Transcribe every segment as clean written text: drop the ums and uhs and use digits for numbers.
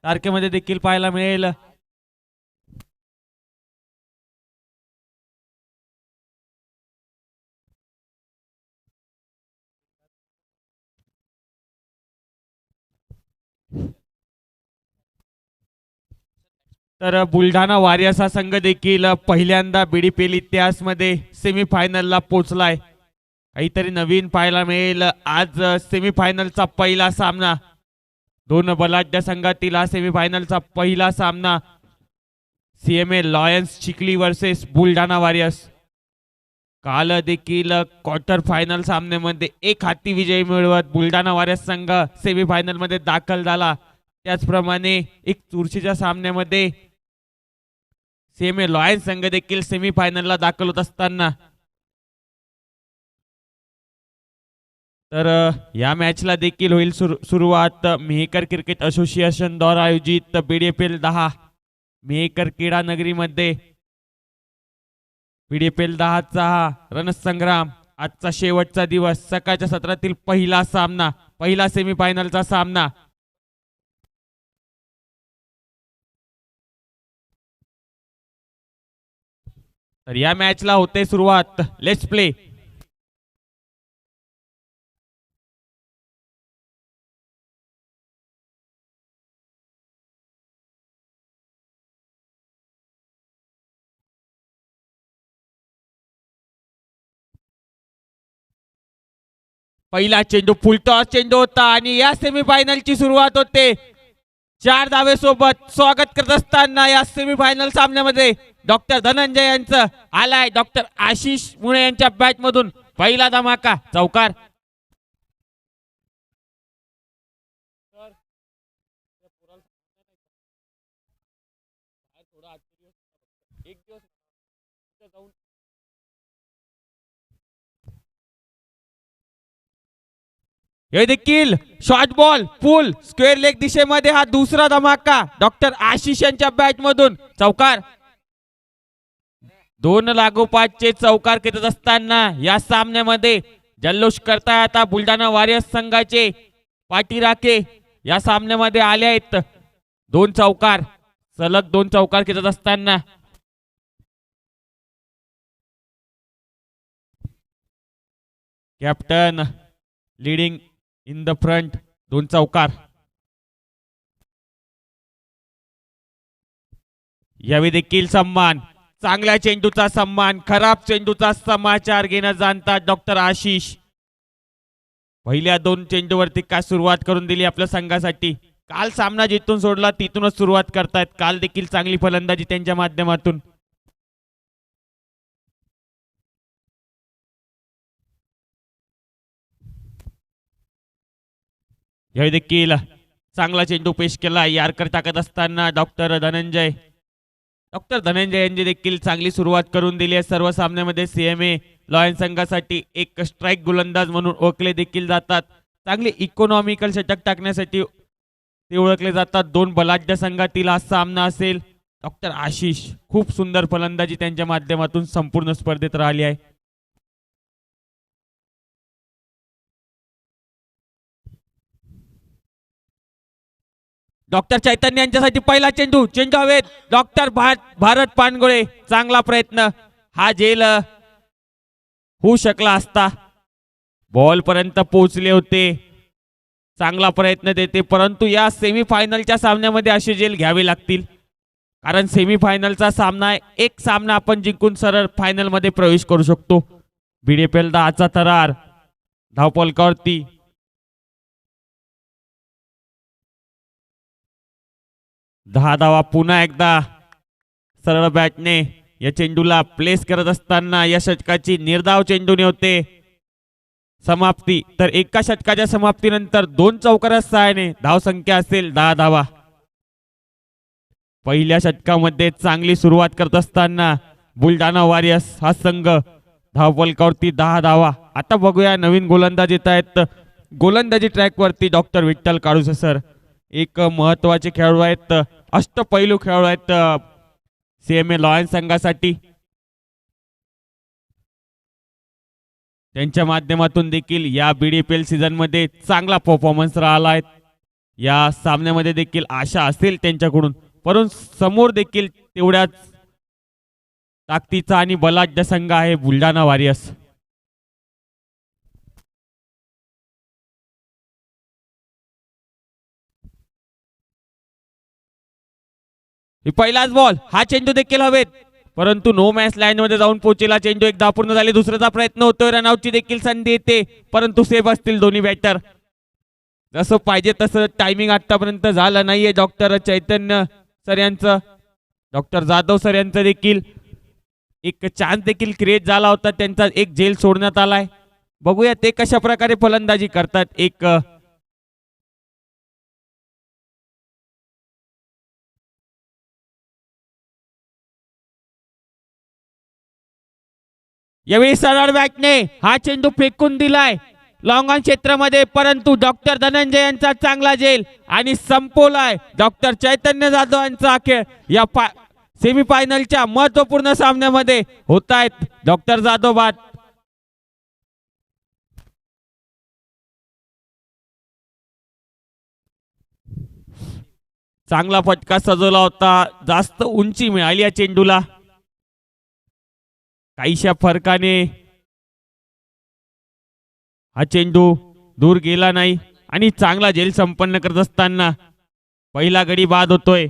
तारखेमध्ये देखील पाहायला मिळेल. तर बुलढाणा वारियर्स हा संघ देखील पहिल्यांदा बीडीपीएल इतिहासमध्ये सेमीफायनलला पोहोचलाय. काहीतरी नवीन पाहायला मिळेल. आज सेमीफायनलचा पहिला सामना, दोन बलाढ्य संघातील हा सेमीफायनलचा पहिला सामना. CMA Lions Chikhli versus Buldhana warriors. काल देखील क्वार्टर फायनल सामन्यामध्ये एक हाती विजय मिळवत बुलढाणा वारियर्स संघ सेमीफायनल मध्ये दाखल झाला. त्याचप्रमाणे एक चुरशीच्या सामन्यामध्ये सीएमए लॉयन्स संघ देखील सेमीफायनलला दाखल होत असताना, तर या मॅचला देखील होईल सुरुवात. मेहकर क्रिकेट असोसिएशन द्वारा आयोजित बीडीपीएल 10 मेहकर क्रीडा नगरीमध्ये बीडीपीएल 10 चा हा रणसंग्राम. आजचा शेवटचा दिवस, सकाळच्या सत्रातील पहिला सामना, पहिला सेमीफायनलचा सामना. तर या मॅचला होते सुरुवात. Let's play. पहिला चेंडू फुलटॉस चेंडू होता आणि या सेमीफायनलची सुरुवात होते. 4 धावे सोबत स्वागत करत असताना या सेमीफायनल सामन्यामध्ये डॉक्टर धनंजय यांचं आलाय डॉक्टर आशिष मुळे यांच्या बॅट मधून पहिला धमाका, चौकार. हे देखील शॉर्ट बॉल फुल स्क्वेअर लेग दिशेमध्ये हा दुसरा धमाका डॉक्टर आशिष यांच्या बॅट मधून, चौकार. दोन लागोपाठचे चौकार खेचत असताना या सामन्यामध्ये जल्लोष करताय आता बुलढाणा वारियर्स संघाचे पाठीराखे. या सामन्यामध्ये आले आहेत दोन चौकार, सलग दोन चौकार खेचत असताना. Captain leading in the front, दोन चौकार. यावेळी देखील सन्मान, चांगल्या चेंडूचा सन्मान, खराब चेंडूचा समाचार घेणं जाणतात डॉक्टर आशिष. पहिल्या दोन चेंडूवरती काय सुरुवात करून दिली आपल्या संघासाठी. काल सामना जिथून सोडला तिथूनच सुरुवात करतायत. काल देखील चांगली फलंदाजी त्यांच्या माध्यमातून. यावेळी देखील चांगला चेंडू पेश केला यारकर टाकत असताना डॉक्टर धनंजय यांनी देखील चांगली सुरुवात करून दिली आहे. सर्व सामन्यामध्ये सीएमए लॉयन्स संघासाठी एक स्ट्राईक गोलंदाज म्हणून ओळखले देखील जातात. चांगले इकॉनॉमिकल षटक टाकण्यासाठी ते ओळखले जातात. दोन बलाढ्य संघातील हा सामना असेल. डॉक्टर आशिष खूप सुंदर फलंदाजी त्यांच्या माध्यमातून संपूर्ण स्पर्धेत राहिली आहे. डॉक्टर चैतन्य यांच्यासाठी पहिला चेंडू, चेंडू हवेत. डॉक्टर भारत पानगोळे, चांगला प्रयत्न. हा झेल होऊ शकला असता. बॉल पर्यंत पोहोचले होते. चांगला प्रयत्न देते, परंतु या सेमीफायनलच्या सामन्यामध्ये असे झेल घ्यावे लागतील. कारण सेमीफायनलचा सामना आहे. एक सामना आपण जिंकून सरळ फायनल मध्ये प्रवेश करू शकतो. बीडीपीएल 10 चा थरार धावपलकावरती. दहा धावा पुन्हा एकदा सरळ बॅटने या चेंडूला प्लेस करत असताना या षटकाची निर्धाव चेंडूने होते समाप्ती. तर एका षटकाच्या समाप्तीनंतर दोन चौकाराच्या सहाय्याने धावसंख्या असेल 10 धावा. पहिल्या षटकामध्ये चांगली सुरुवात करत असताना बुलढाणा वारियर्स हा संघ धावपलकावरती 10 धावा. आता बघूया नवीन गोलंदाज येत आहेत. गोलंदाजी ट्रॅक वरती डॉक्टर विठ्ठल काळुसे सर एक महत्वाचे खेळाडू आहेत, अष्टपैलू खेळाडू आहेत सीएमए लॉयन्स संघासाठी. त्यांच्या माध्यमातून देखील या बीडीपीएल सीझन मध्ये चांगला परफॉर्मन्स राहिला आहे. या सामन्यामध्ये देखील आशा असेल त्यांच्याकडून, परंतु समोर देखील तेवढ्याच ताकदीचा आणि बलाढ्य संघ आहे बुलढाणा वॉरियर्स. पहिलाच बॉल, हा चेंडू देखील हवेत, परंतु नो मॅच लाईन मध्ये जाऊन पोहोचेला चेंडू. एकदा पूर्ण झाले, दुसऱ्याचा प्रयत्न होतोय, रनआउटची देखील संधी येते, परंतु सेफ असतील दोन्ही बॅटर. जसं पाहिजे तसं टायमिंग आतापर्यंत झालं नाहीये डॉक्टर चैतन्य सर यांचं. डॉक्टर जाधव सर यांचं देखील एक चान्स देखील क्रिएट झाला होता, त्यांचा एक झेल सोडण्यात आलाय. बघूया ते कशा प्रकारे फलंदाजी करतात. एक यावेळी सरळ बॅटने हा चेंडू फेकून दिलाय लॉंग ऑन क्षेत्रामध्ये, परंतु डॉक्टर धनंजय यांचा चांगला झेल आणि संपवलाय डॉक्टर चैतन्य जाधव यांचा खेळ. या सेमीफायनलच्या महत्वपूर्ण सामन्यामध्ये होत आहेत डॉक्टर जाधव बाद. चांगला फटका सजवला होता, जास्त उंची मिळाली या चेंडूला, काहीशा फरकाने हा चेंडू दूर गेला नाही आणि चांगला झेल संपन्न करत असताना पहिला गडी बाद होतोय.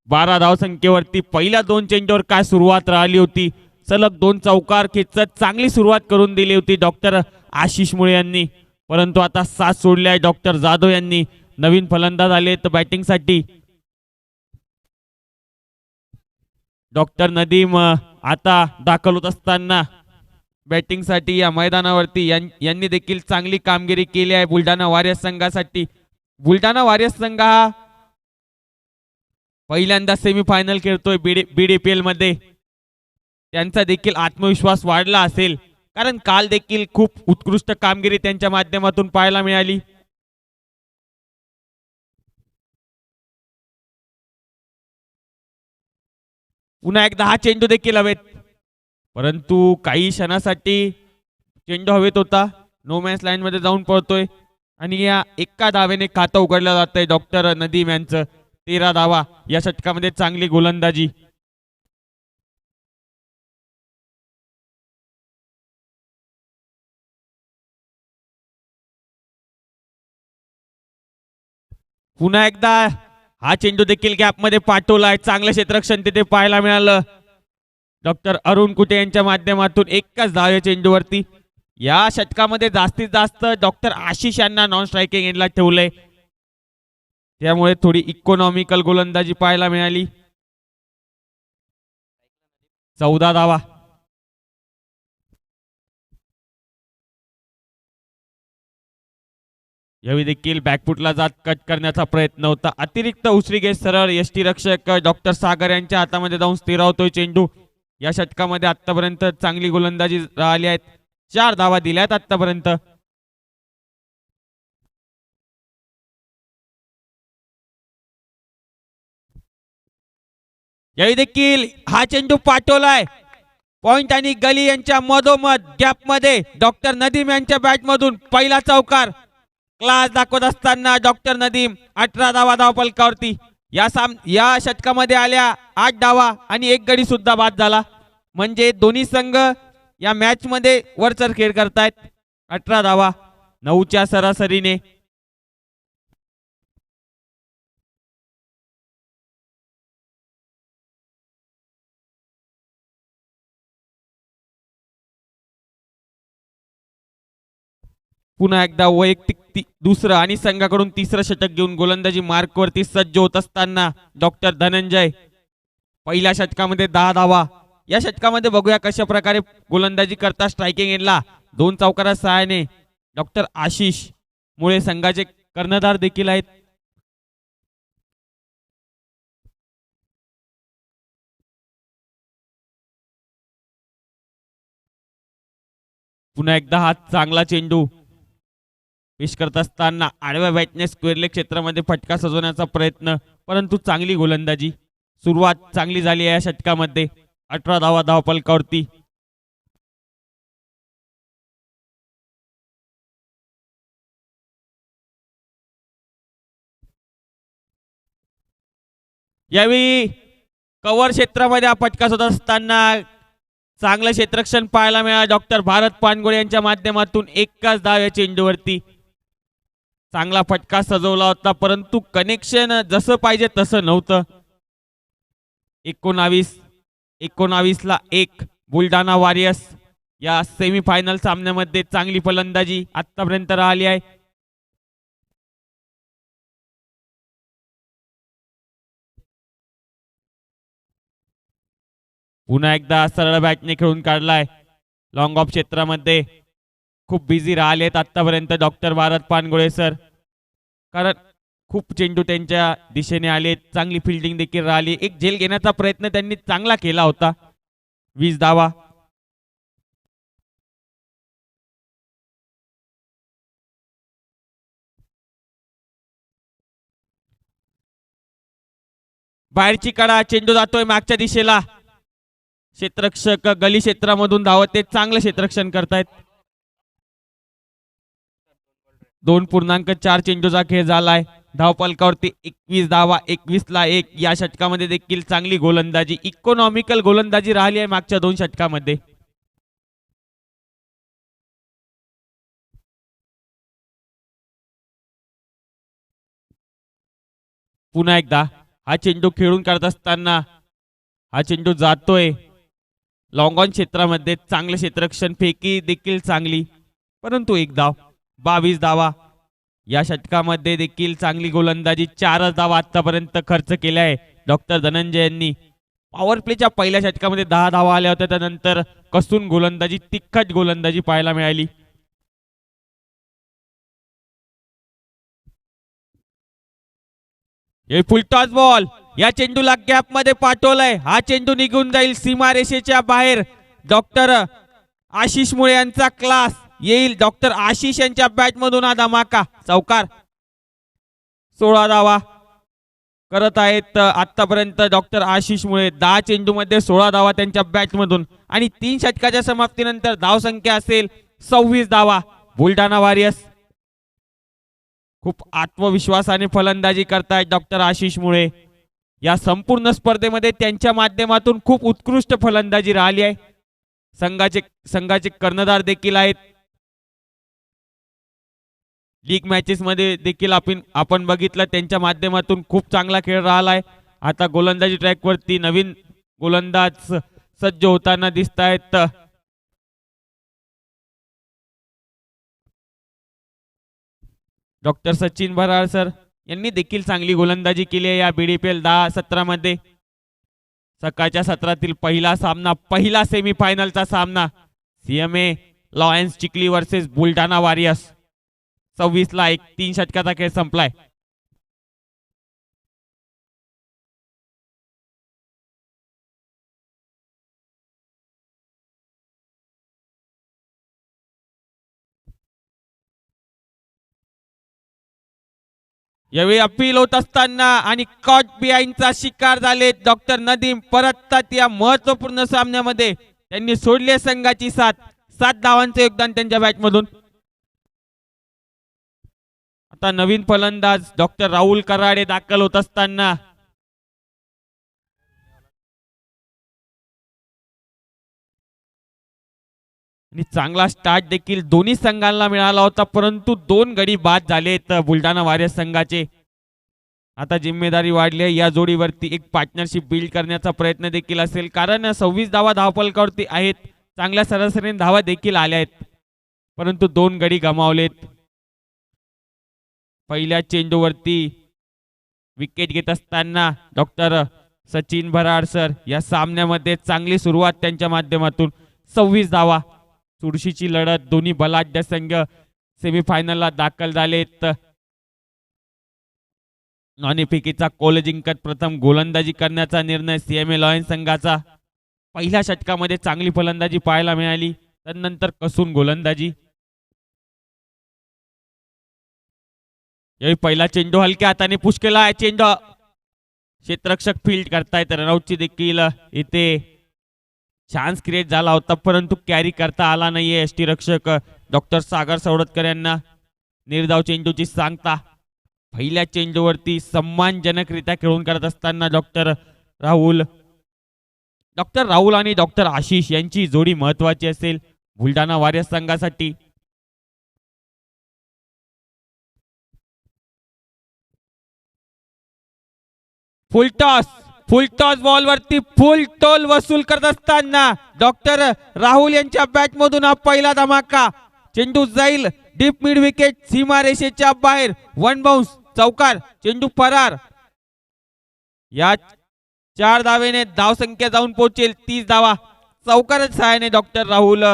12 धावसंख्येवरती पहिल्या 2 चेंडूवर काय सुरुवात राहिली होती, सलग 2 चौकार खेचत चांगली सुरुवात करून दिली होती डॉक्टर आशिष मुळे यांनी, परंतु आता साथ सोडलाय डॉक्टर जाधव यांनी. नवीन फलंदाज आले तर बॅटिंग साठी डॉक्टर नदीम आता दाखल होत असताना बॅटिंग साठी या मैदानावरती यांनी देखील चांगली कामगिरी केली आहे बुलढाणा वॉरियर्स संघासाठी. बुलढाणा वॉरियर्स संघ हा पहिल्यांदा सेमीफायनल खेळतोय बीडीपीएल मध्ये. त्यांचा देखील आत्मविश्वास वाढला असेल, कारण काल देखील खूप उत्कृष्ट कामगिरी त्यांच्या माध्यमातून पाहायला मिळाली. पुन्हा एकदा हा चेंडू देखील हवेत, परंतु काही क्षणासाठी चेंडू हवेत होता, नो मॅच लाईन मध्ये जाऊन पळतोय आणि या एका धावेने खातं उघडलं जात आहे डॉक्टर नदीम यांचं. 13 धावा या षटकामध्ये, चांगली गोलंदाजी. पुन्हा एकदा हा चेंडू देखील गॅप मध्ये पाठवलाय, चांगलं क्षेत्ररक्षण तिथे पाहायला मिळालं डॉक्टर अरुण कुटे यांच्या माध्यमातून. एकच धाव या चेंडूवरती. या षटकामध्ये जास्तीत जास्त डॉक्टर आशिष यांना नॉन स्ट्रायकिंग एंडला ठेवलंय, त्यामुळे थोडी इकॉनॉमिकल गोलंदाजी पाहायला मिळाली. 14 धावा. यावेळी देखील बॅकफुटला जात कट करण्याचा प्रयत्न होता, अतिरिक्त उसरी गेट सरळ यष्टी रक्षक डॉक्टर सागर यांच्या हातामध्ये जाऊन स्थिरावतोय चेंडू. या षटकामध्ये आतापर्यंत चांगली गोलंदाजी राहिली आहेत, 4 धावा दिल्यात आतापर्यंत. यावेळी देखील हा चेंडू पाठवलाय पॉइंट आणि गली यांच्या मधोमध गॅप मध्ये डॉक्टर नदीम यांच्या बॅट मधून पहिला चौकार. क्लास दाखवत असताना डॉक्टर नदीम 18 धावा धावफलकावरती. या षटकामध्ये आल्या 8 धावा आणि एक गडी सुद्धा बाद झाला, म्हणजे दोन्ही संघ या मॅच मध्ये वरचढ खेळ करतायत. 18 धावा 9च्या सरासरीने. पुन्हा एकदा वैयक्तिक दुसरं आणि संघाकडून तिसरं षटक घेऊन गोलंदाजी मार्कवरती सज्ज होत असताना डॉक्टर धनंजय. पहिल्या षटकामध्ये 10 धावा. या षटकामध्ये बघूया कशा प्रकारे गोलंदाजी करता स्ट्रायकिंग एंडला 2 चौकारा सहाय्याने डॉक्टर आशिष मुळे संघाचे कर्णधार देखील आहेत. पुन्हा एकदा हा चांगला चेंडू पेश करत असताना आडव्या बॅटने स्क्वेअर लेग क्षेत्रामध्ये फटका सजवण्याचा प्रयत्न, परंतु चांगली गोलंदाजी. सुरुवात चांगली झाली आहे या षटकामध्ये. 18 धावा धावफलकावरती. यावेळी कव्हर क्षेत्रामध्ये हा फटका होत असताना चांगलं क्षेत्ररक्षण पाहायला मिळालं डॉक्टर भारत पानगोळे यांच्या माध्यमातून. एकाच धाव या चेंडूवरती. चांगला फटका सजवला होता परंतु कनेक्शन जसं पाहिजे तसं नव्हतं. 19-19 1 बुलढाणा वॉरियर्स या सेमीफायनल सामन्यामध्ये चांगली फलंदाजी आतापर्यंत राहिली आहे. पुन्हा एकदा सरळ बॅटने खेळून काढलाय. लॉंग ऑफ क्षेत्रामध्ये खूप बिझी राहिलेत आतापर्यंत डॉक्टर भारत पानगोळे सर, कारण खूप चेंडू त्यांच्या दिशेने आले. चांगली फिल्डिंग देखील राहिली. एक झेल घेण्याचा प्रयत्न त्यांनी चांगला केला होता. 20 धावा. बाहेरची कडा, चेंडू जातोय मागच्या दिशेला. क्षेत्ररक्षक गली क्षेत्रामधून धावत ते चांगलं क्षेत्ररक्षण करतायत. 2.4 चेंडूचा खेळ झालाय. धावफलकावरती 21 धावा. 21-1 या षटकामध्ये देखील चांगली गोलंदाजी, इकॉनॉमिकल गोलंदाजी राहिली आहे मागच्या 2 षटकामध्ये. पुन्हा एकदा हा चेंडू खेळून करत असताना हा चेंडू जातोय लॉंग ऑन क्षेत्रामध्ये. चांगलं क्षेत्ररक्षण, फेकी देखील चांगली परंतु 1 धाव. 22 धावा. या षटकामध्ये देखील चांगली गोलंदाजी. 4 धावा आतापर्यंत खर्च केल्या आहे डॉक्टर धनंजय यांनी. पॉवर प्लेच्या पहिल्या षटकामध्ये 10 धावा आल्या होत्या. त्यानंतर कसून गोलंदाजी, तिखट गोलंदाजी पाहायला मिळाली. हे फुलटॉस बॉल या चेंडूला गॅप मध्ये पाठवलाय. हा चेंडू निघून जाईल सीमारेषेच्या बाहेर. डॉक्टर आशिष मुळे यांचा क्लास येईल. डॉक्टर आशिष यांच्या बॅट मधून हा धमाका चौकार. 16 धावा करत आहेत आतापर्यंत डॉक्टर आशिष मुळे. 10 चेंडू मध्ये 16 धावा त्यांच्या बॅट मधून आणि 3 षटकाच्या समाप्तीनंतर धावसंख्या असेल 26 धावा. बुलढाणा वॉरियर्स खूप आत्मविश्वासाने फलंदाजी करतायत डॉक्टर आशिष मुळे. या संपूर्ण स्पर्धेमध्ये त्यांच्या माध्यमातून खूप उत्कृष्ट फलंदाजी राहिली आहे. संघाचे कर्णधार देखील आहेत. लीग मॅचेस मध्ये देखील आपण बघितलं त्यांच्या माध्यमातून खूप चांगला खेळ राहिलाय. आता गोलंदाजी ट्रॅक वरती नवीन गोलंदाज सज्ज होताना दिसत आहेत. डॉक्टर सचिन भराळ सर यांनी देखील चांगली गोलंदाजी केली आहे या BDPL 10-17 मध्ये. सकाळच्या सत्रातील पहिला सामना, पहिला सेमीफायनलचा सामना CMA Lions Chikhli versus Buldhana warriors. 26-1 3 षटकाचा खेळ संपलाय. यावेळी अपील होत असताना आणि कॉट बिहाइंडचा शिकार झाले डॉक्टर नदीम. परततात या महत्वपूर्ण सामन्यामध्ये. त्यांनी सोडले संघाची साथ. 7 धावांचं योगदान त्यांच्या बॅटमधून. आता नवीन फलंदाज डॉक्टर राहुल कराडे दाखल होत असताना आणि चांगला स्टार्ट देखील दोन्ही संघांना मिळाला होता परंतु 2 गडी बाद झालेत बुलढाणा वॉरियर्स संघाचे. आता जिम्मेदारी वाढली आहे. या जोडीवरती एक पार्टनरशिप बिल्ड करण्याचा प्रयत्न देखील असेल कारण 26 धावा धावफलकावरती आहेत. चांगल्या सरासरीने धावा देखील आल्या आहेत परंतु 2 गडी गमावलेत. पहिल्या चेंडूवरती विकेट घेत असताना डॉक्टर सचिन भराड सर या सामन्यामध्ये चांगली सुरुवात त्यांच्या माध्यमातून. 26 धावा. चुरशीची लढत. दोन्ही बलाढ्य संघ सेमीफायनलला दाखल झालेत. नाणेफेकीचा कोल जिंकत प्रथम गोलंदाजी करण्याचा निर्णय CMA लॉयन्स संघाचा. पहिल्या षटकामध्ये चांगली फलंदाजी पाहायला मिळाली. त्यानंतर कसून गोलंदाजी. यावेळी पहिला चेंडू हलक्या हाताने पुश केला. चेंडू क्षेत्ररक्षक फील्ड करतायत. रनआउटची देखील इथे चान्स क्रिएट झाला होता परंतु कॅरी करता आला नाहीये यष्टीरक्षक डॉक्टर सागर सवडतकर यांना. निर्धाव चेंडूची सांगता. पहिल्या चेंडूवरती सन्मानजनकरित्या खेळून करत असताना डॉक्टर राहुल आणि डॉक्टर आशिष यांची जोडी महत्वाची असेल बुलढाणा वॉरियर्स संघासाठी. फुलटॉस बॉलवरती फुल टोल वसूल करत असताना डॉक्टर राहुल यांच्या बॅटमधून हा पहिला धमाका. चेंडू जाईल डीप मिड विकेट सीमारेषेच्या बाहेर. वन बाउन्स चौकार. चेंडू फरार. या 4 धावेने धावसंख्या जाऊन पोहोचेल 30 धावा. चौकारच सहाय्याने डॉक्टर राहुल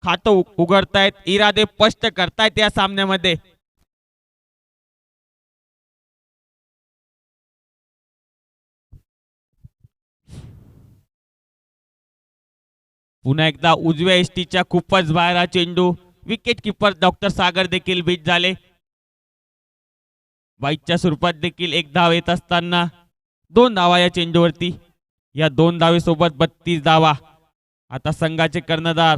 खातं उघडतायत. इरादे स्पष्ट करतायत या सामन्यामध्ये. पुन्हा एकदा उजव्या एसटीच्या खूपच बाहेर हा चेंडू. विकेट किपर डॉक्टर सागर देखील बीट झाले. बाईकच्या स्वरूपात देखील एक धाव येत असताना 2 धावा या चेंडूवरती. या 2 धावेसोबत 32 धावा. आता संघाचे कर्णधार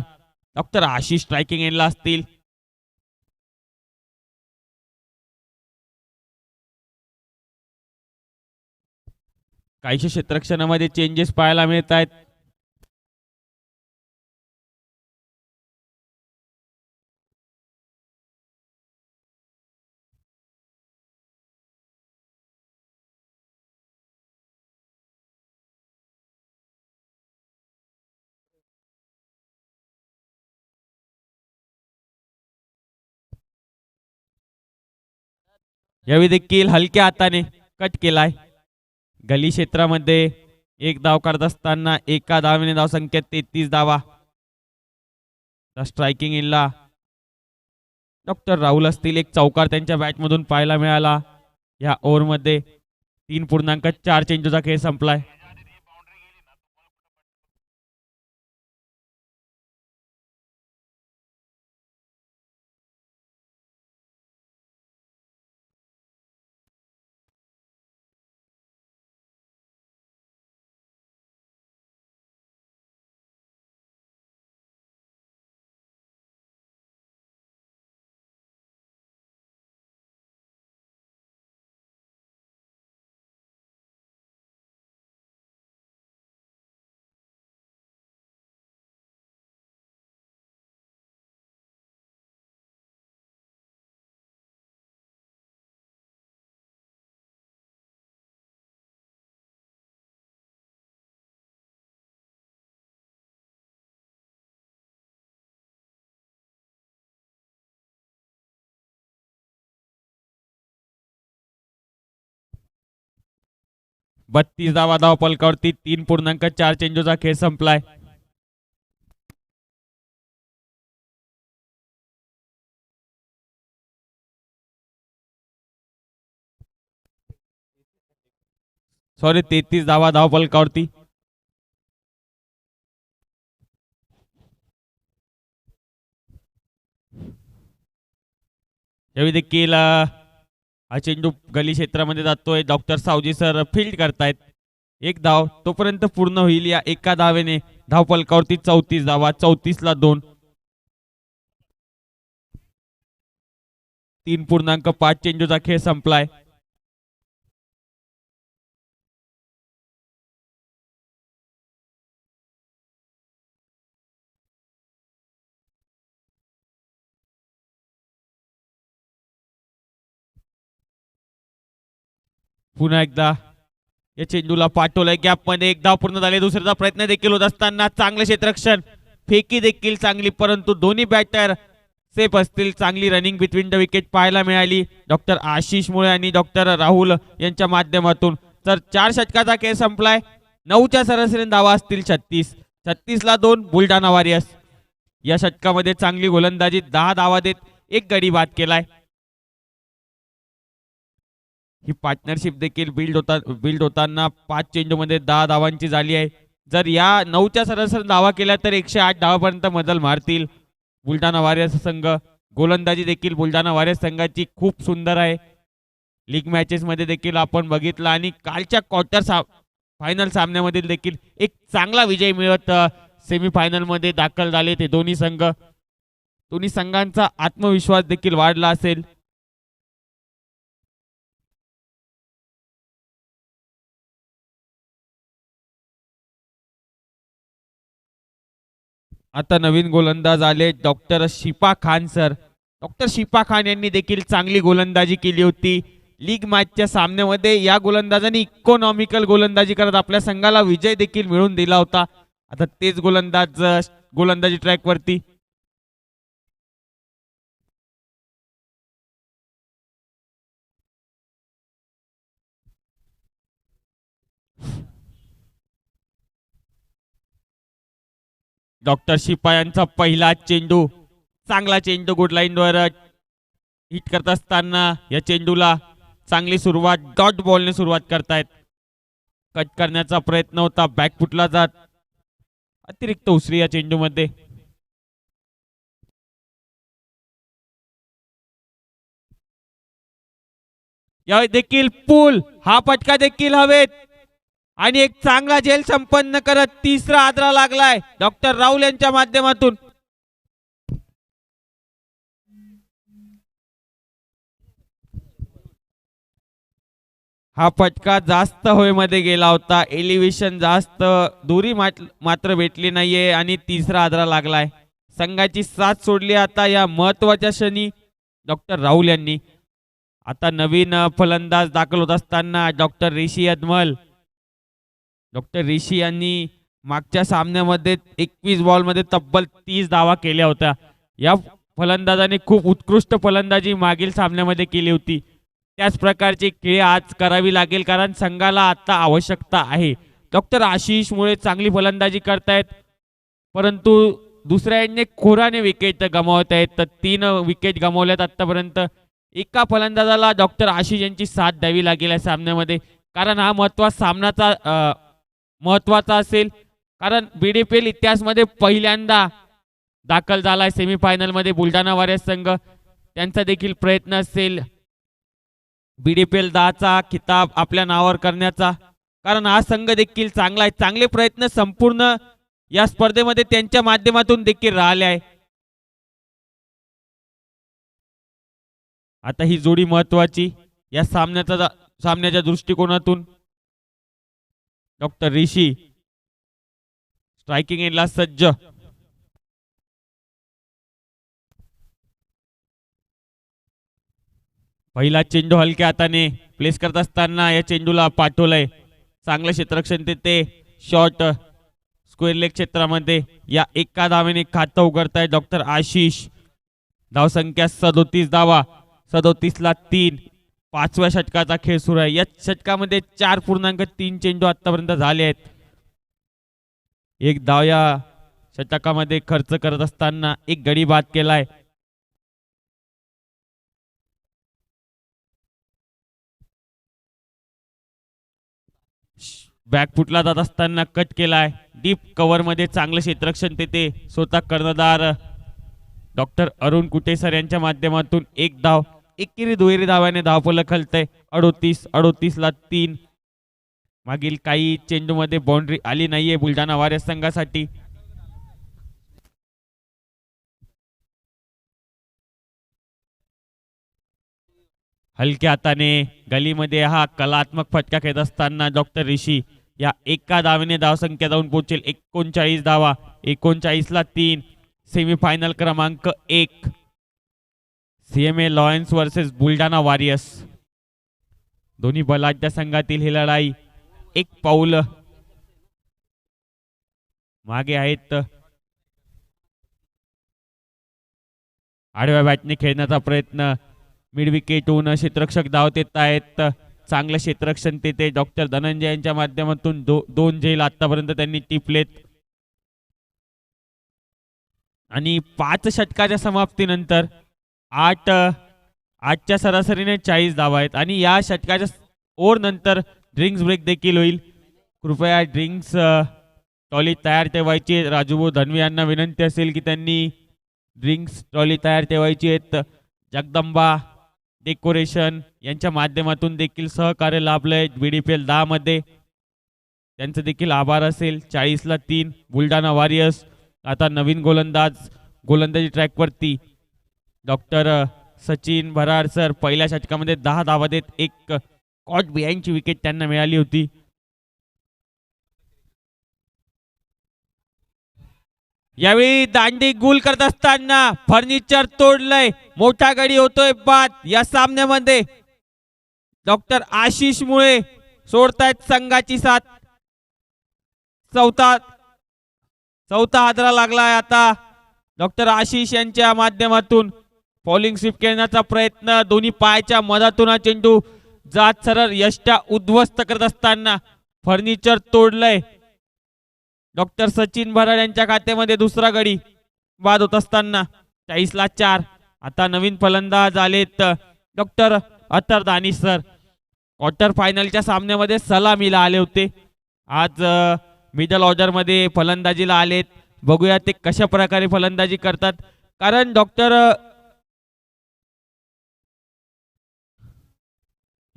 डॉक्टर आशिष स्ट्रायकिंग एंडला असतील. काहीशे क्षेत्ररक्षणामध्ये चेंजेस पाहायला मिळत आहेत. यावेळी देखील हलक्या हाताने कट केलाय. गली क्षेत्रामध्ये एक धाव काढत असताना एका धावेने धावसंख्या 33 धावा. स्ट्रायकिंग इनला डॉक्टर राहुल असतील. एक चौकार त्यांच्या बॅटमधून पाहायला मिळाला. या ओव्हरमध्ये 3.4 चेंडूचा खेळ संपलाय. बत्तीस धावा धावपलकावरती 3.4 चेंडूचा खेळ संपलाय. सॉरी 33 धावा धावपलकावरती. यावेळी देखील हा चेंडू गली क्षेत्रामध्ये जातोय. डॉक्टर सावजी सर फील्ड करतायत. एक धाव तोपर्यंत पूर्ण होईल. या एका धावेने धावपलकावरती 34 धावा. 34 ला 2. 3.5 चेंडूचा खेळ संपलाय. पुन्हा एकदा या चेंडूला पाठवलंय गॅप मध्ये. एक धाव पूर्ण झाले. दुसऱ्याचा प्रयत्न देखील होत असताना चांगले क्षेत्ररक्षण. फेकी देखील चांगली परंतु दोन्ही बॅटर सेफ असतील. चांगली रनिंग बिटवीन द विकेट पाहायला मिळाली डॉक्टर आशिष मुळे आणि डॉक्टर राहुल यांच्या माध्यमातून. तर 4 षटकाचा खेळ संपलाय. 9च्या सरासरीने धावा असतील 36. 36 ला 2 बुलढाणा वॉरियर्स. या षटकामध्ये चांगली गोलंदाजी. 10 धावा देत एक गडी बाद केलाय. ही पार्टनरशिप देखील बिल्ड होताना 5 चेंडूमध्ये 10 धावांची झाली आहे. जर या 9च्या सरासरी धावा केल्या तर 108 धावापर्यंत मजल मारतील बुलढाणा वॉरियर्स संघ. गोलंदाजी देखील बुलढाणा वॉरियर्स संघाची खूप सुंदर आहे. लीग मॅचेस मध्ये देखील आपण बघितलं आणि कालच्या क्वार्टर फायनल सामन्यामध्ये देखील एक चांगला विजय मिळवत सेमीफायनल मध्ये दाखल झाले ते दोन्ही संघ. दोन्ही संघांचा आत्मविश्वास देखील वाढला असेल. आता नवीन गोलंदाज आले doctor Shifa Khan sir. Doctor Shifa Khan यांनी देखील चांगली गोलंदाजी केली होती लीग मॅचच्या सामन्यामध्ये. या गोलंदाजांनी इकॉनॉमिकल गोलंदाजी करत आपल्या संघाला विजय देखील मिळवून दिला होता. आता तेच गोलंदाज गोलंदाजी ट्रॅक वरती. डॉक्टर शिपा यांचा पहिला चेंडू, चांगला चेंडू गुड लाईनवर हिट करत असताना या चेंडूला चांगली सुरुवात डॉट बॉलने सुरुवात करतायत. कट करण्याचा प्रयत्न होता, बॅकफुटला जात अतिरिक्त उसरी या चेंडूमध्ये. या देखील पूल, हा फटका देखील हवेत आणि एक चांगला झेल संपन्न करत तिसरा आदरा लागलाय डॉक्टर राहुल यांच्या माध्यमातून. हा फटका जास्त हवेमध्ये गेला होता, एलिव्हेशन जास्त दुरी मात्र भेटली नाहीये आणि तिसरा आदरा लागलाय. संघाची साथ सोडली आता या महत्वाच्या क्षणी डॉक्टर राहुल यांनी. आता नवीन फलंदाज दाखल होत असताना डॉक्टर ऋषी अदमल. डॉक्टर ऋषी यांनी मागच्या सामन्यामध्ये 21 बॉलमध्ये तब्बल 30 धावा केल्या होत्या. या फलंदाजाने खूप उत्कृष्ट फलंदाजी मागील सामन्यामध्ये केली होती. त्याच प्रकारची खेळ आज करावी लागेल कारण संघाला आता आवश्यकता आहे. डॉक्टर आशिष मुळे चांगली फलंदाजी करतायत परंतु दुसऱ्या एंडने खोराने विकेट गमावत आहेत. तर 3 विकेट गमावल्यात आतापर्यंत. एका फलंदाजाला डॉक्टर आशिष यांची साथ द्यावी लागेल या सामन्यामध्ये कारण हा महत्वाचा असेल. कारण बीडीपीएल इतिहासमध्ये पहिल्यांदा दाखल झालाय सेमीफायनल मध्ये बुलढाणा वॉरियर्स संघ. त्यांचा देखील प्रयत्न असेल बीडीपीएल 10चा खिताब आपल्या नावावर करण्याचा कारण हा संघ देखील चांगला आहे. चांगले प्रयत्न संपूर्ण या स्पर्धेमध्ये त्यांच्या माध्यमातून देखील राहिले आहे. आता ही जोडी महत्वाची या सामन्याच्या दृष्टिकोनातून. डॉक्टर ऋषी स्ट्रायकिंग एंडला सज्ज. पहिला चेंडू हलक्या हाताने प्लेस करत असताना या चेंडूला पाठवलंय. चांगलं क्षेत्ररक्षण तिथे शॉर्ट स्क्वेअर लेग क्षेत्रामध्ये. या एका धावेने खातं उघडताय डॉक्टर आशिष. धावसंख्या 37 धावा, 37 ला 3. 5व्या षटकाचा खेळ सुरू आहे. या षटकामध्ये 4.3 चेंडू आतापर्यंत झाले आहेत. एक धाव या षटकामध्ये खर्च करत असताना एक गडी बाद केलाय. बॅकफुटला जात असताना कट केलाय. डीप कव्हर मध्ये चांगलं क्षेत्ररक्षण तिथे स्वतः कर्णधार डॉक्टर अरुण कुटे सर यांच्या माध्यमातून एक धाव. एकेरी दुहेरी धाव्याने धावफलक हलतंय. 38 ला 3. मागील काही चेंडू मध्ये बाउंड्री आली नाहीये बुलढाणा वॉरियर्स संघासाठी. हलक्या हाताने गलीमध्ये हा कलात्मक फटका खेळत असताना डॉक्टर ऋषी या एका धावेने धावसंख्या जाऊन पोहोचेल 39 धावा. 39 ला 3. सेमीफायनल क्रमांक 1 CMA Lions versus Buldhana warriors. दोन्ही बलाढ्य संघातील ही लढाई एक पाऊल मागे आहेत. आडव्या बॅटने खेळण्याचा प्रयत्न. मिड विकेटहून क्षेत्ररक्षक धावत येत आहेत. चांगलं क्षेत्ररक्षण तिथे डॉक्टर धनंजय यांच्या माध्यमातून 2 झेल आतापर्यंत त्यांनी टिपलेत. आणि 5 षटकाच्या समाप्तीनंतर 8च्या सरासरीने 40 धावा आहेत. आणि या षटकाच्या ओव्हर नंतर ड्रिंक्स ब्रेक देखील होईल. कृपया ड्रिंक्स ट्रॉली तयार ठेवायची. राजूभाऊ धनवे यांना विनंती असेल की त्यांनी ड्रिंक्स ट्रॉली तयार ठेवायची आहेत. जगदंबा डेकोरेशन यांच्या माध्यमातून देखील सहकार्य लाभलंय बीडीपीएल 10 मध्ये. त्यांचं देखील आभार असेल. 40 ला 3 बुलढाणा वॉरियर्स. आता नवीन गोलंदाजी ट्रॅकवरती डॉक्टर सचिन भराड सर. पहिल्या षटकामध्ये 10 धावा देत एक कॉट बिहाइंडची विकेट त्यांना मिळाली होती. यावेळी दांडी गुल करत असताना फर्निचर तोडलंय, मोठा गडी होतोय बाद या सामन्यामध्ये. डॉक्टर आशिष मुळे सोडतायत संघाची साथ. चौथा हादरा लागलाय आता डॉक्टर आशिष यांच्या माध्यमातून. फॉलिंग स्वीप खेळण्याचा प्रयत्न, दोन्ही पायाच्या मधातून हा चेंडू जात सरळ यष्टा उद्ध्वस्त करत असताना फर्निचर तोडलंय. डॉक्टर सचिन भराड यांच्या खात्यामध्ये दुसरा गडी बाद होत असताना 40-4. आता नवीन फलंदाज आलेत डॉक्टर अतर दानिश सर. क्वार्टर फायनलच्या सामन्यामध्ये सलामीला आले होते, आज मिडल ऑर्डर मध्ये फलंदाजीला आलेत. बघूया ते कशा प्रकारे फलंदाजी करतात, कारण डॉक्टर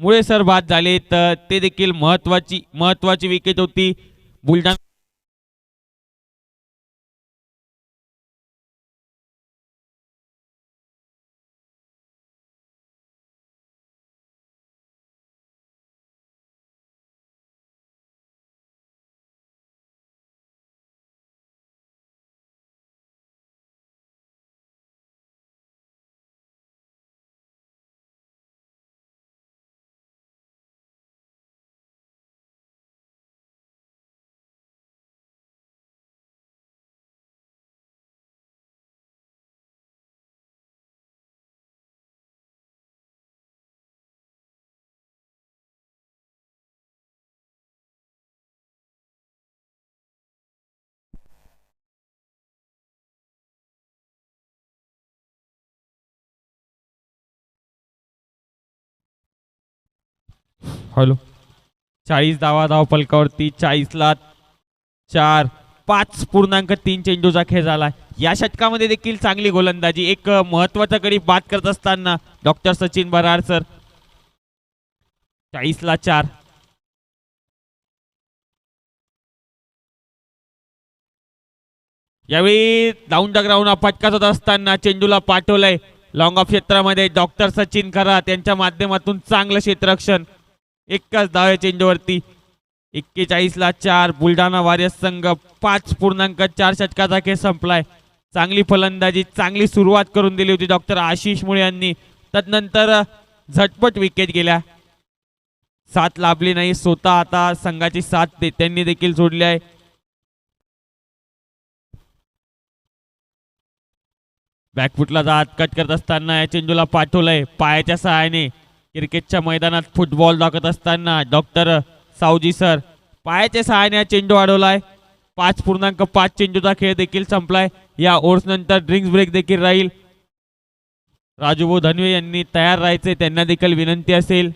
मुळे सर बाद झाले तर ते देखील महत्वाची विकेट होती. बुलढाणा हॅलो 40 धाव फलकावरती. 40-4. 5.3 चेंडूचा खेळ झालाय. या षटकामध्ये देखील चांगली गोलंदाजी, एक महत्वाचा गडी बाद करत असताना डॉक्टर सचिन बराड सर. 40-4. यावेळी डाऊन द ग्राउंड फटकाच होत असताना चेंडूला पाठवलंय लॉंग ऑफ क्षेत्रामध्ये डॉक्टर सचिन खरात यांच्या माध्यमातून चांगलं क्षेत्ररक्षण. एकच धाव या चेंडूवरती. 41-4. बुलढाणा वॉरियर्स संघ 5.4 षटकाचा खेळ संपलाय. चांगली फलंदाजी, चांगली सुरुवात करून दिली होती डॉक्टर आशिष मुळे यांनी. तदनंतर झटपट विकेट गेल्या, साथ लाभली नाही. स्वतः आता संघाची साथ त्यांनी देखील सोडली आहे. बॅकफुटला जात कट करत असताना या चेंडूला पाठवलंय पायाच्या सहाय्याने. क्रिकेटच्या मैदानात फुटबॉल दाखवत असताना डॉक्टर सावजी सर पायाच्या सहाय्याने हा चेंडू अडवलाय. 5.5 चेंडूचा खेळ देखील संपलाय. या ओव्हर्स नंतर ड्रिंक्स ब्रेक देखील राहील. राजूभाऊ धनवे यांनी तयार राहायचे, त्यांना देखील विनंती असेल.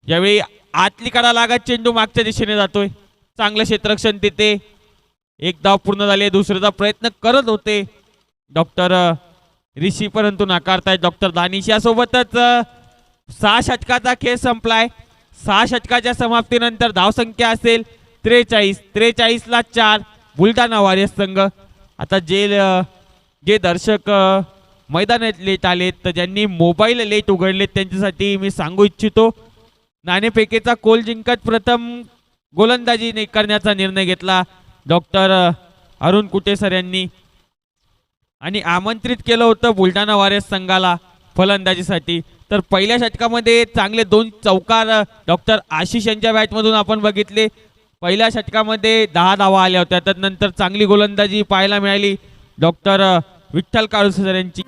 यावेळी आतली कडा लागत चेंडू मागच्या दिशेने जातोय. चांगलं क्षेत्ररक्षण तिथे. एक धाव पूर्ण झाली. दुसऱ्याचा प्रयत्न करत होते डॉक्टर ऋषी, परंतु नाकारतायत डॉक्टर दानिश. यासोबतच 6 षटकाचा खेळ संपलाय. 6 षटकाच्या समाप्तीनंतर धावसंख्या असेल 43. 43-4 बुलढाणा वॉरियर्स संघ. आता जे दर्शक मैदानात लेट आलेत, तर ज्यांनी मोबाईल लेट उघडलेत त्यांच्यासाठी मी सांगू इच्छितो, नाणेफेकीचा कोल जिंकत प्रथम गोलंदाजी करण्याचा निर्णय घेतला डॉक्टर अरुण कुटे सर यांनी, आणि आमंत्रित केलं होतं बुलढाणा वॉरियर्स संघाला फलंदाजीसाठी. तर पहिल्या षटकामध्ये चांगले 2 चौकार डॉक्टर आशिष यांच्या बॅटमधून आपण बघितले. पहिल्या षटकामध्ये 10 धावा आल्या होत्या. त्यानंतर चांगली गोलंदाजी पाहायला मिळाली डॉक्टर विठ्ठल काळुसे सर यांची.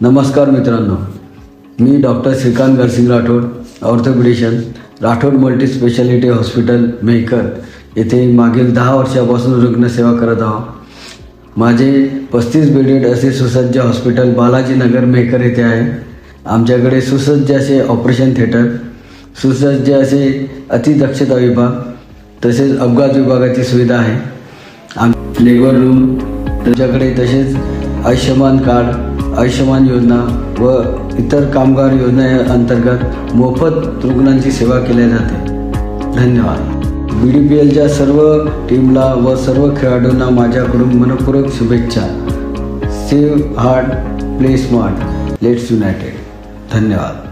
नमस्कार मित्रांनो, मी doctor Shrikant Garsing Rathod, orthopedician, Rathod multi speciality hospital Mehkar येथे मागील 10 वर्षापासून रुग्णसेवा करत आहोत। माझे 35 बेडेड असे सुसज्ज हॉस्पिटल बालाजीनगर मेहकर येथे आहे। आमच्याकडे सुसज्ज असे ऑपरेशन थिएटर, सुसज्ज असे अतिदक्षता विभाग तसेच अपघात विभागाची सुविधा आहे। लेबर रूम तुमच्याकडे तसेच आयुष्यमान कार्ड, आयुष्यमान योजना व इतर कामगार योजनेअंतर्गत मोफत रुग्णांची सेवा केली जाते। धन्यवाद। BDPLच्या सर्व टीमला व सर्व खेळाडूंना माझ्याकडून मनपूर्वक शुभेच्छा। Save heart, play smart, let's United. धन्यवाद।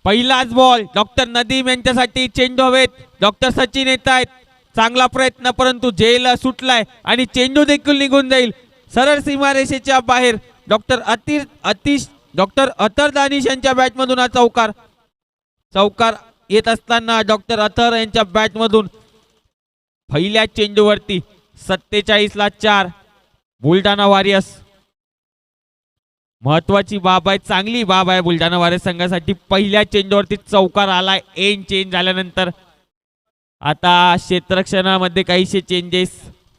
पहिलाच बॉल डॉक्टर नदीम यांच्यासाठी चेंडू हवेत। डॉक्टर सचिन येत आहेत। चांगला प्रयत्न परंतु झेल सुटलाय आणि चेंडू देखील निघून जाईल सरळ सीमारेषेच्या बाहेर। डॉक्टर अतर दानिश यांच्या बॅट मधून हा चौकार येत असताना डॉक्टर अतर यांच्या बॅट मधून पहिल्या चेंडूवरती 47 ला 4 बुलढाणा वॉरियर्स। महत्वाची बाब आहे, चांगली बाब आहे बुलढाणा वॉरियर्स संघासाठी। पहिल्या चेंडूवरती चौकार आलाय एंड चेंज झाल्यानंतर। आता क्षेत्ररक्षणामध्ये काहीशे चेंजेस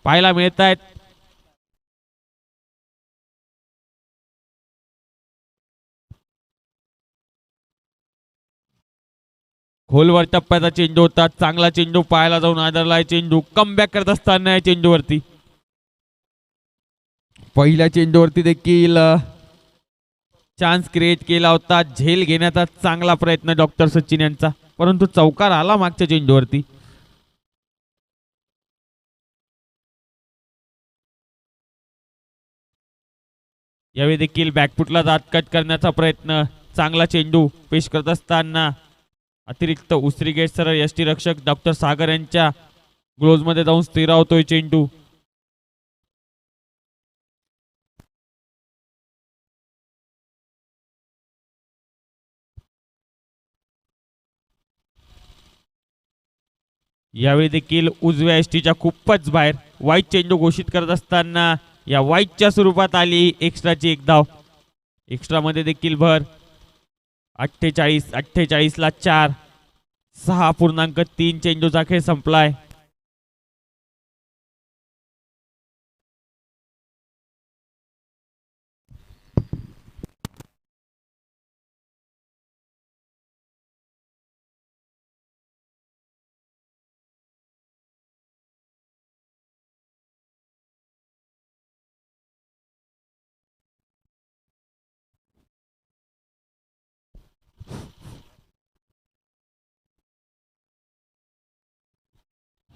पाहायला मिळत आहेत। खोलवर टप्प्याचा चेंडू होता, चांगला चेंडू पाहायला जाऊन आदरलाय चेंडू। कमबॅक करत असताना या चेंडूवरती पहिल्या चेंडूवरती देखील चान्स क्रिएट केला होता, झेल घेण्याचा चांगला प्रयत्न डॉक्टर सचिन यांचा, परंतु चौकार आला मागच्या चेंडूवरती। यावेळी देखील बॅकफुटला जात कट करण्याचा प्रयत्न, चांगला चेंडू पेश करत असताना अतिरिक्त उसरी गेट सरळ यष्टीरक्षक डॉक्टर सागर यांच्या ग्लोव्ज मध्ये जाऊन स्थिरावतोय चेंडू। यावेळी देखील उजव्या एसटीच्या खूपच बाहेर वाईट चेंडू घोषित करत असताना या वाईटच्या स्वरूपात आली एक्स्ट्राची एक धाव। एक्स्ट्रा मध्ये देखील भर 48 ला 4 6.3 चेंडूचा खेळ संपलाय।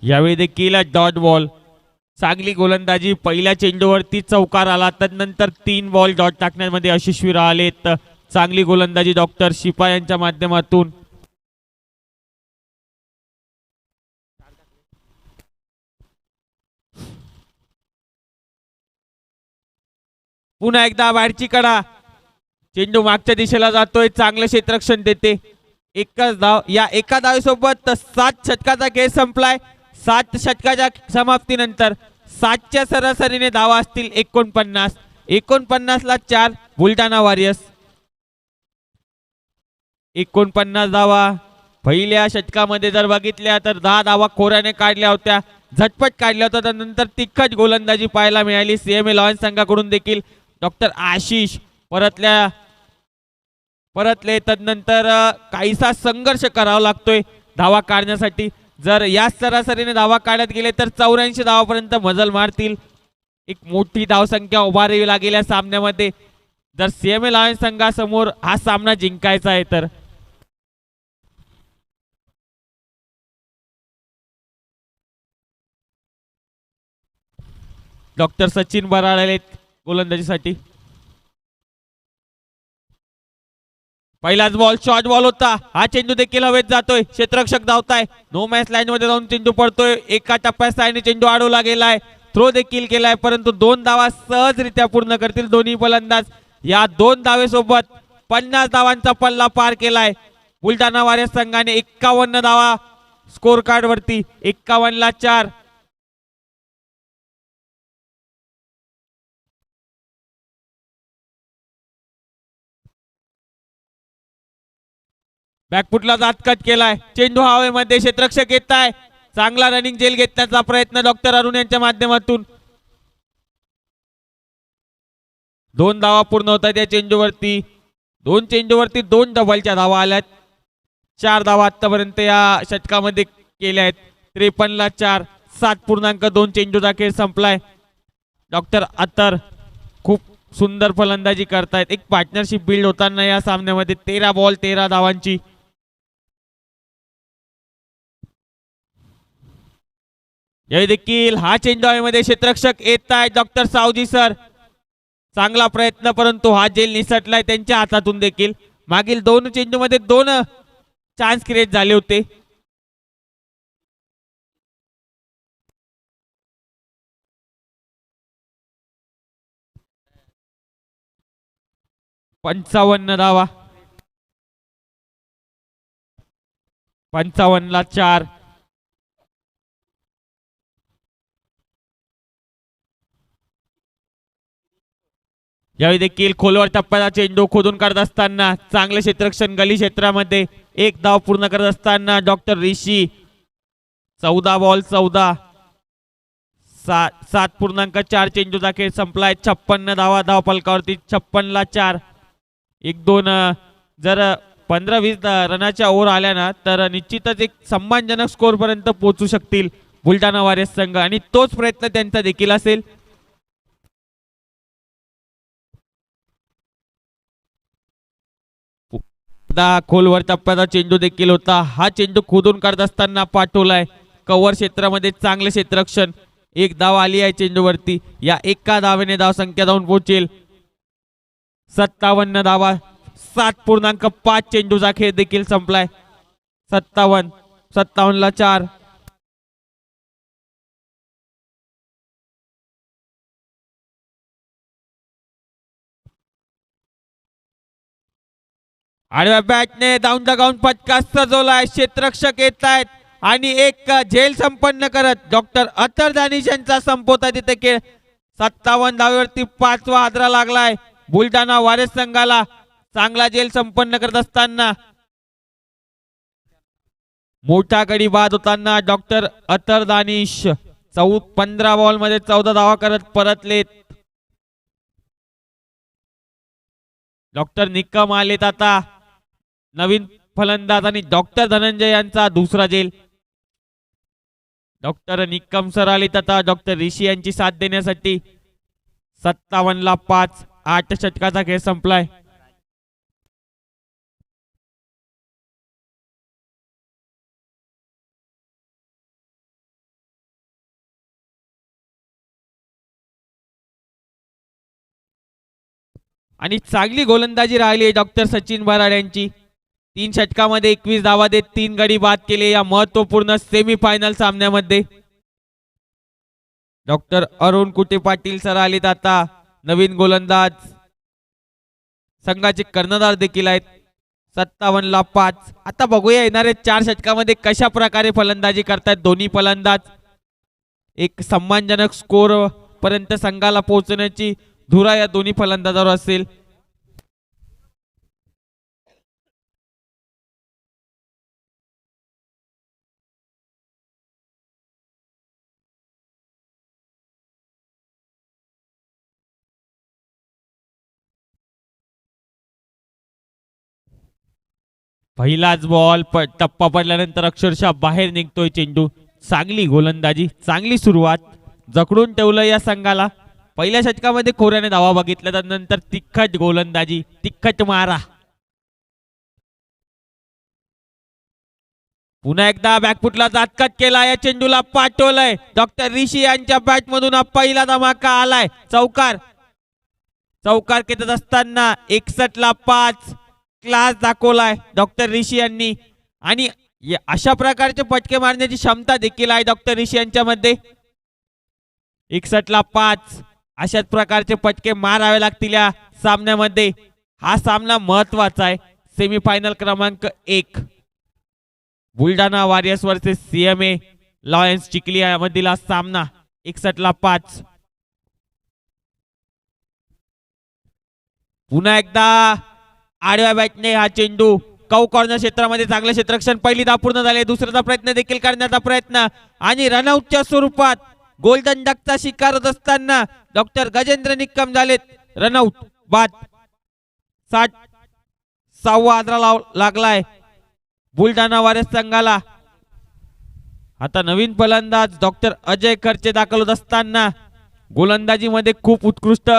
यावेळी देखील डॉट बॉल, चांगली गोलंदाजी। पहिल्या चेंडूवरती चौकार आला, त्यानंतर 3 बॉल डॉट टाकण्यामध्ये यशस्वी राहिलेत। चांगली गोलंदाजी डॉक्टर शिपा यांच्या माध्यमातून। पुन्हा एकदा बाहेरची कडा, चेंडू मागच्या दिशेला जातोय, चांगले क्षेत्ररक्षण देते। एकच धाव, या एका धावेसोबत 7 षटकाचा खेळ संपलाय। 7 षटकाच्या समाप्तीनंतर 7च्या सरासरीने धावा असतील 49 ला 4 बुलढाणा वॉरियर्स। 49 धावा. पहिल्या षटकामध्ये जर बघितल्या तर 10 धावा खोऱ्याने काढल्या होत्या, झटपट काढल्या होत्या. त्यानंतर तिखट गोलंदाजी पाहायला मिळाली सीएमए लॉयन्स संघाकडून देखील. डॉक्टर आशिष परतले. तदनंतर काहीसा संघर्ष करावा लागतोय धावा काढण्यासाठी. जर या सरासरीने धावा काढत गेले तर 84 धावापर्यंत मजल मारतील. एक मोठी धावसंख्या उभारावी लागेल या सामन्यामध्ये जर सीएमए लॉयन्स संघासमोर हा सामना जिंकायचा आहे तर. डॉक्टर सचिन बराड आलेत गोलंदाजीसाठी. पहिलाच बॉल शॉर्ट बॉल होता. हा चेंडू देखील हवेत जातोय. क्षेत्ररक्षक धावताय. नो मॅच लाईन मध्ये जाऊन चेंडू पडतोय. एका टप्प्यात सायने चेंडू अडवला गेलाय. थ्रो देखील केलाय परंतु 2 धावा सहजरित्या पूर्ण करतील दोन्ही फलंदाज. या 2 धावेसोबत 50 धावांचा पल्ला पार केलाय. बुलढाणा वॉरियर्स संघाने 51 धावा स्कोर कार्ड वरती. 51 ला 4. बॅकफुटला जात कट केलाय. चेंडू हवेमध्ये. क्षेत्ररक्षक येत आहे. चांगला रनिंग जेल घेतण्याचा प्रयत्न डॉक्टर अरुण यांच्या माध्यमातून. 2 धावा पूर्ण होत आहेत या चेंडूवरती. 2 चेंडूवरती 2 डबलच्या धावा आल्यात. 4 धावा आतापर्यंत या षटकामध्ये केल्या आहेत. 53 ला 4. 7.2 चेंडूचा खेळ संपलाय. डॉक्टर अत्तर खूप सुंदर फलंदाजी करतायत. एक पार्टनरशिप बिल्ड होताना या सामन्यामध्ये 13 बॉल 13 धावांची. यावेळी देखील हा चेंडू हवेमध्ये. क्षेत्ररक्षक येत आहे डॉक्टर सावजी सर. चांगला प्रयत्न परंतु हा जेल निसटलाय त्यांच्या हातातून देखील. मागील 2 चेंडू मध्ये 2 चान्स क्रिएट झाले होते. पंचावन्न धावा. 55 ला 4. यावेळी देखील खोलवर टप्प्याचा चेंडू खोदून काढत असताना चांगले क्षेत्ररक्षण गली क्षेत्रामध्ये. 1 धाव पूर्ण करत असताना डॉक्टर ऋषी. 14 बॉल 14. 7.4 चेंडूचा खेळ संपलाय. 56 धावा धाव फलकावरती. 56 ला 4. 1-2 जर 15-20 रनाच्या ओव्हर आल्या ना तर निश्चितच एक सन्मानजनक स्कोर पर्यंत पोहोचू शकतील बुलढाणा वॉरियर्स संघ आणि तोच प्रयत्न त्यांचा देखील असेल. खोलवर टप्प्याचा चेंडू देखील होता. हा चेंडू खोदून काढत असताना पाठवलाय. कव्हर क्षेत्रामध्ये चांगले क्षेत्ररक्षण. 1 धाव आली आहे चेंडूवरती. या एका धावेने धाव संख्या जाऊन पोहोचेल 57 धावा. 7.5 चेंडूचा खेळ देखील संपलाय. 57 ला 4. आडव्या बॅटने डाऊन द ग्राउंड फटका सजवलाय. क्षेत्ररक्षक येत आहेत आणि एक झेल संपन्न करत डॉक्टर अत्तर दानिश यांचा संपवता तिथे खेळ. 57 धावेवरती 5वा हादरा लागलाय बुलढाणा वॉरियर्स संघाला. चांगला झेल संपन्न करत असताना मोठा गडी बाद होताना डॉक्टर अत्तर दानिश 15 बॉल मध्ये 14 धावा करत परतलेत. डॉक्टर निकम आलेत आता नवीन फलंदाज आणि डॉक्टर धनंजय यांचा दुसरा झेल. डॉक्टर निकम सर आलेत आता डॉक्टर ऋषी यांची साथ देण्यासाठी. 57 ला 5. 8 षटकाचा खेळ संपलाय. आणि चांगली गोलंदाजी राहिली आहे डॉक्टर सचिन बराड यांची. 3 षटकामध्ये 21 धावा देत 3 गडी बाद केले या महत्वपूर्ण सेमीफायनल सामन्यामध्ये. डॉक्टर अरुण कुटे पाटील सर आलेत आता नवीन गोलंदाज. संघाचे कर्णधार देखील आहेत. 57 ला 5. आता बघूया येणाऱ्या 4 षटकामध्ये कशा प्रकारे फलंदाजी करतात दोन्ही फलंदाज. एक सन्मानजनक स्कोर पर्यंत संघाला पोहोचण्याची धुरा या दोन्ही फलंदाजावर असेल. पहिलाच बॉल टप्पा पडल्यानंतर अक्षरशः बाहेर निघतोय चेंडू. चांगली गोलंदाजी, चांगली सुरुवात, जखडून ठेवलं या संघाला. पहिल्या षटकामध्ये खोऱ्याने धावा बघितल्या, त्यानंतर तिखट गोलंदाजी, तिखट मारा. पुन्हा एकदा बॅकफुटला जातकट केला, या चेंडूला पाठवलंय. डॉक्टर ऋषी यांच्या बॅट मधून हा पहिला धमाका आलाय. चौकार चौकार खेचत असताना 61 ला 5 क्लास दाखवलाय डॉक्टर ऋषी यांनी. आणि अशा प्रकारचे फटके मारण्याची क्षमता देखील आहे डॉक्टर ऋषी यांच्यामध्ये. 61 ला 5 अशाच प्रकारचे फटके मारावे लागतील या सामन्यामध्ये. हा सामना महत्वाचा आहे. सेमीफायनल क्रमांक 1 Buldhana warriors versus CMA Lions Chikhli मधील हा सामना. 61 ला 5. पुन्हा एकदा आडव्या बॅटने हा चेंडू कौ कॉर्नर क्षेत्रामध्ये चांगलं क्षेत्ररक्षण. पहिली धाव पूर्ण झाली. दुसऱ्याचा प्रयत्न देखील करण्याचा प्रयत्न आणि रनआउटच्या स्वरूपात गोल्डन डकचा शिकार होत असताना डॉक्टर गजेंद्र निक्कम झालेत रनआउट बाद. 60वा आदरा लागलाय बुलढाणा वॉरियर्स संघाला. आता नवीन फलंदाज डॉक्टर अजय खर्चे दाखल होत असताना गोलंदाजी मध्ये खूप उत्कृष्ट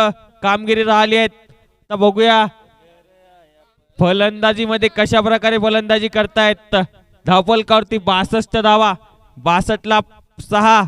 कामगिरी राहिली आहे. आता बघूया फलंदाजी मध्ये कशा प्रकारे फलंदाजी करतायत. धावफलकावरती 62 धावा, 62 ला 6.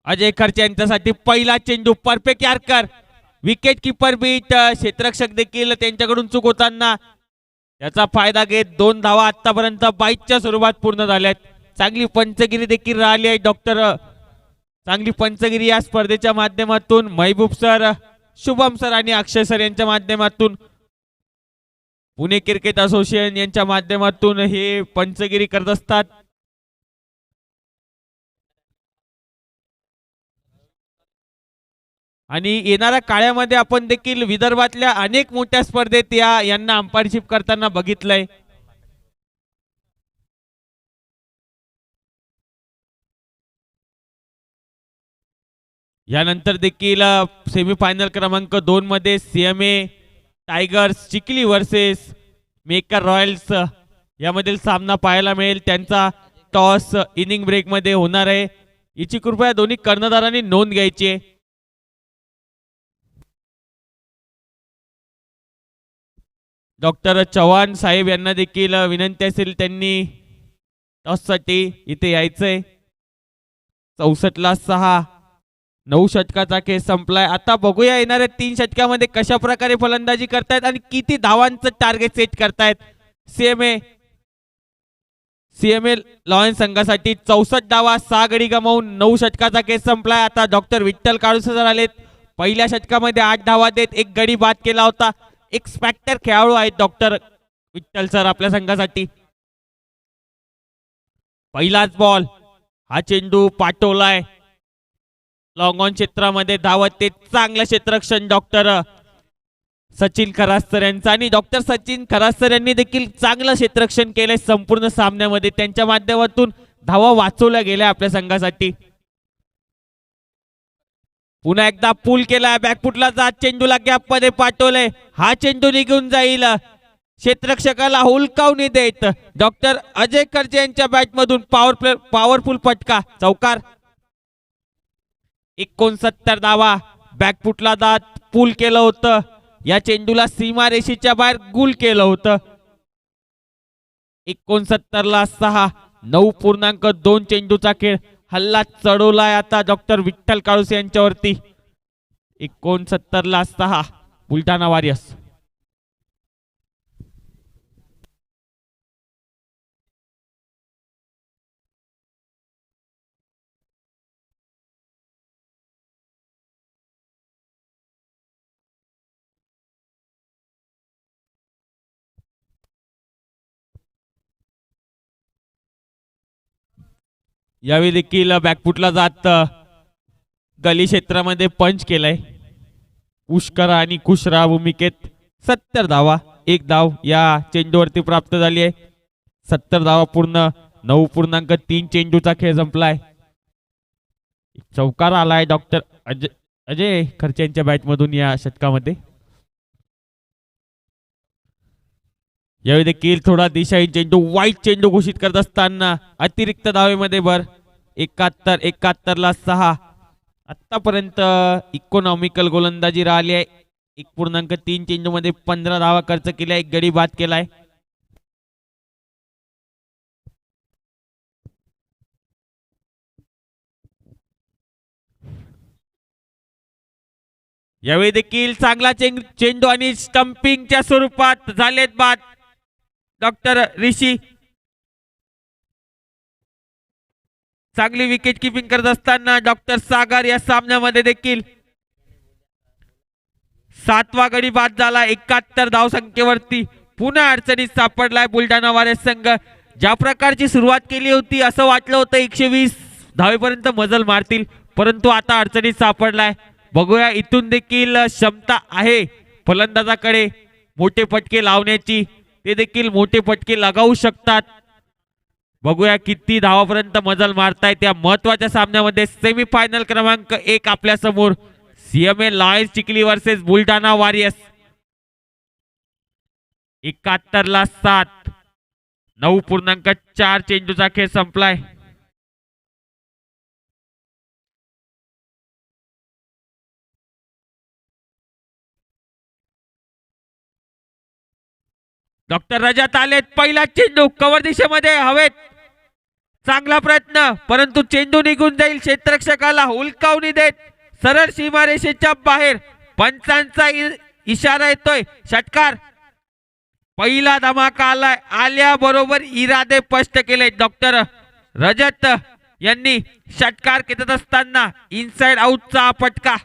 अजय खर्चे यांच्यासाठी पहिला चेंडू perfect yorker. Wicket keeper beat. क्षेत्ररक्षक देखील त्यांच्याकडून चूक होताना याचा फायदा घेत 2 धावा आतापर्यंत बाईटच्या स्वरूपात पूर्ण झाल्यात. चांगली पंचगिरी देखील राहिली आहे चांगली पंचगिरी या स्पर्धेच्या माध्यमातून महबूब सर, शुभम सर आणि अक्षय सर यांच्या माध्यमातून, पुणे क्रिकेट असोसिएशन यांच्या माध्यमातून हे पंचगिरी करत असतात. आणि येणाऱ्या काळामध्ये आपण देखील विदर्भातल्या अनेक मोठ्या स्पर्धेत यांना अंपायरशिप करताना बघितलंय. यानंतर देखील सेमीफायनल क्रमांक 2 मध्ये CMA tigers Chikhli versus maker Royals यामधील सामना पाहायला मिळेल. त्यांचा टॉस इनिंग ब्रेक मध्ये होणार आहे. याची कृपया दोन्ही कर्णधारांनी नोंद घ्यायची आहे. डॉक्टर चव्हाण साहेब यांना देखील विनंती असेल, त्यांनी टॉससाठी इथे यायचंय. 64 ला 6. 9 षटकाचा खेळ संपलाय. आता बघूया येणाऱ्या 3 षटकामध्ये कशा प्रकारे फलंदाजी करतायत आणि किती धावांचं टार्गेट सेट करतायत. सीएमए लॉयन्स संघासाठी 64 धावा, 6 गडी गमावून 9 षटकाचा खेळ संपलाय. आता डॉक्टर विठ्ठल काळुसर आलेत. पहिल्या षटकामध्ये 8 धावा देत 1 गडी बाद केला होता. एक स्पॅक्टर खेळाडू आहेत डॉक्टर विठ्ठल सर आपल्या संघासाठी. पहिलाच बॉल, हा चेंडू पाठवलाय लॉंग ऑन क्षेत्रामध्ये. धावत ते चांगलं क्षेत्ररक्षण डॉक्टर सचिन खरासर यांचं. आणि डॉक्टर सचिन खरासर यांनी देखील चांगलं क्षेत्ररक्षण केलंय संपूर्ण सामन्यामध्ये. त्यांच्या माध्यमातून धावा वाचवल्या गेल्या आपल्या संघासाठी. पुन्हा एकदा पूल केलाय. बॅकफुटला जात चेंडूला गॅप मध्ये पाठवलंय. हा चेंडू निघून जाईल. क्षेत्ररक्षकाला हुलकावणी देत डॉक्टर अजय खर्चे यांच्या बॅट मधून पॉवरफुल फटका. चौकार. 69 धावा. बॅकफुटला जात पूल केलं होतं. या चेंडूला सीमारेषेच्या बाहेर गुल केलं होतं. 69 ला 6. 9.2 चेंडूचा खेळ. हल्ला चढवलाय आता डॉक्टर विठ्ठल काळुसे यांच्यावरती. 69 ला 6 बुलढाणा वॉरियर्स. यावेळी देखील बॅकफुटला जात गली क्षेत्रामध्ये पंच केलाय. पुष्कर आणि खुशरा भूमिकेत 70 धावा, एक धाव या चेंडूवरती प्राप्त झाली आहे. 70 धावा पूर्ण 9.3 चेंडूचा खेळ संपलाय. चौकार आलाय डॉक्टर अजय खर्चे यांच्या बॅटमधून या षटकामध्ये. यावेळी देखील थोडा दिशाहीन चेंडू, वाईट चेंडू घोषित करत असताना अतिरिक्त धावेमध्ये भर. 71 ला 6. आतापर्यंत इकॉनॉमिकल गोलंदाजी राहिली आहे. 1.3 चेंडू मध्ये 15 धावा खर्च केल्या, एक गडी बाद केलाय. यावेळी देखील चांगला चेंडू आणि स्टंपिंगच्या स्वरूपात झालेत बाद डॉक्टर ऋषी. चांगली विकेट किपिंग करत असताना डॉक्टर सागर या सामन्यामध्ये देखील 7वा गडी बाद झाला. 71 धाव संख्येवरती पुन्हा अडचणीत सापडलाय बुलढाणा वारियर्स संघ. ज्या प्रकारची सुरुवात केली होती असं वाटलं होतं 120 धावेपर्यंत मजल मारतील, परंतु आता अडचणीत सापडलाय. बघूया इथून देखील क्षमता आहे फलंदाजाकडे मोठे फटके लावण्याची, ते देखील मोठे फटके लगावू शकतात. बघूया किती धावापर्यंत मजल मारतायत त्या महत्वाच्या सामन्यामध्ये. सेमीफायनल क्रमांक 1 आपल्या समोर, CMA Lions Chikhli versus Buldhana warriors. 71 ला 7, 9.4 चेंडूचा खेळ संपलाय. डॉक्टर रजत आलेत. पहिला चेंडू कव्हर दिशेमध्ये हवेत, चांगला प्रयत्न, परंतु चेंडू निघून जाईल. क्षेत्ररक्षकाला हुलकावणी देत सरळ सीमारेषेच्या बाहेर. पंचांचा इशारा येतोय. षटकार. पहिला धमाका आलाय, आल्याबरोबर इरादे स्पष्ट केले. डॉक्टर रजत यांनी षटकार खेचत असताना इनसाइड आउटचा फटका.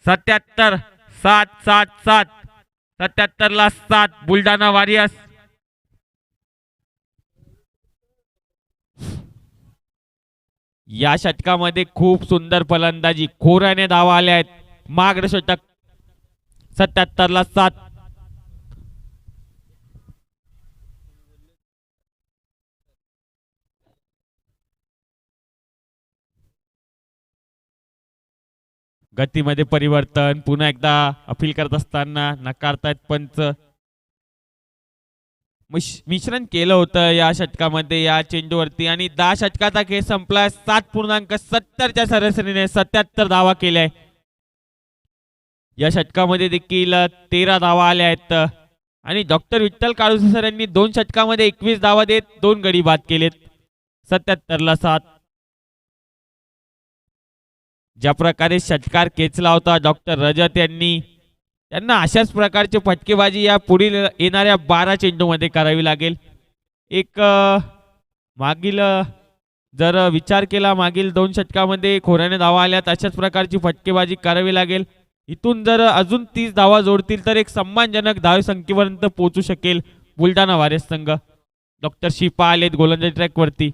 77 7 7 7, 77 ला 7 बुलढाणा वारियर्स. या षटकामध्ये खूप सुंदर फलंदाजी, खोऱ्याने धावा आल्या आहेत. मागड षटक. 77 ला 7. गतीमध्ये परिवर्तन, पुन्हा एकदा अपील करत असताना नकारतायत पंच. मिश्रण केलं होतं या षटकामध्ये या चेंडूवरती आणि 10 षटकाचा खेळ संपला. 7.70च्या सरासरीने 77 धावा केल्या. या षटकामध्ये देखील 13 धावा आल्या आहेत आणि डॉक्टर विठ्ठल काळुसे सर यांनी 2 षटकामध्ये 21 धावा देत 2 गडी बाद केलेत. 77 ला 7. ज्या प्रकारे षटकार खेचला होता डॉक्टर रजत यांनी, त्यांना अशाच प्रकारची फटकेबाजी या पुढील येणाऱ्या 12 चेंडूमध्ये करावी लागेल. एक मागील जर विचार केला, मागील 2 षटकामध्ये खोऱ्याने धावा आल्यात, अशाच प्रकारची फटकेबाजी करावी लागेल. इथून जर अजून 30 धावा जोडतील तर एक सम्मानजनक धाव संख्येपर्यंत पोहोचू शकेल बुलढाणा वारियर्स संघ. डॉक्टर शिपा आलेत गोलंदाजी ट्रॅकवरती.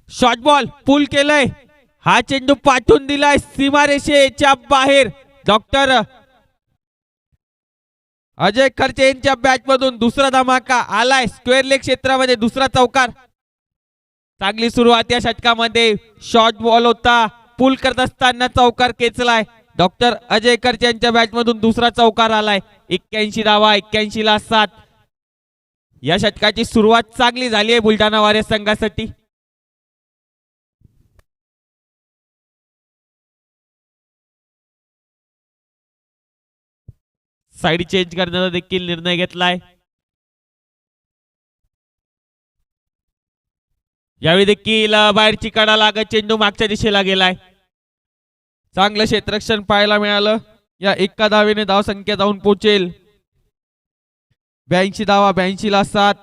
शॉर्ट बॉल पुल केलंय. हा चेंडू पाठवून दिलाय सीमारेषेच्या बाहेर. डॉक्टर अजय खर्चे यांच्या बॅटमधून दुसरा धमाका आलाय. स्क्वेअर लेग क्षेत्रामध्ये दुसरा चौकार. चांगली सुरुवात या षटकामध्ये. शॉर्ट बॉल होता, पुल करत असताना चौकार खेचलाय. डॉक्टर अजय खर्चे यांच्या बॅटमधून दुसरा चौकार आलाय. 81 धावा, 81 ला 7. या षटकाची सुरुवात चांगली झाली आहे बुलढाणा वारियर्स संघासाठी. साइड चेंज करण्याचा देखील निर्णय घेतलाय. यावेळी देखील बाहेरची कडा लागत चेंडू मागच्या दिशेला गेलाय. चांगलं क्षेत्ररक्षण पाहायला मिळालं. या एका धावेने धावसंख्या जाऊन पोहोचेल 82 धावा, 82 ला 7.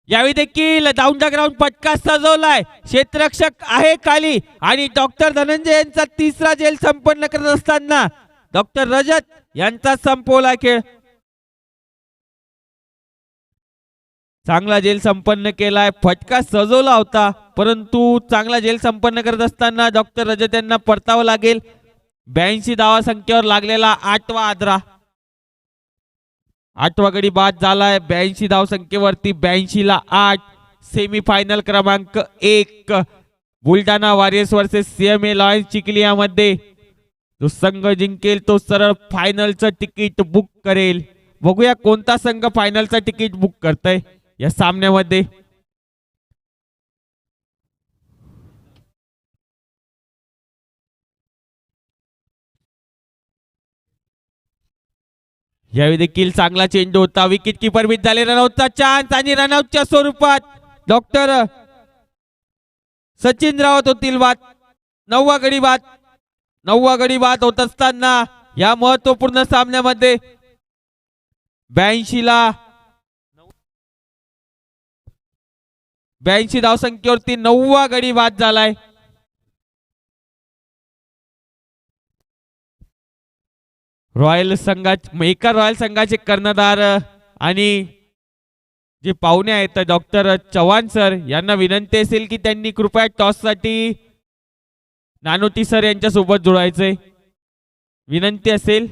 यावेळी देखील डाऊन द ग्राउंड फटका सजवलाय. क्षेत्ररक्षक आहे खाली आणि डॉक्टर धनंजय यांचा तिसरा झेल संपन्न करत असताना डॉक्टर रजत यांचा संपवला खेळ. चांगला झेल संपन्न केलाय. फटका सजवला होता परंतु चांगला झेल संपन्न करत असताना डॉक्टर रजत यांना परतावं लागेल. 82 धावा संख्येवर लागलेला 8वा आद्रा, 8वा गडी बाद झालाय. 82 धाव संख्येवरती 82 ला 8. सेमीफायनल क्रमांक 1 Buldhana warriors versus CMA Lions Chikhli यामध्ये जो संघ जिंकेल तो सरळ फायनलचं तिकीट बुक करेल. बघूया कोणता संघ फायनलचं तिकीट बुक करतय या सामन्यामध्ये. यावेळी देखील चांगला चेंडू होता. विकेट किपर मिस झाले. रनआउटचा चान्स आणि रनआउटच्या स्वरूपात डॉक्टर सचिन रावत होतील बाद. 9वा गडी बाद, 9वा गडी बाद होत असताना या महत्वपूर्ण सामन्यामध्ये 82 ला 82 धावसंख्येवरती 9वा गडी बाद झालाय. रॉयल संघाचे कर्णधार आणि जे पाहुणे आहेत डॉक्टर चव्हाण सर यांना विनंती असेल की त्यांनी कृपया टॉस साठी नानोटी सर यांच्या सोबत जोडायचंय. विनंती असेल.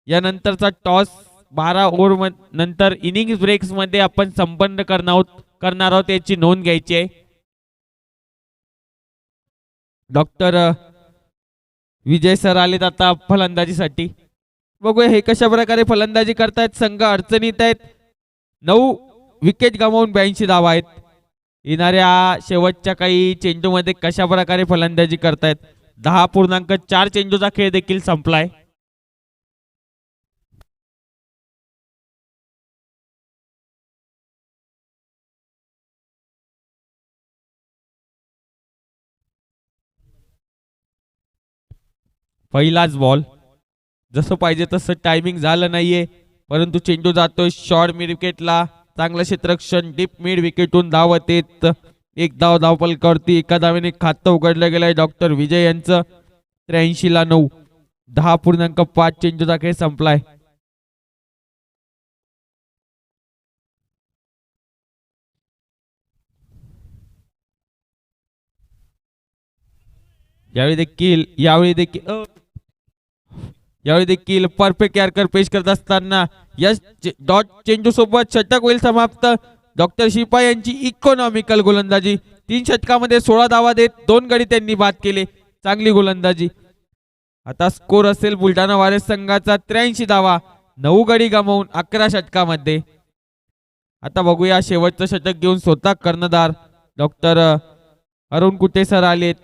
यानंतरचा टॉस 12 ओव्हर नंतर इनिंग्स ब्रेक्स मध्ये आपण संपन्न करणार आहोत याची नोंद घ्यायची आहे. डॉक्टर विजय सर आलेत आता फलंदाजीसाठी. बघूया हे कशा प्रकारे फलंदाजी करतायत. संघ अडचणीत आहेत. 9 विकेट गमावून 82 धावा आहेत. येणाऱ्या शेवटच्या काही चेंडूमध्ये कशा प्रकारे फलंदाजी करतायत. 10.4 चेंडूचा खेळ देखील संपलाय. पहिलाच बॉल. जसं पाहिजे तसं टायमिंग झालं नाहीये परंतु चेंडू जातोय शॉर्ट मिड विकेटला. चांगलं क्षेत्ररक्षण डीप मिड विकेटून धावत येत. एक धाव फलकावरती. एका धावेने खातं उघडलं गेलंय डॉक्टर विजय यांचं. 83 ला 9. 10.5 चेंडूचा खेळ संपलाय. यावेळी देखील परफेक्ट यार्कर पेश करत असताना यश डॉट चेंडू सोबत षटक होईल समाप्त. डॉक्टर शिपाई यांची इकॉनॉमिकल गोलंदाजी. 3 षटकामध्ये 16 धावा देत 2 गडी त्यांनी बाद केले. चांगली गोलंदाजी. आता स्कोर असेल बुलढाणा वॉरियर्स संघाचा 83 धावा, 9 गडी गमावून 11 षटकामध्ये. आता बघूया शेवटचं षटक घेऊन स्वतः कर्णधार डॉक्टर अरुण कुटे सर आलेत.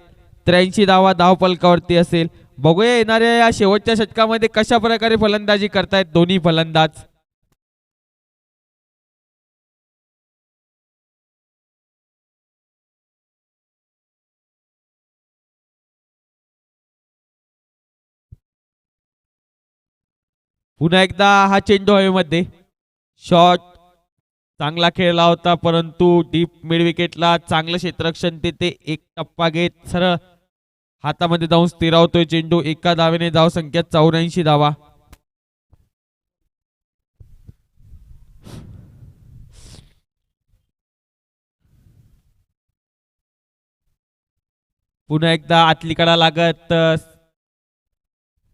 83 धावा धावफलकावरती असेल. बघूया येणाऱ्या या शेवटच्या षटकामध्ये कशा प्रकारे फलंदाजी करतायत दोन्ही फलंदाज. पुन्हा एकदा हा चेंडू हवेमध्ये. शॉट चांगला खेळला होता परंतु डीप मिड विकेटला चांगलं क्षेत्ररक्षण ते एक टप्पा घेत सरळ हातामध्ये जाऊन स्थिरावतोय चेंडू. एका धावेने धाव संख्या 84 धावा. पुन्हा एकदा आतलीकडा लागत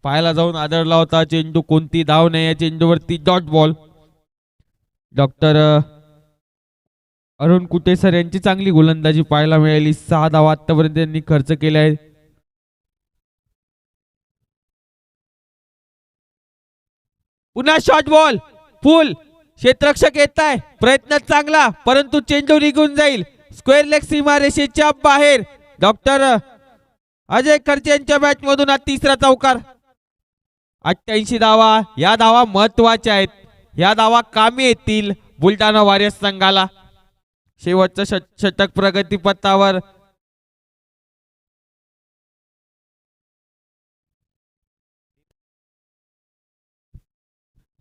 पायाला जाऊन आदळला होता चेंडू. कोणती धाव नाही या चेंडूवरती. Dot ball. Doctor Arun Kute sir यांची चांगली गोलंदाजी पाहायला मिळाली. 6 धावा आतापर्यंत त्यांनी खर्च केले आहेत. पुन्हा शॉर्ट बॉल. फुल क्षेत्ररक्षक येत आहे. प्रयत्न चांगला परंतु चेंडू निघून जाईल. स्क्वेअर लेग सीमारेषेच्या बाहेर. डॉक्टर अजय खर्चे यांच्या बॅट मधून हा तिसरा चौकार. 88 धावा. या धावा महत्वाच्या आहेत. या धावा कामी येतील बुलढाणा वॉरियर्स संघाला. शेवटचं षटक प्रगतीपथावर.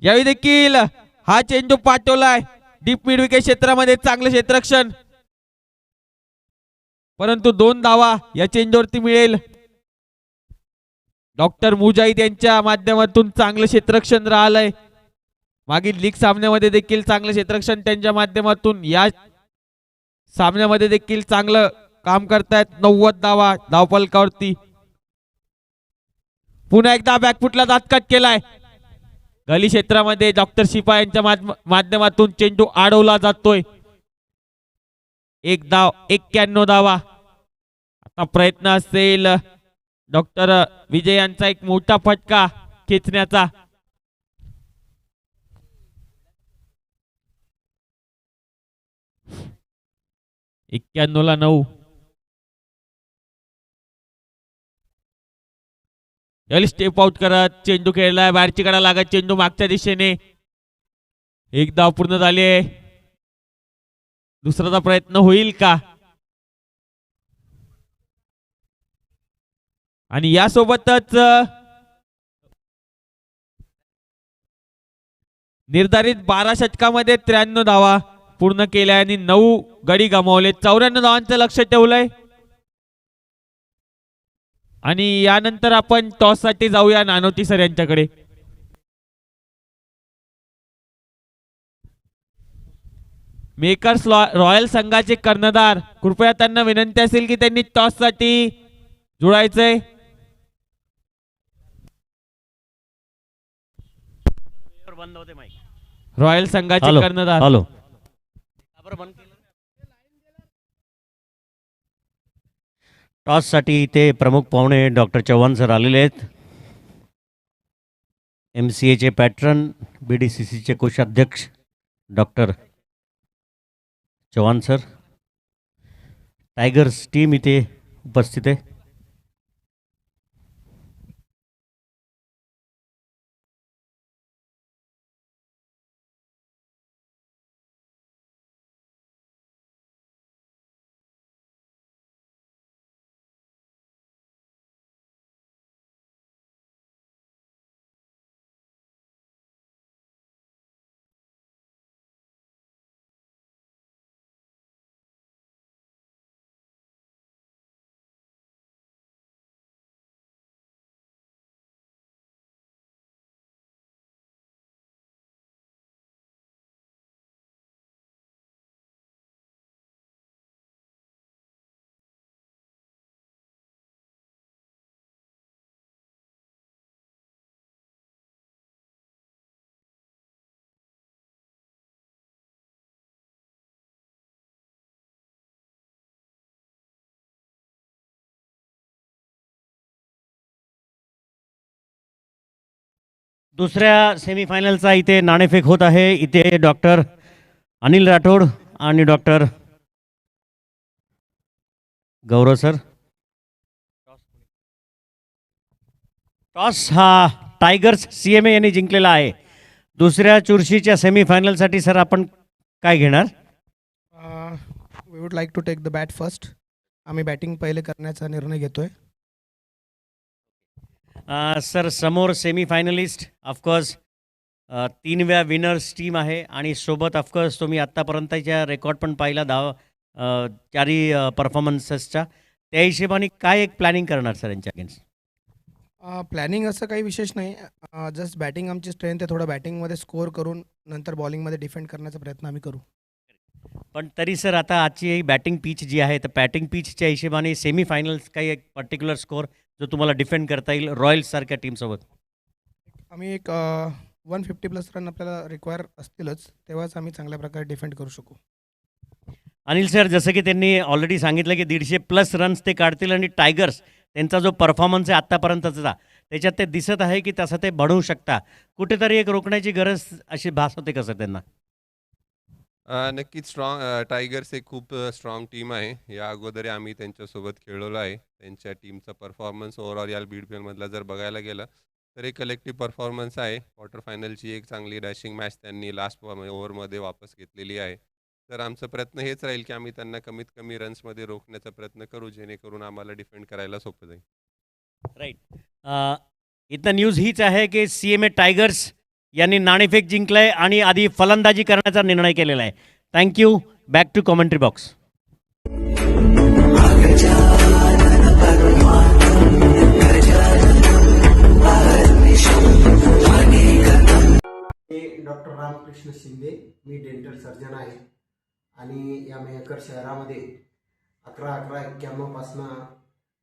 यावेळी देखील हा चेंडू पाठवलाय डीप मिड विकेट क्षेत्रामध्ये. चांगलं क्षेत्ररक्षण, परंतु 2 धावा या चेंडूवरती मिळेल. डॉक्टर मुजाहिद यांच्या माध्यमातून चांगलं क्षेत्ररक्षण राहिलंय. मागील लीग सामन्यामध्ये देखील चांगलं क्षेत्ररक्षण त्यांच्या माध्यमातून या सामन्यामध्ये देखील चांगलं काम करतायत. 90 धावा धावफलकावरती. पुन्हा एकदा बॅकफुटला दातकट केलाय. गली क्षेत्रामध्ये डॉक्टर शिपा यांच्या माध्यमातून चेंडू अडवला जातोय. 1 धाव 91 धावा. आता प्रयत्न असेल डॉक्टर विजय यांचा एक मोठा फटका खेचण्याचा. ला 9. स्टेप आउट करत चेंडू खेळलाय. बाहेरची कडा लागत चेंडू मागच्या दिशेने. 1 धाव पूर्ण झाली आहे. दुसराचा प्रयत्न होईल का? आणि यासोबतच निर्धारित 12 षटकामध्ये 93 धावा पूर्ण केल्या आणि 9 गडी गमावले. 94 धावांचं लक्ष ठेवलंय. आणि यानंतर आपण टॉस साठी जाऊया नानोटी सर यांच्याकडे. मेकर्स रॉयल संघाचे कर्णधार, कृपया त्यांना विनंती असेल की त्यांनी टॉस साठी जुळायचंय. रॉयल संघाचे कर्णधार. हॅलो, टॉस साठी इथे प्रमुख पाहुणे डॉक्टर चव्हाण सर आलेले आहेत. MCAचे पॅट्रन, BDCCचे कोषाध्यक्ष doctor Chavan sir. Tigers team इथे उपस्थित आहे. दुसऱ्या सेमीफायनलचा इथे नाणेफेक होत आहे. इथे डॉक्टर अनिल राठोड आणि डॉक्टर गौरव सर. टॉस हा टायगर्स CMA यांनी जिंकलेला आहे. दुसऱ्या चुरशीच्या सेमीफायनलसाठी सर आपण काय घेणार? We would like to take the bat first. आम्ही बॅटिंग पहिले करण्याचा निर्णय घेतोय. सर, समोर सेमीफायनलिस्ट ऑफकोर्स 3 वेळा विनर्स टीम आहे आणि सोबत ऑफकोर्स तुम्ही आत्तापर्यंतच्या रेकॉर्ड पण पाहिला चारही परफॉर्मन्सेसचा. त्या हिशोबाने काय एक प्लॅनिंग करणार सर यांच्या अगेन्स्ट? प्लॅनिंग असं काही विशेष नाही. जस्ट बॅटिंग आमची स्ट्रेंथ आहे. थोडं बॅटिंगमध्ये स्कोअर करून नंतर बॉलिंगमध्ये डिफेंड करण्याचा प्रयत्न आम्ही करू. पण तरी सर आता आजची बॅटिंग पिच जी आहे तर बॅटिंग पिचच्या हिशोबाने सेमीफायनल्स काही एक पर्टिक्युलर स्कोअर जो तुम्हाला डिफेंड करता येईल रॉयल्ससारख्या टीमसोबत? आम्ही एक 150+ रन आपल्याला रिक्वायर असतीलच, तेव्हाच आम्ही चांगल्या प्रकारे डिफेंड करू शकू. अनिल सर, जसं की त्यांनी ऑलरेडी सांगितलं की 150+ रन्स ते काढतील आणि टायगर्स त्यांचा जो परफॉर्मन्स आहे आत्तापर्यंतचा त्याच्यात ते दिसत आहे की तसं ते बनवू शकता. कुठेतरी एक रोखण्याची गरज अशी भास होते कसं त्यांना? नक्कीच टायगर्स एक खूप स्ट्रॉंग टीम आहे. या अगोदर आम्ही त्यांच्यासोबत खेळलेलो आहे. त्यांच्या टीमचा परफॉर्मन्स ओव्हरऑल या BDPL मधला जर बघायला गेलं तर एक कलेक्टिव्ह परफॉर्मन्स आहे. क्वार्टर फायनलची एक चांगली डॅशिंग मॅच त्यांनी लास्ट ओव्हरमध्ये वापस घेतलेली आहे. तर आमचा प्रयत्न हेच राहील की आम्ही त्यांना कमीत कमी रन्समध्ये रोखण्याचा प्रयत्न करू, जेणेकरून आम्हाला डिफेंड करायला सोपं जाईल. राईट. इथं न्यूज हीच आहे की CMA टायगर्स यांनी नाणेफेक जिंकलंय आणि आधी फलंदाजी करण्याचा निर्णय केलेला आहे. Thank you. Back to commentary box. मी डॉक्टर रामकृष्ण शिंदे, मी डेंटल सर्जन आहे आणि या मेहकर शहरामध्ये 11/11/91 पासून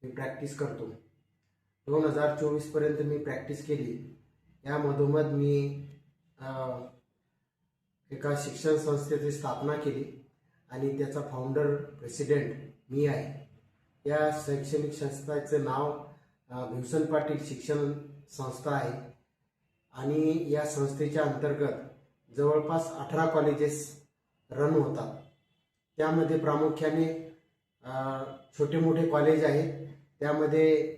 मी प्रॅक्टिस करतो. 2024पर्यंत मी प्रॅक्टिस केली. या मधोमध मी एका शिक्षण संस्थेची स्थापना केली आणि त्याचा फाउंडर प्रेसिडेंट मी आहे. या शैक्षणिक संस्थेचं नाव भिवसन पाटील शिक्षण संस्था आहे आणि या संस्थेच्या अंतर्गत जवळपास 18 कॉलेजेस रन होतात. त्यामध्ये प्रामुख्याने छोटे मोठे कॉलेज आहेत. त्यामध्ये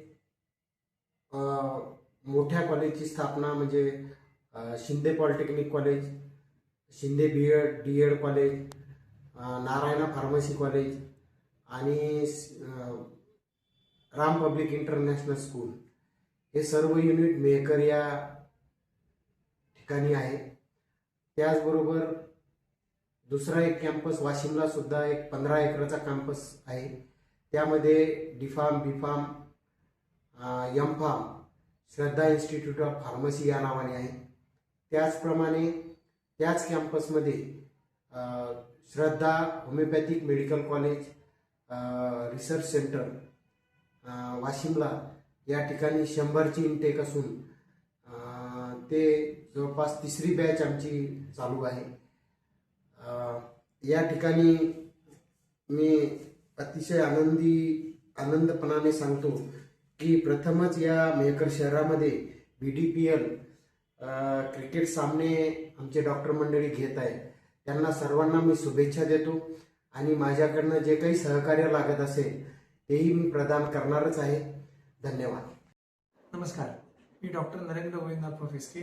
मोठ्या कॉलेजची स्थापना म्हणजे Shinde polytechnic college, Shinde DED college, Narayana pharmacy college आणि राम पब्लिक इंटरनॅशनल स्कूल हे सर्व युनिट मेहकर या ठिकाणी आहे. त्याचबरोबर दुसरा एक कॅम्पस वाशिमला सुद्धा एक 15 एकरचा कॅम्पस आहे. त्यामध्ये D.Pharm, B.Pharm, M.Pharm, Shraddha institute of pharmacy या नावाने आहे. त्याचप्रमाणे त्याच कॅम्पसमध्ये Shraddha homoeopathic medical college, research centre वाशिमला या ठिकाणी 100ची इनटेक असून ते जवळपास 3री बॅच आमची चालू आहे. या ठिकाणी मी अतिशय आनंदपणाने सांगतो की प्रथमच या मेहकर शहरामध्ये BDPL क्रिकेट सामने आमचे डॉक्टर मंडळी घेत आहे. त्यांना सर्वांना मी शुभेच्छा देतो आणि माझ्याकडनं जे काही सहकार्य लागत असेल तेही मी प्रदान करणारच आहे. धन्यवाद. नमस्कार, मी doctor Narendra Govindappa Fiske,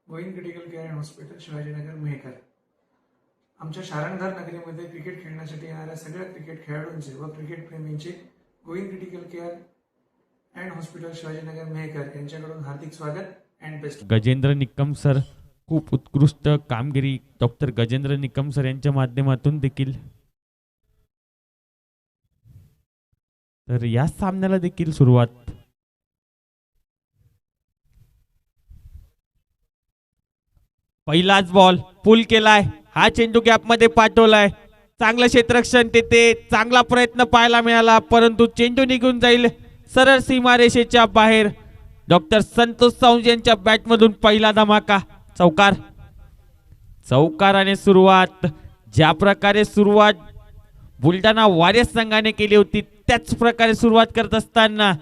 Govind critical care and hospital, Shivajinagar, Mehkar. आमच्या शारणधार नगरीमध्ये क्रिकेट खेळण्यासाठी येणाऱ्या सगळ्या क्रिकेट खेळाडूंचे व क्रिकेट प्रेमींचे Govind critical care and hospital, Shivajinagar, Mehkar यांच्याकडून हार्दिक स्वागत and best. Gajendra Nikam sir, खूप उत्कृष्ट कामगिरी डॉक्टर गजेंद्र निकम सर यांच्या माध्यमातून देखील. तर या सामन्याला देखील सुरुवात. पहिलाच बॉल पुल केलाय, हा चेंडू गॅप मध्ये पाठवलाय. चांगलं क्षेत्ररक्षण तेथे, चांगला प्रयत्न पाहायला मिळाला, परंतु चेंडू निघून जाईल सरळ सीमारेषेच्या बाहेर. डॉक्टर संतोष सावंत यांच्या बॅटमधून पहिला धमाका, चौकार. चौकाराने सुरुवात. ज्या प्रकारे सुरुवात बुलढाणा वॉरियर्स संघाने केली होती त्याच प्रकारे सुरुवात करत असताना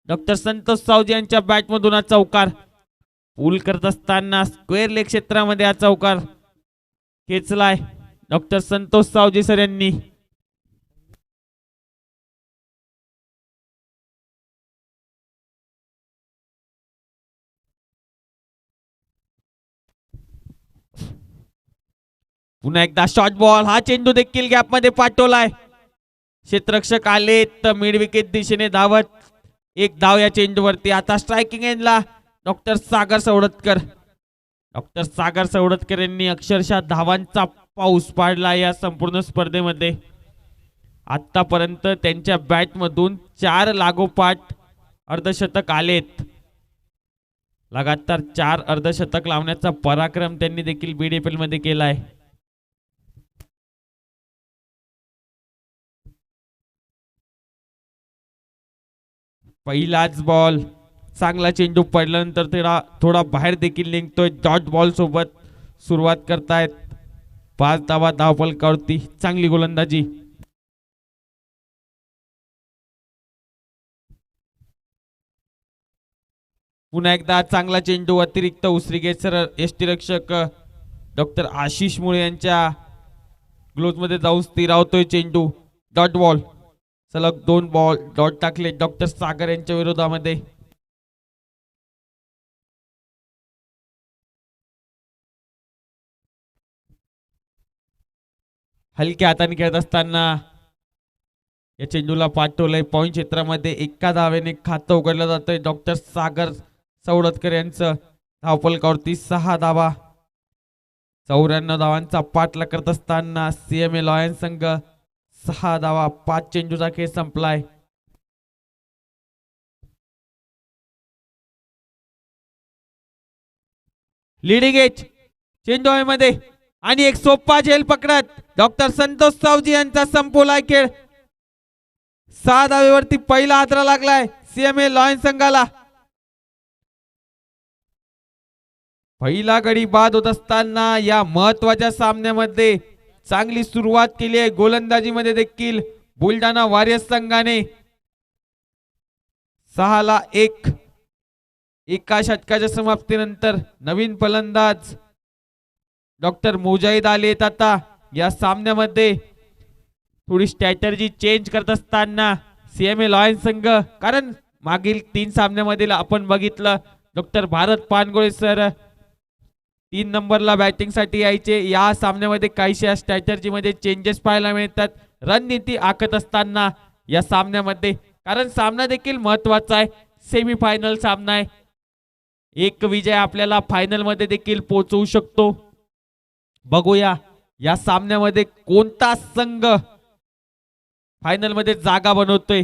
डॉक्टर संतोष सावजी यांच्या बॅटमधून हा चौकार. पूल करत असताना स्क्वेअर लेग क्षेत्रामध्ये हा चौकार खेचलाय डॉक्टर संतोष सावजी सर यांनी. पुन्हा एकदा शॉर्ट बॉल, हा चेंडू देखील गॅप मध्ये पाठवलाय. क्षेत्ररक्षक आले तर मिड विकेट दिशेने धावत. एक धाव या चेंडूवरती. आता स्ट्रायकिंग एंडला डॉक्टर सागर सवडतकर. डॉक्टर सागर सवडतकर यांनी अक्षरशः धावांचा पाऊस पाडला या संपूर्ण स्पर्धेमध्ये. आतापर्यंत त्यांच्या बॅटमधून 4 लागोपाठ अर्धशतक आलेत. लगातार 4 अर्धशतक लावण्याचा पराक्रम त्यांनी देखील BDPL मध्ये केलाय. पहिलाच बॉल, चांगला चेंडू पडल्यानंतर थोडा बाहेर देखील निघतोय. डॉट बॉल सोबत सुरुवात करतायत. 5 धावा धावफलकावरती. चांगली गोलंदाजी. पुन्हा एकदा चांगला चेंडू, अतिरिक्त उसरीगेसर यष्टीरक्षक डॉक्टर आशिष मुळे यांच्या ग्लोव्ज मध्ये जाऊन स्थिरावतोय चेंडू. Dot ball. सलग 2 बॉल डॉट टाकले डॉक्टर सागर यांच्या विरोधामध्ये. हलक्या हाताने खेळत असताना या चेंडूला पाठवलंय पॉईंट क्षेत्रामध्ये. एका धावेने खातं उघडलं जातंय डॉक्टर सागर सवडतकर यांचं. धावफलकावरती 6 धावा. 94 धावांचा पाठलाग करत असताना CMA लॉयन्स संघ 6 धावा. 5 चेंडूचा खेळ संपलाय. लीडिंग एज चेंडू हवेमध्ये आणि एक सोपा झेल पकडत डॉक्टर संतोष सावजी यांचा संपवलाय खेळ. 6 धावेवरती पहिला हादरा लागलाय CMA लॉयन्स संघाला. पहिला गडी बाद होत असताना या महत्वाच्या सामन्यामध्ये चांगली सुरुवात केली आहे. गोलंदाजीमध्ये देखील बुलढाणा वॉरियर्स संघाने 6-1. एका षटकाच्या समाप्तीनंतर नवीन फलंदाज डॉक्टर मुजाहिद आलेत. आता या सामन्यामध्ये थोडी स्ट्रॅटर्जी चेंज करत असताना CMA लॉयन्स संघ, कारण मागील 3 सामन्यामध्ये आपण बघितलं डॉक्टर भारत पानगोळे सर 3 नंबरला बॅटिंग साठी यायचे. या सामन्यामध्ये काहीशा स्ट्रॅटर्जी मध्ये चेंजेस पाहायला मिळतात. रणनीती आखत असताना या सामन्यामध्ये, कारण सामना देखील महत्वाचा आहे. सेमीफायनल सामना आहे. एक विजय आपल्याला फायनल मध्ये देखील पोहोचवू शकतो. बघूया या सामन्यामध्ये कोणता संघ फायनल मध्ये जागा बनवतोय.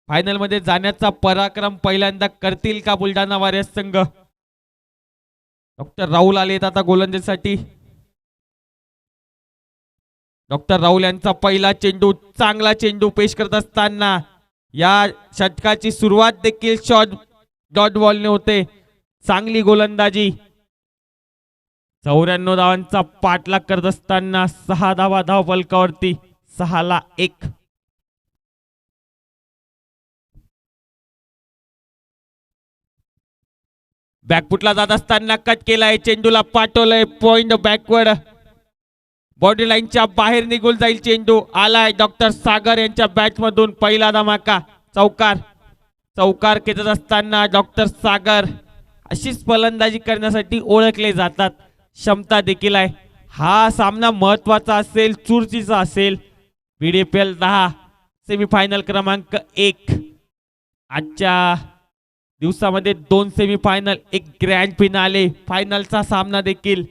फायनल मध्ये जाण्याचा पराक्रम पहिल्यांदा करतील का बुलढाणा वॉरियर्स संघ. डॉक्टर राहुल आलेत आता गोलंदाजीसाठी. डॉक्टर राहुल यांचा पहिला चेंडू, चांगला चेंडू पेश करत असताना या षटकाची सुरुवात देखील डॉट बॉलने होते. चांगली गोलंदाजी. 94 धावांचा पाठलाग करत असताना 6 धावा धावफलकावरती. 6-1. बॅकफुटला जात असताना कट केलाय. चेंडूला पाठवलंय पॉइंट बॅकवर्ड. बॉडी लाईनच्या बाहेर निघून जाईल चेंडू. आलाय डॉक्टर सागर यांच्या बॅट मधून पहिला धमाका. चौकार खेचत असताना डॉक्टर सागर अशीच फलंदाजी करण्यासाठी ओळखले जातात. क्षमता देखील आहे. हा सामना महत्वाचा असेल, चुरशीचा असेल. BDPL 10 सेमीफायनल क्रमांक 1. आजच्या दिवसामध्ये 2 सेमीफायनल, एक ग्रँड फिनाले, फायनलचा सामना देखील.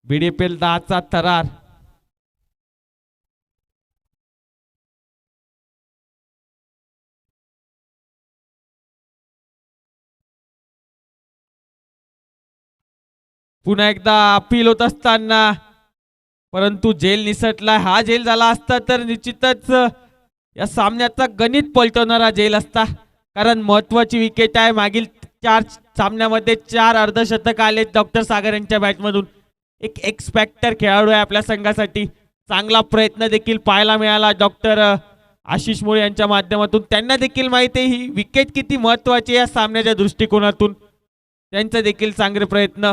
BDPL 10 चा थरार. पुन्हा एकदा अपील होत असताना, परंतु झेल निसटला. हा झेल झाला असता तर निश्चितच या सामन्याचा गणित पलटवणारा झेल असता, कारण महत्वाची विकेट आहे. मागील 4 सामन्यामध्ये 4 अर्धशतक आले डॉक्टर सागर यांच्या बॅटमधून. एक एक्सपेक्टर खेळाडू आहे आपल्या संघासाठी. चांगला प्रयत्न देखील पाहायला मिळाला डॉक्टर आशिष मुळे यांच्या माध्यमातून. त्यांना देखील माहिती आहे ही विकेट किती महत्वाची आहे या सामन्याच्या दृष्टिकोनातून. त्यांचा देखील चांगले प्रयत्न.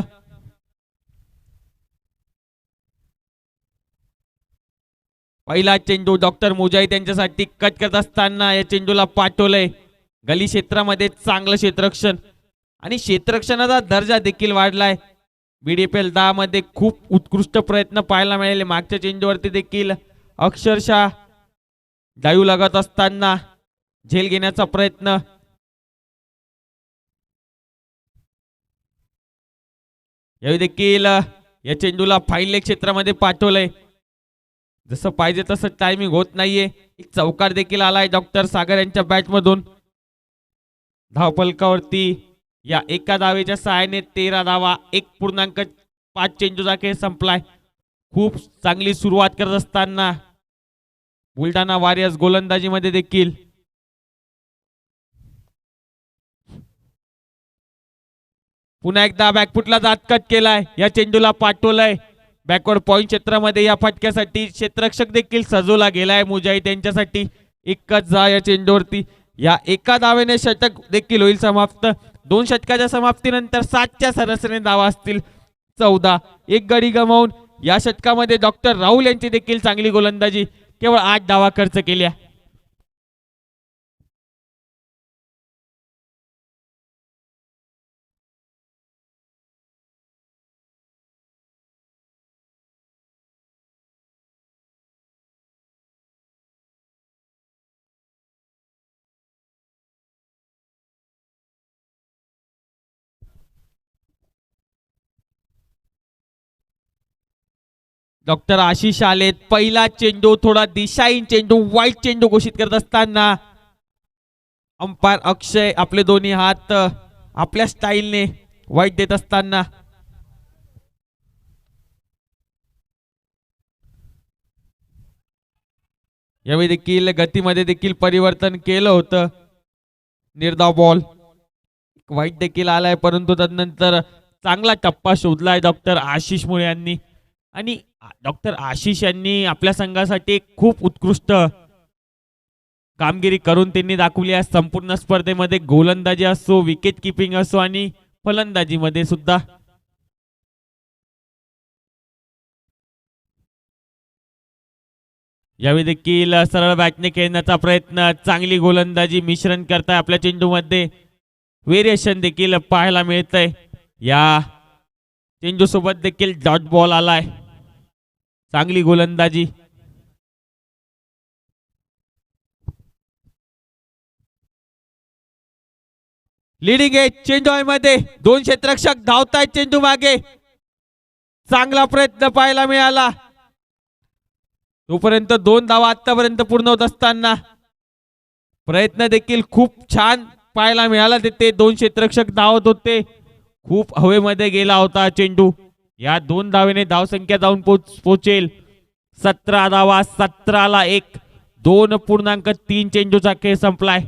पहिला चेंडू डॉक्टर मुजाहिद यांच्यासाठी कट करत असताना या चेंडूला पाठवलंय. गली क्षेत्रामध्ये चांगलं क्षेत्ररक्षण आणि क्षेत्ररक्षणाचा दर्जा देखील वाढलाय. BDPL 10 मध्ये खूप उत्कृष्ट प्रयत्न पाहायला मिळाले. मागच्या चेंडूवरती देखील अक्षरशः डायू लागत असताना झेल घेण्याचा प्रयत्न. यावेळी देखील या चेंडूला फाईन लेग क्षेत्रामध्ये पाठवलंय. जसं पाहिजे तसं टायमिंग होत नाहीये. एक चौकार देखील आलाय डॉक्टर सागर यांच्या बॅटमधून. धावफलकावरती या एका धावेच्या सहाय्याने 13 धावा. 1.5 चेंडूचा खेळ संपलाय. खूप चांगली सुरुवात करत असताना बुलढाणा वॉरियर्स गोलंदाजीमध्ये देखील. पुन्हा एकदा बॅकफुटला जात कट केलाय. या चेंडूला पाठवलंय बॅकवर्ड पॉइंट क्षेत्रामध्ये. या फटक्यासाठी क्षेत्ररक्षक देखील सजवला गेलाय मुजाहिद यांच्यासाठी. एकच जा या चेंडूवरती. या एका धावेने षटक देखील होईल समाप्त. 2 षटकाच्या समाप्तीनंतर 7च्या सरासरीने धावा असतील 14. एक गडी गमावून या षटकामध्ये डॉक्टर राहुल यांची देखील चांगली गोलंदाजी. केवळ 8 धावा खर्च केल्या. डॉक्टर आशिष आलेत. पहिला चेंडू थोडा दिशाहीन चेंडू, वाईट चेंडू घोषित करत असताना अंपायर अक्षय आपले दोन्ही हात आपल्या स्टाईलने वाईट देत असताना यावेळी देखील गतीमध्ये देखील परिवर्तन केलं होतं. निर्धाव बॉल, वाईट देखील आलाय, परंतु तदनंतर चांगला टप्पा शोधलाय डॉक्टर आशिष मुळे यांनी. आणि डॉक्टर आशिष यांनी आपल्या संघासाठी एक खूप उत्कृष्ट कामगिरी करून त्यांनी दाखवली आहे. संपूर्ण स्पर्धेमध्ये गोलंदाजी असो, विकेट किपिंग असो आणि फलंदाजीमध्ये सुद्धा. यावेळी देखील सरळ बॅटने खेळण्याचा प्रयत्न, चांगली गोलंदाजी मिश्रण करताय आपल्या चेंडूमध्ये. व्हेरिएशन देखील पाहायला मिळतंय. या चेंडू सोबत देखील डॉट बॉल आलाय. चांगली गोलंदाजी. लीडिंग एज चेंडू मध्ये दोन क्षेत्ररक्षक धावतायत चेंडू मागे. चांगला प्रयत्न पाहायला मिळाला. तोपर्यंत 2 धावा आतापर्यंत पूर्ण होत असताना प्रयत्न देखील खूप छान पाहायला मिळाला. तिथे 2 क्षेत्ररक्षक धावत होते. खूप हवेमध्ये गेला होता चेंडू. या 2 धावेने धावसंख्या जाऊन पोहोचेल 17 धावा. 17ला 1. 2.3 चेंडूचा खेळ संपलाय.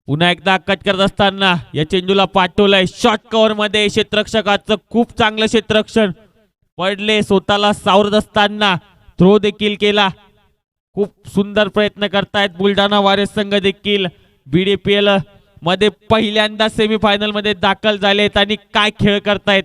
पुन्हा एकदा कट करत असताना या चेंडूला पाठवलंय शॉर्ट कव्हर मध्ये. क्षेत्ररक्षकाचं खूप चांगलं क्षेत्ररक्षण. पडले, स्वतःला सावरत असताना थ्रो देखील केला. खूप सुंदर प्रयत्न करतायत बुलढाणा वॉरियर्स संघ देखील. BDPL मध्ये पहिल्यांदा सेमीफायनल मध्ये दाखल झालेत आणि काय खेळ करतायत.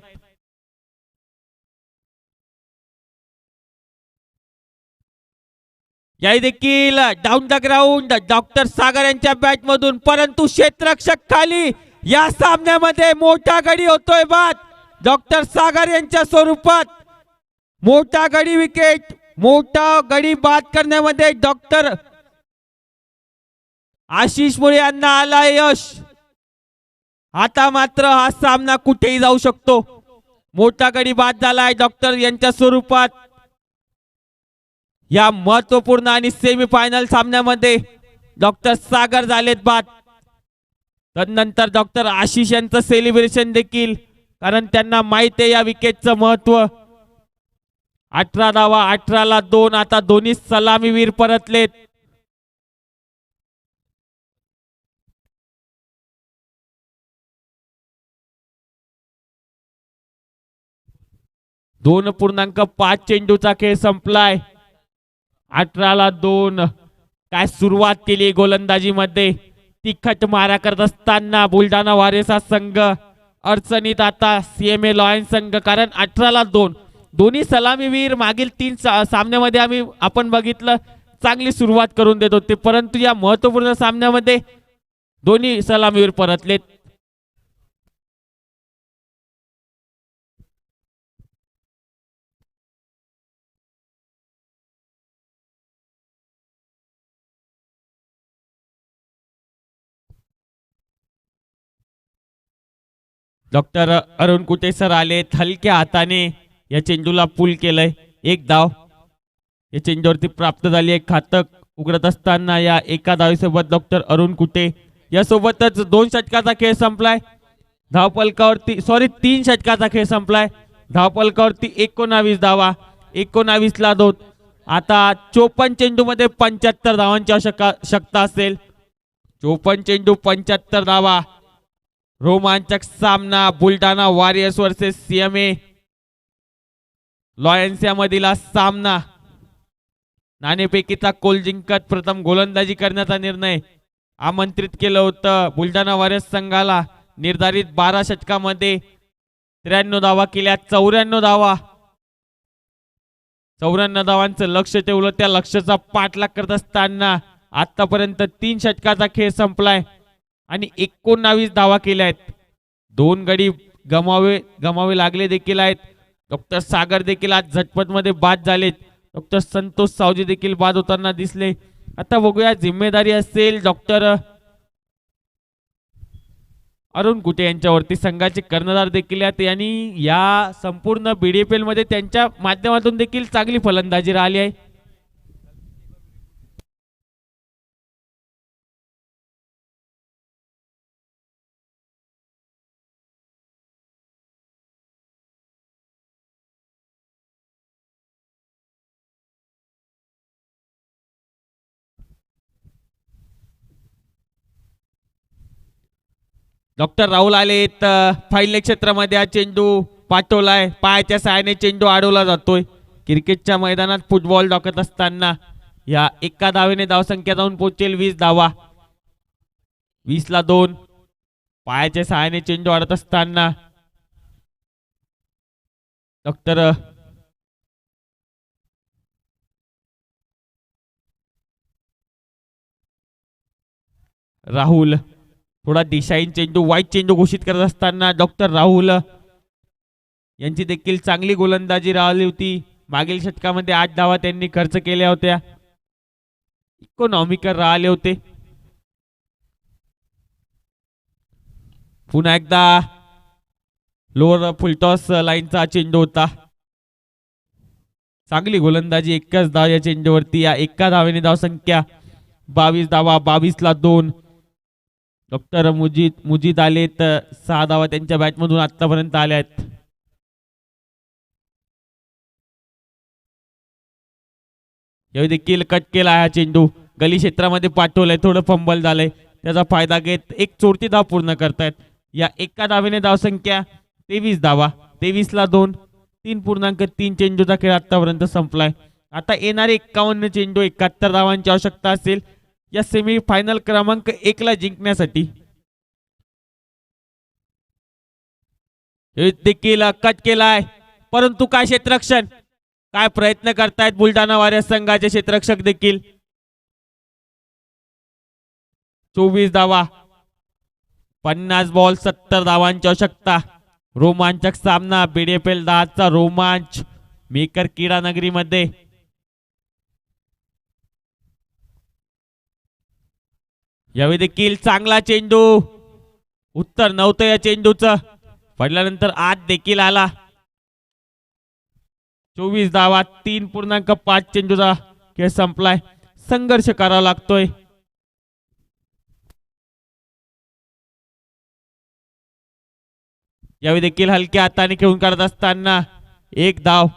याही देखील डाऊन द ग्राउंड डॉक्टर सागर यांच्या बॅट मधून, परंतु क्षेत्ररक्षक खाली. या सामन्यामध्ये मोठा गडी होतोय बाद डॉक्टर सागर यांच्या स्वरूपात. मोठा गडी विकेट, मोठा गडी बाद करण्यामध्ये डॉक्टर आशिष मुळे यांना आला यश. आता मात्र हा सामना कुठेही जाऊ शकतो. मोठा गडी बाद झालाय डॉक्टर यांच्या स्वरूपात. या महत्वपूर्ण आणि सेमीफायनल सामन्यामध्ये डॉक्टर सागर झालेत बाद. तदनंतर डॉक्टर आशिष यांचं सेलिब्रेशन देखील, कारण त्यांना माहित आहे या विकेटचं महत्व. 18 धावा, 18ला 2. आता दोन्ही सलामीवीर परतलेत. .5 चेंडूचा खेळ संपलाय. 18ला 2. काय सुरुवात केली गोलंदाजीमध्ये. तिखट मारा करत असताना बुलढाणा वॉरियर्स हा संघ अडचणीत आता CMA लॉयन्स संघ, कारण 18ला 2. दोन्ही सलामीवीर मागील 3 सामन्यामध्ये आपण बघितलं चांगली सुरुवात करून देत होते, परंतु या महत्वपूर्ण सामन्यामध्ये दोन्ही सलामीवीर परतलेत. डॉक्टर अरुण कुटे सर आलेत. हलक्या हाताने या चेंडूला पुल केलंय. 1 धाव या चेंडूवरती प्राप्त झाली आहे. खातं उघडत असताना या एका धावेसोबत डॉक्टर अरुण कुटे. यासोबतच 2 षटकाचा खेळ संपलाय. धावफलकावरती 3 षटकाचा खेळ संपलाय. धावफलकावरती 19 धावा. 19ला 2. आता 54 चेंडू मध्ये 75 धावांची आवश्यकता असेल. 54 चेंडू 75 धावा. रोमांचक सामना Buldhana warriors versus CMA Lions यामधील सामना. नाणेफेकीचा कोल जिंकत प्रथम गोलंदाजी करण्याचा निर्णय आमंत्रित केलं होतं बुलढाणा वॉरियर्स संघाला. निर्धारित 12 षटकामध्ये 93 धावा केल्या. 94 धावा. 94 धावांचं लक्ष ठेवलं. त्या लक्ष्याचा पाठलाग करत असताना आतापर्यंत 3 षटकाचा खेळ संपलाय आणि 19 धावा केल्या आहेत. 2 गडी गमावे लागले देखील आहेत. डॉक्टर सागर देखील आज झटपट मध्ये बाद झालेत. डॉक्टर संतोष सावजी देखील बाद होताना दिसले. आता बघूया जिम्मेदारी असेल डॉक्टर अरुण कुटे यांच्यावरती संघाचे कर्णधार देखील आहेत आणि या संपूर्ण BDPL मध्ये त्यांच्या माध्यमातून देखील चांगली फलंदाजी राहिली आहे. डॉक्टर राहुल आलेत. फाईनल क्षेत्रामध्ये हा चेंडू पाठवलाय. पायाच्या सहाय्याने चेंडू अडवला जातोय. क्रिकेटच्या मैदानात फुटबॉल टाकत असताना या एका धावेने धावसंख्या जाऊन पोहोचेल 20 धावा. 20 ला 2. पायाच्या सहाय्याने चेंडू अडत असताना डॉक्टर राहुल थोडा दिशाहीन चेंडू वाईट चेंडू घोषित करत असताना डॉक्टर राहुल यांची देखील चांगली गोलंदाजी राहिली होती. मागील षटकामध्ये 8 धावा त्यांनी खर्च केल्या होत्या. इकॉनॉमिकल राहिले होते. पुन्हा एकदा लोअर फुलटॉस लाईनचा चेंडू होता. चांगली गोलंदाजी. एकच धाव या चेंडूवरती. या एका धावेने धावसंख्या 22 धावा. 22 ला 2. डॉक्टर मुजीद आलेत. 6 धावा त्यांच्या बॅटमधून आतापर्यंत आल्या आहेत. यावेळी देखील कट केला हा चेंडू. गली क्षेत्रामध्ये पाठवलाय. थोडं फंबल झालंय. त्याचा फायदा घेत एक चोरती धाव पूर्ण करतायत. या एका धावेने धावसंख्या 23 धावा. 23 ला 2. 3.3 चेंडूचा खेळ आतापर्यंत संपलाय. आता येणारे 51 चेंडू 71 धावांची आवश्यकता असेल या सेमी फायनल क्रमांक 1 ला जिंकण्यासाठी. देखील कट केलाय. परंतु काय क्षेत्ररक्षण. काय प्रयत्न करतायत बुलढाणा वॉरियर्स संघाचे क्षेत्ररक्षक देखील. 24 धावा. 50 बॉल 70 धावांची आवश्यकता. रोमांचक सामना. BDPL 10 चा रोमांच मेकर क्रीडा नगरीमध्ये. यावेळी देखील चांगला चेंडू. उत्तर नव्हतं या चेंडूचं. पडल्यानंतर आत देखील आला. 24 धावा. 3.5 चेंडूचा खेळ संपलाय. संघर्ष करावा लागतोय. यावेळी देखील हलक्या हाताने खेळून काढत असताना एक धाव.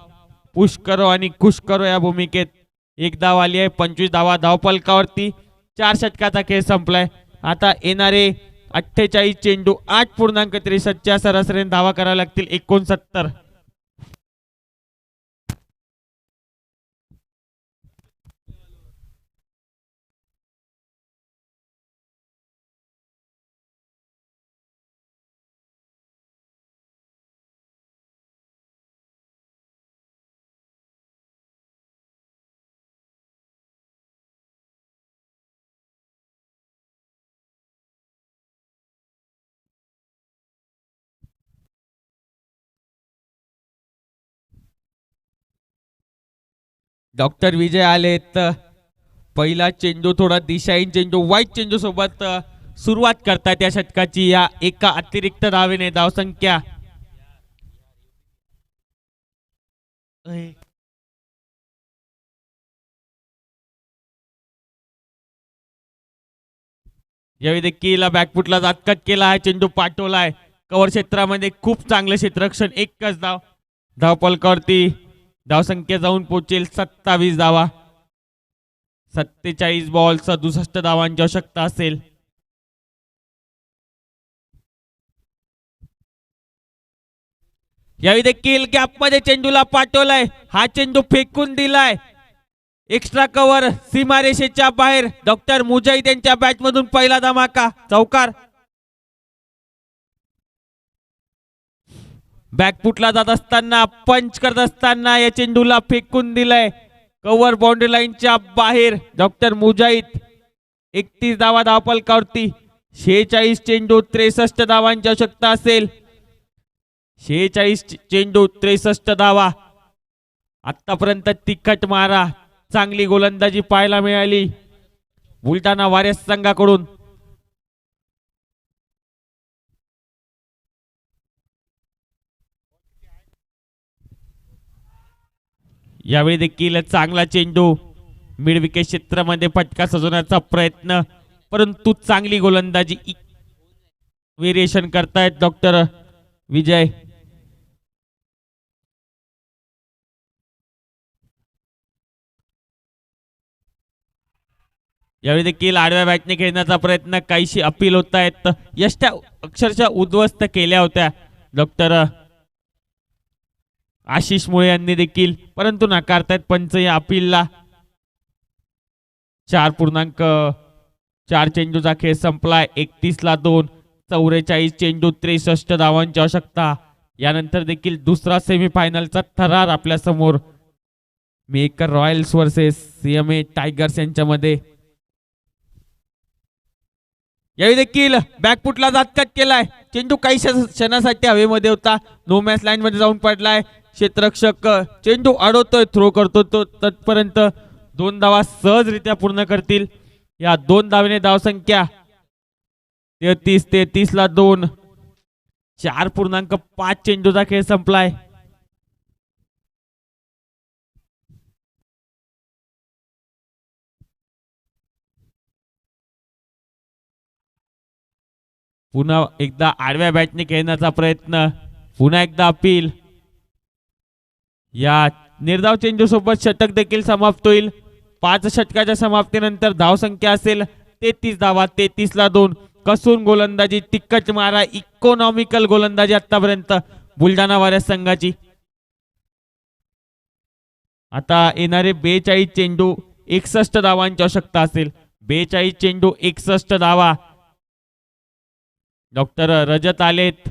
पुश करो आणि खुश करो या भूमिकेत एक धाव आली आहे. 25 धावा धावफलकावरती. 4 षटकाचा खेळ संपलाय. आता येणारे 48 चेंडू 8.63 च्या सरासरीने धावा कराव्या लागतील. 69. डॉक्टर विजय आलेत. पहिला चेंडू थोडा दिशाहीन चेंडू वाईट चेंडू सोबत सुरुवात करतात या षटकाची. या एका अतिरिक्त धावेने धावसंख्या यावेळी देखील बॅकफुटला जात कट केला आहे. चेंडू पाठवलाय. कव्हर क्षेत्रामध्ये खूप चांगलं क्षेत्ररक्षण. एकच धाव धावफलकावरती. धावसंख्या जाऊन पोहोचेल 27 धावा. 47 बॉल 67 धावांची आवश्यकता असेल. यावेळी देखील गॅपमध्ये चेंडूला पाठवलाय. हा चेंडू फेकून दिलाय. एक्स्ट्रा कव्हर सीमारेषेच्या बाहेर. डॉक्टर मुजाहिद यांच्या बॅटमधून पहिला धमाका. चौकार. बॅकफुटला जात असताना पंच करत असताना या चेंडूला फेकून दिलाय. कव्हर बाउंड्री लाईनच्या बाहेर. डॉक्टर मुजाहिद. 31 धावा धावफलकावरती. 46 चेंडू 63 धावांची आवश्यकता असेल. 46 चेंडू 63 धावा. आतापर्यंत तिखट मारा. चांगली गोलंदाजी पाहायला मिळाली बुलढाणा वॉरियर्स संघाकडून. यावेळी देखील चांगला चेंडू मिड विकेट क्षेत्रामध्ये फटका सजवण्याचा प्रयत्न, परंतु चांगली गोलंदाजी व्हेरिएशन करतायत डॉक्टर विजय. यावेळी देखील आडव्या बॅटने खेळण्याचा प्रयत्न, काहीशी अपील होत आहेत. यष्ट्या अक्षरशः उद्ध्वस्त केल्या होत्या डॉक्टर आशिष मुळे यांनी देखील, परंतु नाकारतायत पंच या अपीलला. 4.4 चेंडूचा खेळ संपलाय. 31-2, 44 चेंडू, 63 धावांची आवश्यकता. यानंतर देखील दुसरा सेमीफायनलचा थरार आपल्या समोर. Maker Royals versus CMA tigers यांच्यामध्ये. यावेळी देखील बॅकफुटला जातकट केलाय. चेंडू काही क्षणासाठी हवेमध्ये होता, नो मॅच लाईन मध्ये जाऊन पडलाय. क्षेत्ररक्षक चेंडू अडवतोय, थ्रो करतो तो तत्पर्यंत 2 धावा सहजरित्या पूर्ण करतील. या 2 धावेने धावसंख्या 33-2. 4.5 चेंडूचा खेळ संपलाय. पुन्हा एकदा आडव्या बॅटने खेळण्याचा प्रयत्न, पुन्हा एकदा अपील. या निर्धाव चेंडू सोबत षटक देखील समाप्त होईल. 5 षटकाच्या समाप्तीनंतर धावसंख्या असेल 33 धावा. 33-2. कसून गोलंदाजी, तिक्कट मारा, इकॉनॉमिकल गोलंदाजी आतापर्यंत बुलढाणा वारियर्स संघाची. आता येणारे 42 चेंडू 61 धावांची आवश्यकता असेल. 42 चेंडू 61 धावा. डॉक्टर रजत आलेत.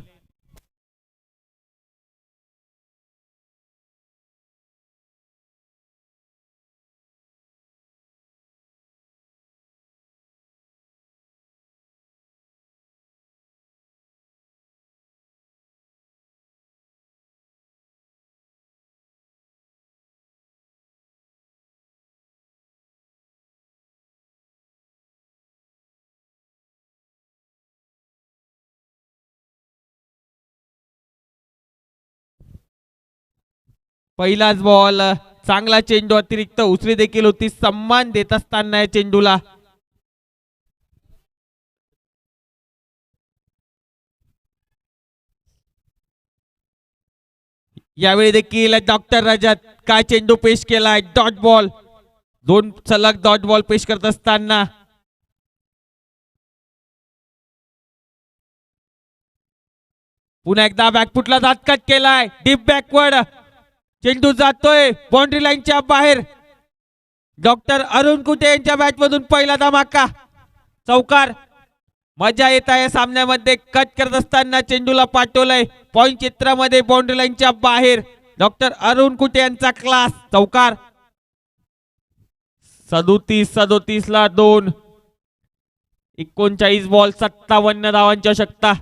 पहिलाच बॉल, चांगला चेंडू, अतिरिक्त उसळी देखील होती. सम्मान देत असताना या चेंडूला. यावेळी देखील डॉक्टर रजत काय चेंडू पेश केलाय. डॉट बॉल, 2 सलग डॉट बॉल पेश करत असताना पुन्हा एकदा बॅकफुटला जातकट केलाय. डीप बॅकवर्ड चेंडू जातोय बाउंड्री लाईनच्या बाहेर. डॉक्टर अरुण कुटे यांच्या बॅट मधून पहिला धमाका, चौकार. मजा येत आहे सामन्यामध्ये. कट करत असताना चेंडूला पाठवलंय पॉइंट क्षेत्रामध्ये बाउंड्री लाईनच्या बाहेर. डॉक्टर अरुण कुटे यांचा क्लास, चौकार. 37-2. 39 बॉल 57 धावांची आवश्यकता.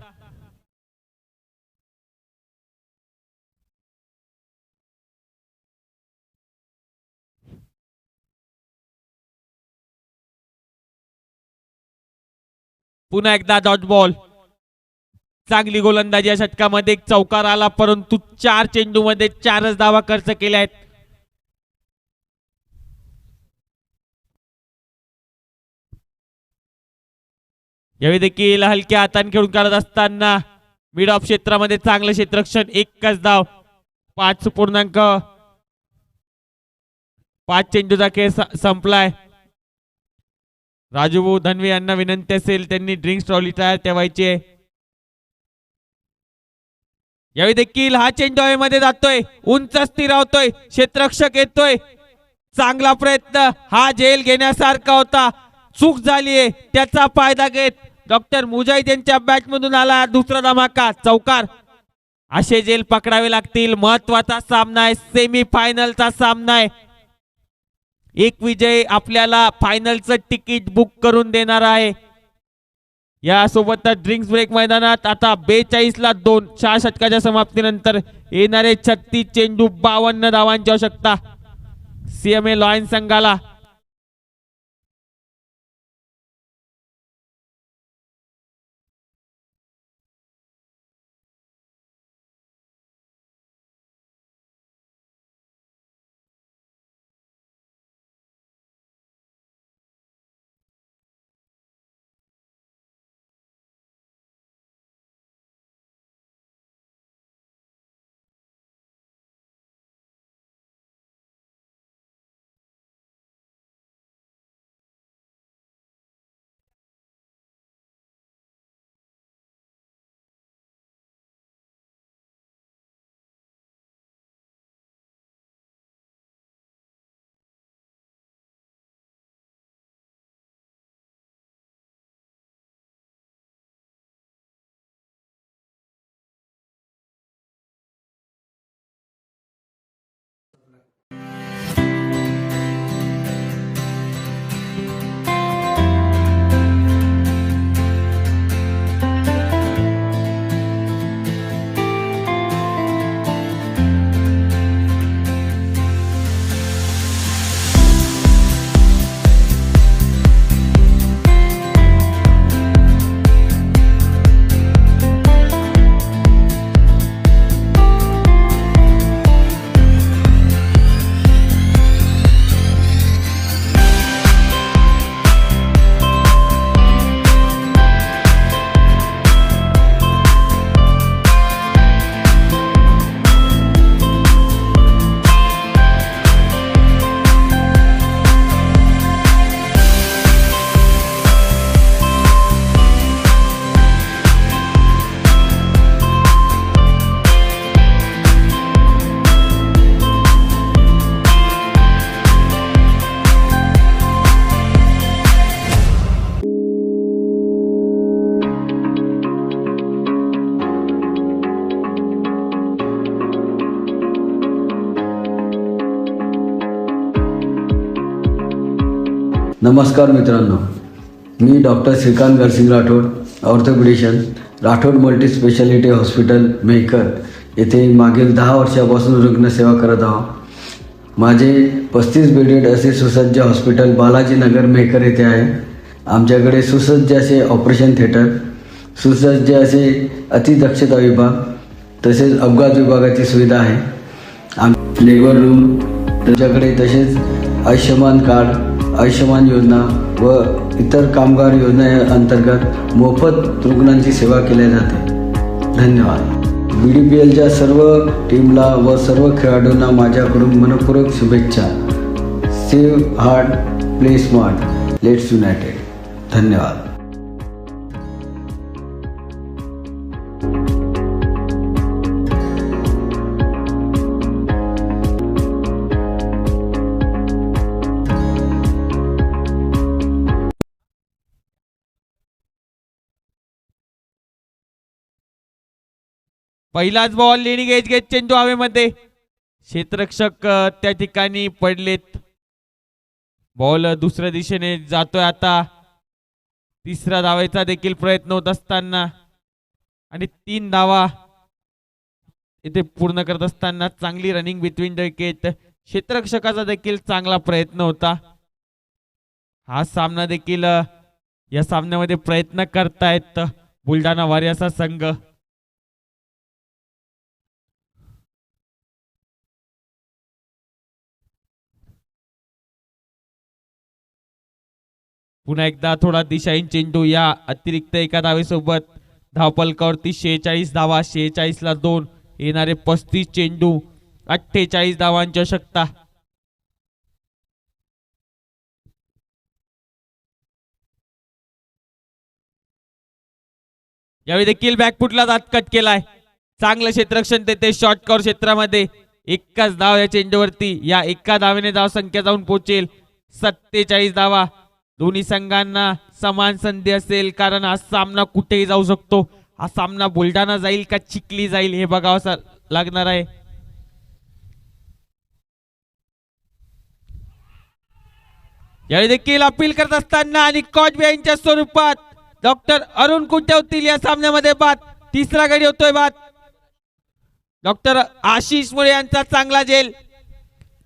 पुन्हा एकदा डॉट बॉल. चांगली गोलंदाजी या षटकामध्ये. एक चौकार आला, परंतु 4 चेंडू मध्ये 4च धावा खर्च केल्या आहेत. यावेळी देखील हलक्या हाताने खेळून काढत असताना मिड ऑफ क्षेत्रामध्ये चांगलं क्षेत्ररक्षण. 1च धाव. 5 चेंडूचा खेळ संपलाय. राजूभाऊ धनवे यांना विनंती असेल त्यांनी ड्रिंक्स ट्रॉली तयार ठेवायची आहे. यावेळी देखील हा चेंडू हवेमध्ये जातोय, उंच स्थिरावतोय, क्षेत्ररक्षक येतोय. चांगला प्रयत्न, हा झेल घेण्यासारखा होता, चूक झालीये. त्याचा फायदा घेत डॉक्टर मुजाहिद यांच्या बॅट मधून आला दुसरा धमाका, चौकार. असे झेल पकडावे लागतील. महत्वाचा सामना आहे, सेमी फायनलचा सामना आहे. एक विजय आपल्याला फायनलचं तिकीट बुक करून देणार आहे. यासोबत ड्रिंक्स ब्रेक मैदानात आता 42-2. 4 षटकाच्या समाप्तीनंतर येणारे 36 चेंडू 52 धावांची आवश्यकता सीएमए लॉयन्स संघाला. नमस्कार मित्रांनो, मी doctor Shrikant Garsing Rathod, orthopedician, Rathod multi speciality hospital Mehkar येथे मागील 10 वर्षापासून रुग्णसेवा करत आहोत. माझे 35 बेडेड असे सुसज्ज हॉस्पिटल बालाजी नगर मेहकर येथे आहे. आमच्याकडे सुसज्ज असे ऑपरेशन थिएटर, सुसज्ज असे अतिदक्षता विभाग तसेच अपघात विभागाची सुविधा आहे. लेबर रूम तुमच्याकडे तसेच आयुष्यमान कार्ड, आयुष्यमान योजना व इतर कामगार योजनेअंतर्गत मोफत रुग्णांची सेवा केली जाते. धन्यवाद. BDPLच्या सर्व टीमला व सर्व खेळाडूंना माझ्याकडून मनपूर्वक शुभेच्छा. Save heart, play smart, let's United. धन्यवाद. पहिलाच बॉल लिडिंग एज घेत चेंडू हवेमध्ये. क्षेत्ररक्षक त्या ठिकाणी पडलेत. बॉल दुसऱ्या दिशेने जातोय आता. तिसरा धावेचा देखील प्रयत्न होत असताना आणि 3 धावा इथे पूर्ण करत असताना चांगली रनिंग बिटवीन द विकेट. क्षेत्ररक्षकाचा देखील चांगला प्रयत्न होता. हा सामना देखील या सामन्यामध्ये प्रयत्न करतायत बुलढाणा वारियर्सचा संघ. पुन्हा एकदा थोडा दिशाहीन चेंडू. या अतिरिक्त एका धावेसोबत धावफलकावरती 46 धावा. 46ला 2 येणारे 35 चेंडू, 48 धावांची आवश्यकता. यावेळी देखील बॅकफुटला दात कट केलाय. चांगलं क्षेत्ररक्षण तेथे शॉर्ट कव्हर क्षेत्रामध्ये. एकच धाव या चेंडूवरती. या एका धावेने धाव संख्या जाऊन पोहोचेल 47 धावा. दोन्ही संघांना समान संधी असेल, कारण हा सामना कुठेही जाऊ शकतो. हा सामना बुलढाणा जाईल का चिखली जाईल हे बघावं लागणार आहे. यावेळी देखील अपील करत असताना आणि कॉट बिहाइंडच्या स्वरूपात डॉक्टर अरुण कुठे होतील या सामन्यामध्ये बाद. तिसरा गडी होतोय बाद. डॉक्टर आशिष मुळे यांचा चांगला झेल,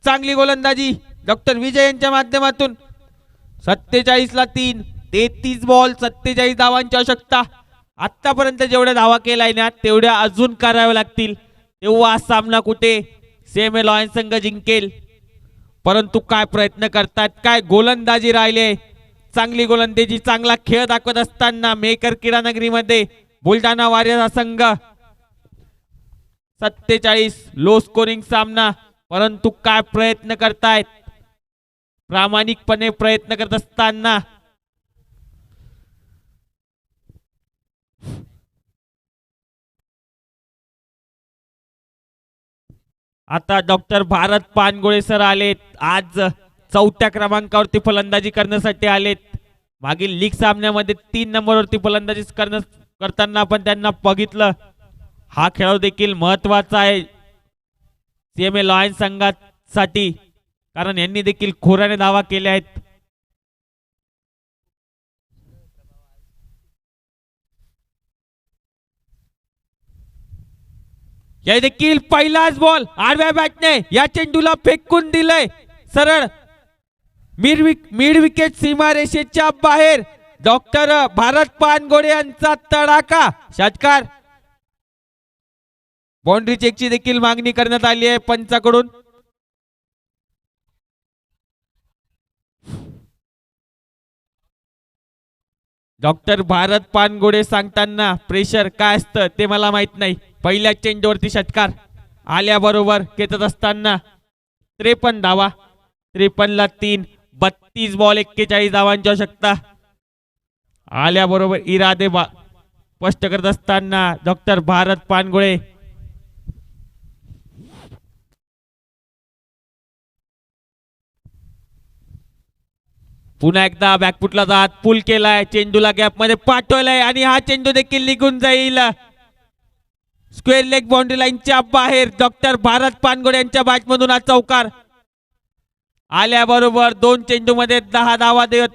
चांगली गोलंदाजी डॉक्टर विजय यांच्या माध्यमातून. 47ला 3, 33 बॉल, 47 धावांची आवश्यकता. आतापर्यंत जेवढ्या धावा केलाय ना तेवढ्या अजून कराव्या लागतील, तेव्हा हा सामना कुठे सेमी लॉयन्स संघ जिंकेल. परंतु काय प्रयत्न करतात, काय गोलंदाजी राहिले. चांगली गोलंदाजी, चांगला खेळ दाखवत असताना मेहकर क्रीडानगरीमध्ये बुलढाणा वारियर्स संघ. 47 लो स्कोरिंग सामना, परंतु काय प्रयत्न करतायत, प्रामाणिकपणे प्रयत्न करत असताना आता डॉक्टर भारत पानगोळे सर आलेत. आज 4थ्या क्रमांकावरती फलंदाजी करण्यासाठी आलेत. मागील लीग सामन्यामध्ये 3 नंबरवरती फलंदाजी करताना आपण त्यांना बघितलं. हा खेळ देखील महत्वाचा आहे सीएमए लॉयन्स संघासाठी, कारण यांनी देखील खोऱ्याने धावा केल्या आहेत. या देखील पहिलाच बॉल आडव्या बॅटने या चेंडूला फेकून दिलंय सरळ मिड विकेट सीमारेषेच्या बाहेर. डॉक्टर भारत पानगोळे यांचा तडाखा षटकार. बाउंड्री चेकची देखील मागणी करण्यात आली आहे पंचाकडून. डॉक्टर भारत पानगोळे सांगताना प्रेशर काय असतं ते मला माहित नाही. पहिल्या चेंडूवरती षटकार आल्याबरोबर खेचत असताना 53 धावा. 53ला 3, 32 बॉल, 41 धावांची आवश्यकता. आल्याबरोबर इरादे स्पष्ट करत असताना डॉक्टर भारत पानगोळे. पुन्हा एकदा बॅकफुटला जात पुल केलाय, चेंडूला गॅप मध्ये पाठवलाय आणि हा चेंडू देखील निघून जाईल स्क्वेअर लेग बाउंड्री लाईनच्या बाहेर. डॉक्टर भारत पानगोळे यांच्या बॅटमधून हा चौकार. आल्याबरोबर 2 चेंडूमध्ये 10 धावा देत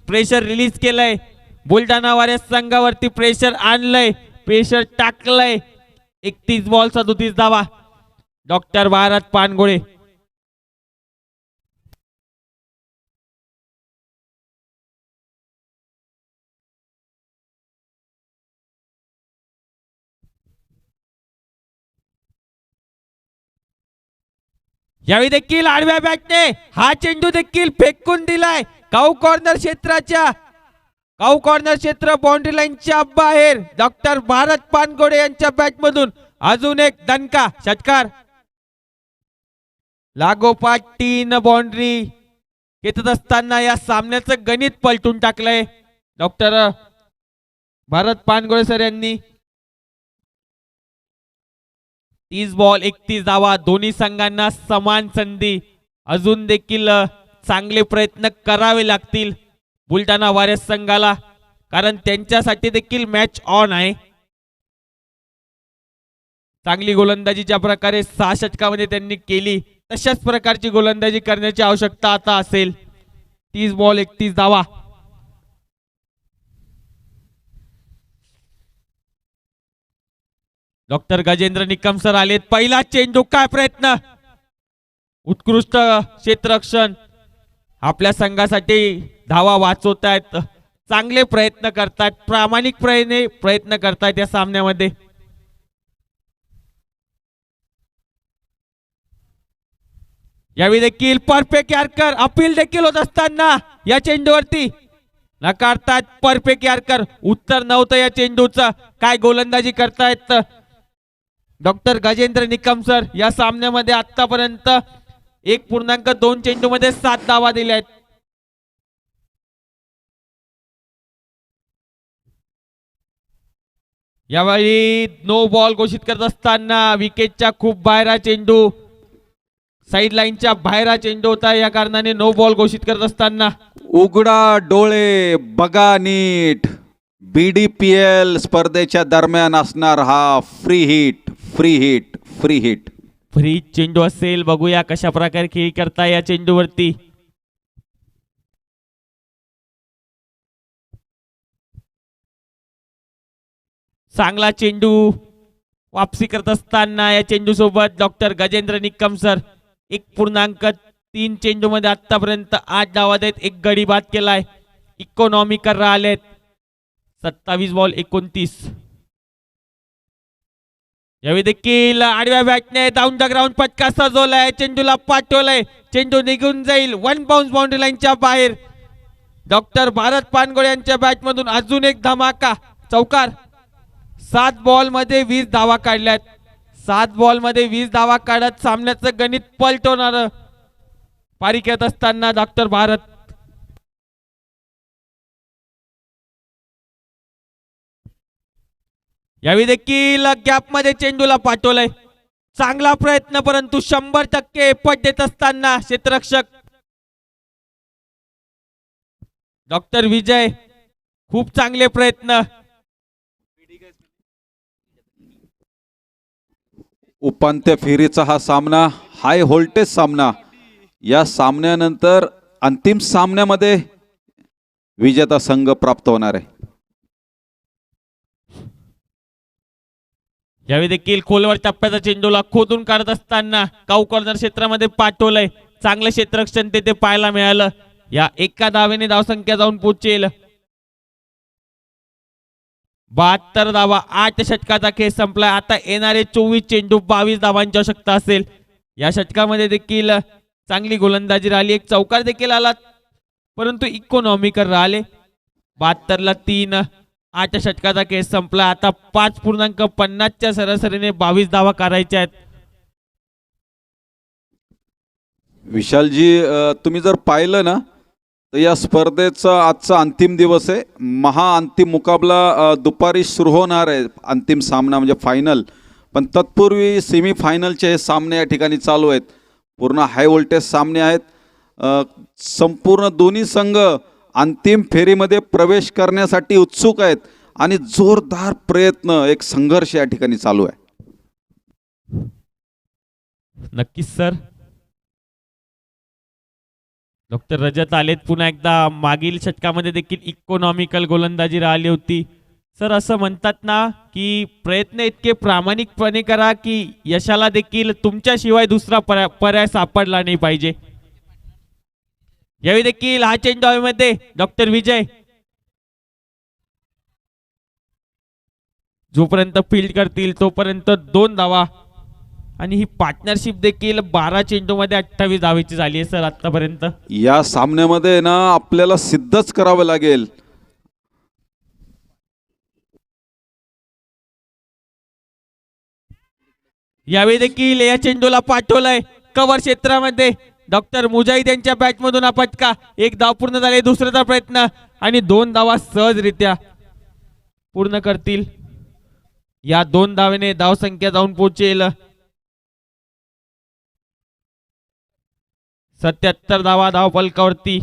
प्रेशर रिलीज केलंय. बुलढाणा वॉरियर्स संघावरती प्रेशर आणलंय, प्रेशर टाकलंय. 31 बॉल 37 धावा. डॉक्टर भारत पानगोळे. यावेळी देखील आडव्या बॅटने हा चेंडू देखील फेकून दिलाय काऊ कॉर्नर क्षेत्राच्या. काऊ कॉर्नर क्षेत्र बाउंड्री लाईनच्या बाहेर. डॉक्टर भारत पानगोडे यांच्या बॅट मधून अजून एक दणका षटकार. लागोपाठ 3 बाउंड्री घेतत असताना या सामन्याचं गणित पलटून टाकलंय डॉक्टर भारत पानगोळे सर यांनी. 30 बॉल 31 धावा. दोन्ही संघांना समान संधी. अजून देखील चांगले प्रयत्न करावे लागतील बुलढाणा वॉरियर्स संघाला, कारण त्यांच्यासाठी देखील मॅच ऑन आहे. चांगली गोलंदाजी ज्या प्रकारे 6 षटकामध्ये त्यांनी केली तशाच प्रकारची गोलंदाजी करण्याची आवश्यकता आता असेल. 30 बॉल 31 धावा. डॉक्टर गजेंद्र निकम सर आलेत. पहिला चेंडू, काय प्रयत्न, उत्कृष्ट क्षेत्ररक्षण. आपल्या संघासाठी धावा वाचवतायत, चांगले प्रयत्न करतायत, प्रामाणिकपणे प्रयत्न करतायत या सामन्यामध्ये. यावेळी देखील परफेक्ट यार्कर. अपील देखील होत असताना या चेंडूवरती नकारतात परफेक्ट यार्कर. उत्तर नव्हतं या चेंडूचं. काय गोलंदाजी करतायत डॉक्टर गजेंद्र निकम सर. या सामन्यामध्ये आतापर्यंत 1.2 चेंडूमध्ये 7 धावा दिल्या आहेत. यावेळी नो बॉल घोषित करत असताना विकेटच्या खूप बाहेर हा चेंडू, साइड लाईनच्या बाहेर हा चेंडू होता. या कारणाने नो बॉल घोषित करत असताना उघडा डोळे बघा नीट. BDPL स्पर्धेच्या दरम्यान असणार हा फ्री हिट. फ्री चेंडू असेल. बघूया कशा प्रकारे खेळी करता या चेंडूवरती. चांगला चेंडू वापसी करत असताना या चेंडू सोबत डॉक्टर गजेंद्र निकम सर 1.3 चेंडू मध्ये आतापर्यंत 8 धावा देत एक गडी बाद केलाय. इकॉनॉमिकल राहिलेत. 27 बॉल 29. यावेळी देखील आडव्या बॅटने डाऊन द ग्राउंड पटका सजवलाय. चेंडूला पाठवलंय. चेंडू निघून जाईल 1 बाउन्स बाउंड्री लाईनच्या बाहेर. डॉक्टर भारत पानगोळे यांच्या बॅट मधून अजून एक धमाका चौकार. 7 बॉल मध्ये 20 धावा काढल्यात. 7 बॉल मध्ये 20 धावा काढत सामन्याचं गणित पलटवणार पारी खेळत असताना डॉक्टर भारत. यावेळी देखील गॅप मध्ये चेंडूला पाठवलंय. चांगला प्रयत्न, परंतु 100% पट देत असताना क्षेत्ररक्षक डॉक्टर विजय. खूप चांगले प्रयत्न. उपांत्य फेरीचा हा सामना हाय व्होल्टेज सामना. या सामन्यानंतर अंतिम सामन्यामध्ये विजेता संघ प्राप्त होणार आहे. यावेळी देखील खोलवर टप्प्याचा चेंडूला खोदून काढत असताना काऊ कॉर्नर क्षेत्रामध्ये पाठवलंय. चांगलं क्षेत्ररक्षण तेथे पाहायला मिळालं. या एका धावेने धावसंख्या जाऊन पोहोचेल 72 धावा. 8 षटकाचा खेळ संपलाय. आता येणारे 24 चेंडू 22 धावांची आवश्यकता असेल. या षटकामध्ये देखील चांगली गोलंदाजी राहिली. एक चौकार देखील आला, परंतु इकॉनॉमिकल राहिले. 72 ला 3. 8 षटकाचा खेळ संपला. आता 5.50च्या सरासरीने 22 धावा करायच्या आहेत. विशालजी, तुम्ही जर पाहिलं ना तर या स्पर्धेचा आजचा अंतिम दिवस आहे. महाअंतिम मुकाबला दुपारी सुरू होणार आहे. अंतिम सामना म्हणजे फायनल. पण तत्पूर्वी सेमीफायनलचे हे सामने या ठिकाणी चालू आहेत. पूर्ण हाय व्होल्टेज सामने आहेत. संपूर्ण दोन्ही संघ अंतिम फेरीमध्ये प्रवेश करण्यासाठी उत्सुक आहेत आणि जोरदार प्रयत्न, एक संघर्ष या ठिकाणी चालू आहे. नक्कीच सर. डॉक्टर रजत आलेत पुन्हा एकदा. मागील षटकामध्ये देखील इकॉनॉमिकल गोलंदाजी राहिली होती. सर असं म्हणतात ना की प्रयत्न इतके प्रामाणिकपणे करा की यशाला देखील तुमच्याशिवाय दुसरा पर्याय सापडला नाही पाहिजे. यावेळी देखील हा चेंडू हवेमध्ये. डॉक्टर विजय जोपर्यंत फील्ड करतील तोपर्यंत 2 धावा. आणि ही पार्टनरशिप देखील 12 चेंडूमध्ये 28 धावेची झाली आहे सर आतापर्यंत. या सामन्यामध्ये ना आपल्याला सिद्धच करावं लागेल. यावेळी देखील या चेंडूला पाठवलंय कव्हर क्षेत्रामध्ये. डॉक्टर मुजाहिद यांच्या बॅटमधून हा फटका. 1 धाव पूर्ण झाले. दुसऱ्याचा प्रयत्न आणि 2 धावा सहजरित्या पूर्ण करतील. या 2 धावेने धावसंख्या जाऊन पोहोचेल 77 धावा धाव फलकावरती.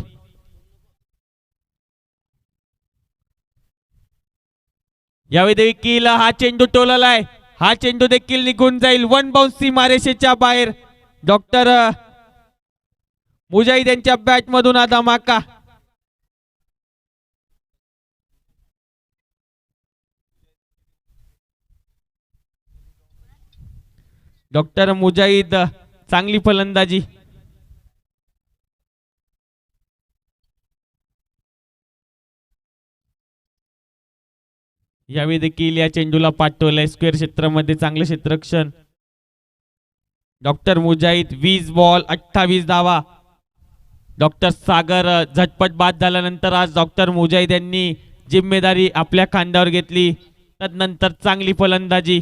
यावेळी देखील हा चेंडू टोलला आहे. हा चेंडू देखील निघून जाईल. 1 बाउन्स सीमारेषेच्या बाहेर. डॉक्टर मुजाहिद यांच्या बॅट मधून हा धमाका. डॉक्टर मुजाहिद चांगली फलंदाजी. यावेळी देखील या चेंडूला पाठवलंय स्क्वेअर क्षेत्रामध्ये. चांगलं क्षेत्ररक्षण. डॉक्टर मुजाहिद 20 बॉल 28 धावा. डॉक्टर सागर झटपट बाद झाल्यानंतर आज डॉक्टर मुजाहिद यांनी जिम्मेदारी आपल्या खांद्यावर घेतली. तदनंतर चांगली फलंदाजी.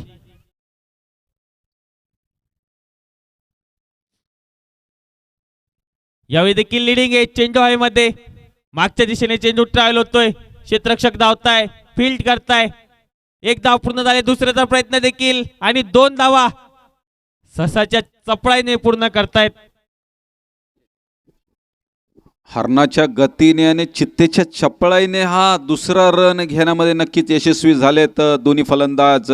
यावेळी देखील लिडिंग आहे. चेंडू हवेमध्ये. मागच्या दिशेने चेंडू ट्रायल होतोय. क्षेत्ररक्षक धावताय. फील्ड करताय. 1 धाव पूर्ण झाले. दुसऱ्याचा प्रयत्न देखील आणि 2 धावा ससाच्या चपळाईने पूर्ण करतायत. हरणाच्या गतीने आणि चित्तेच्या चपळाईने हा दुसरा रन घेण्यामध्ये नक्कीच यशस्वी झालेत दोन्ही फलंदाज.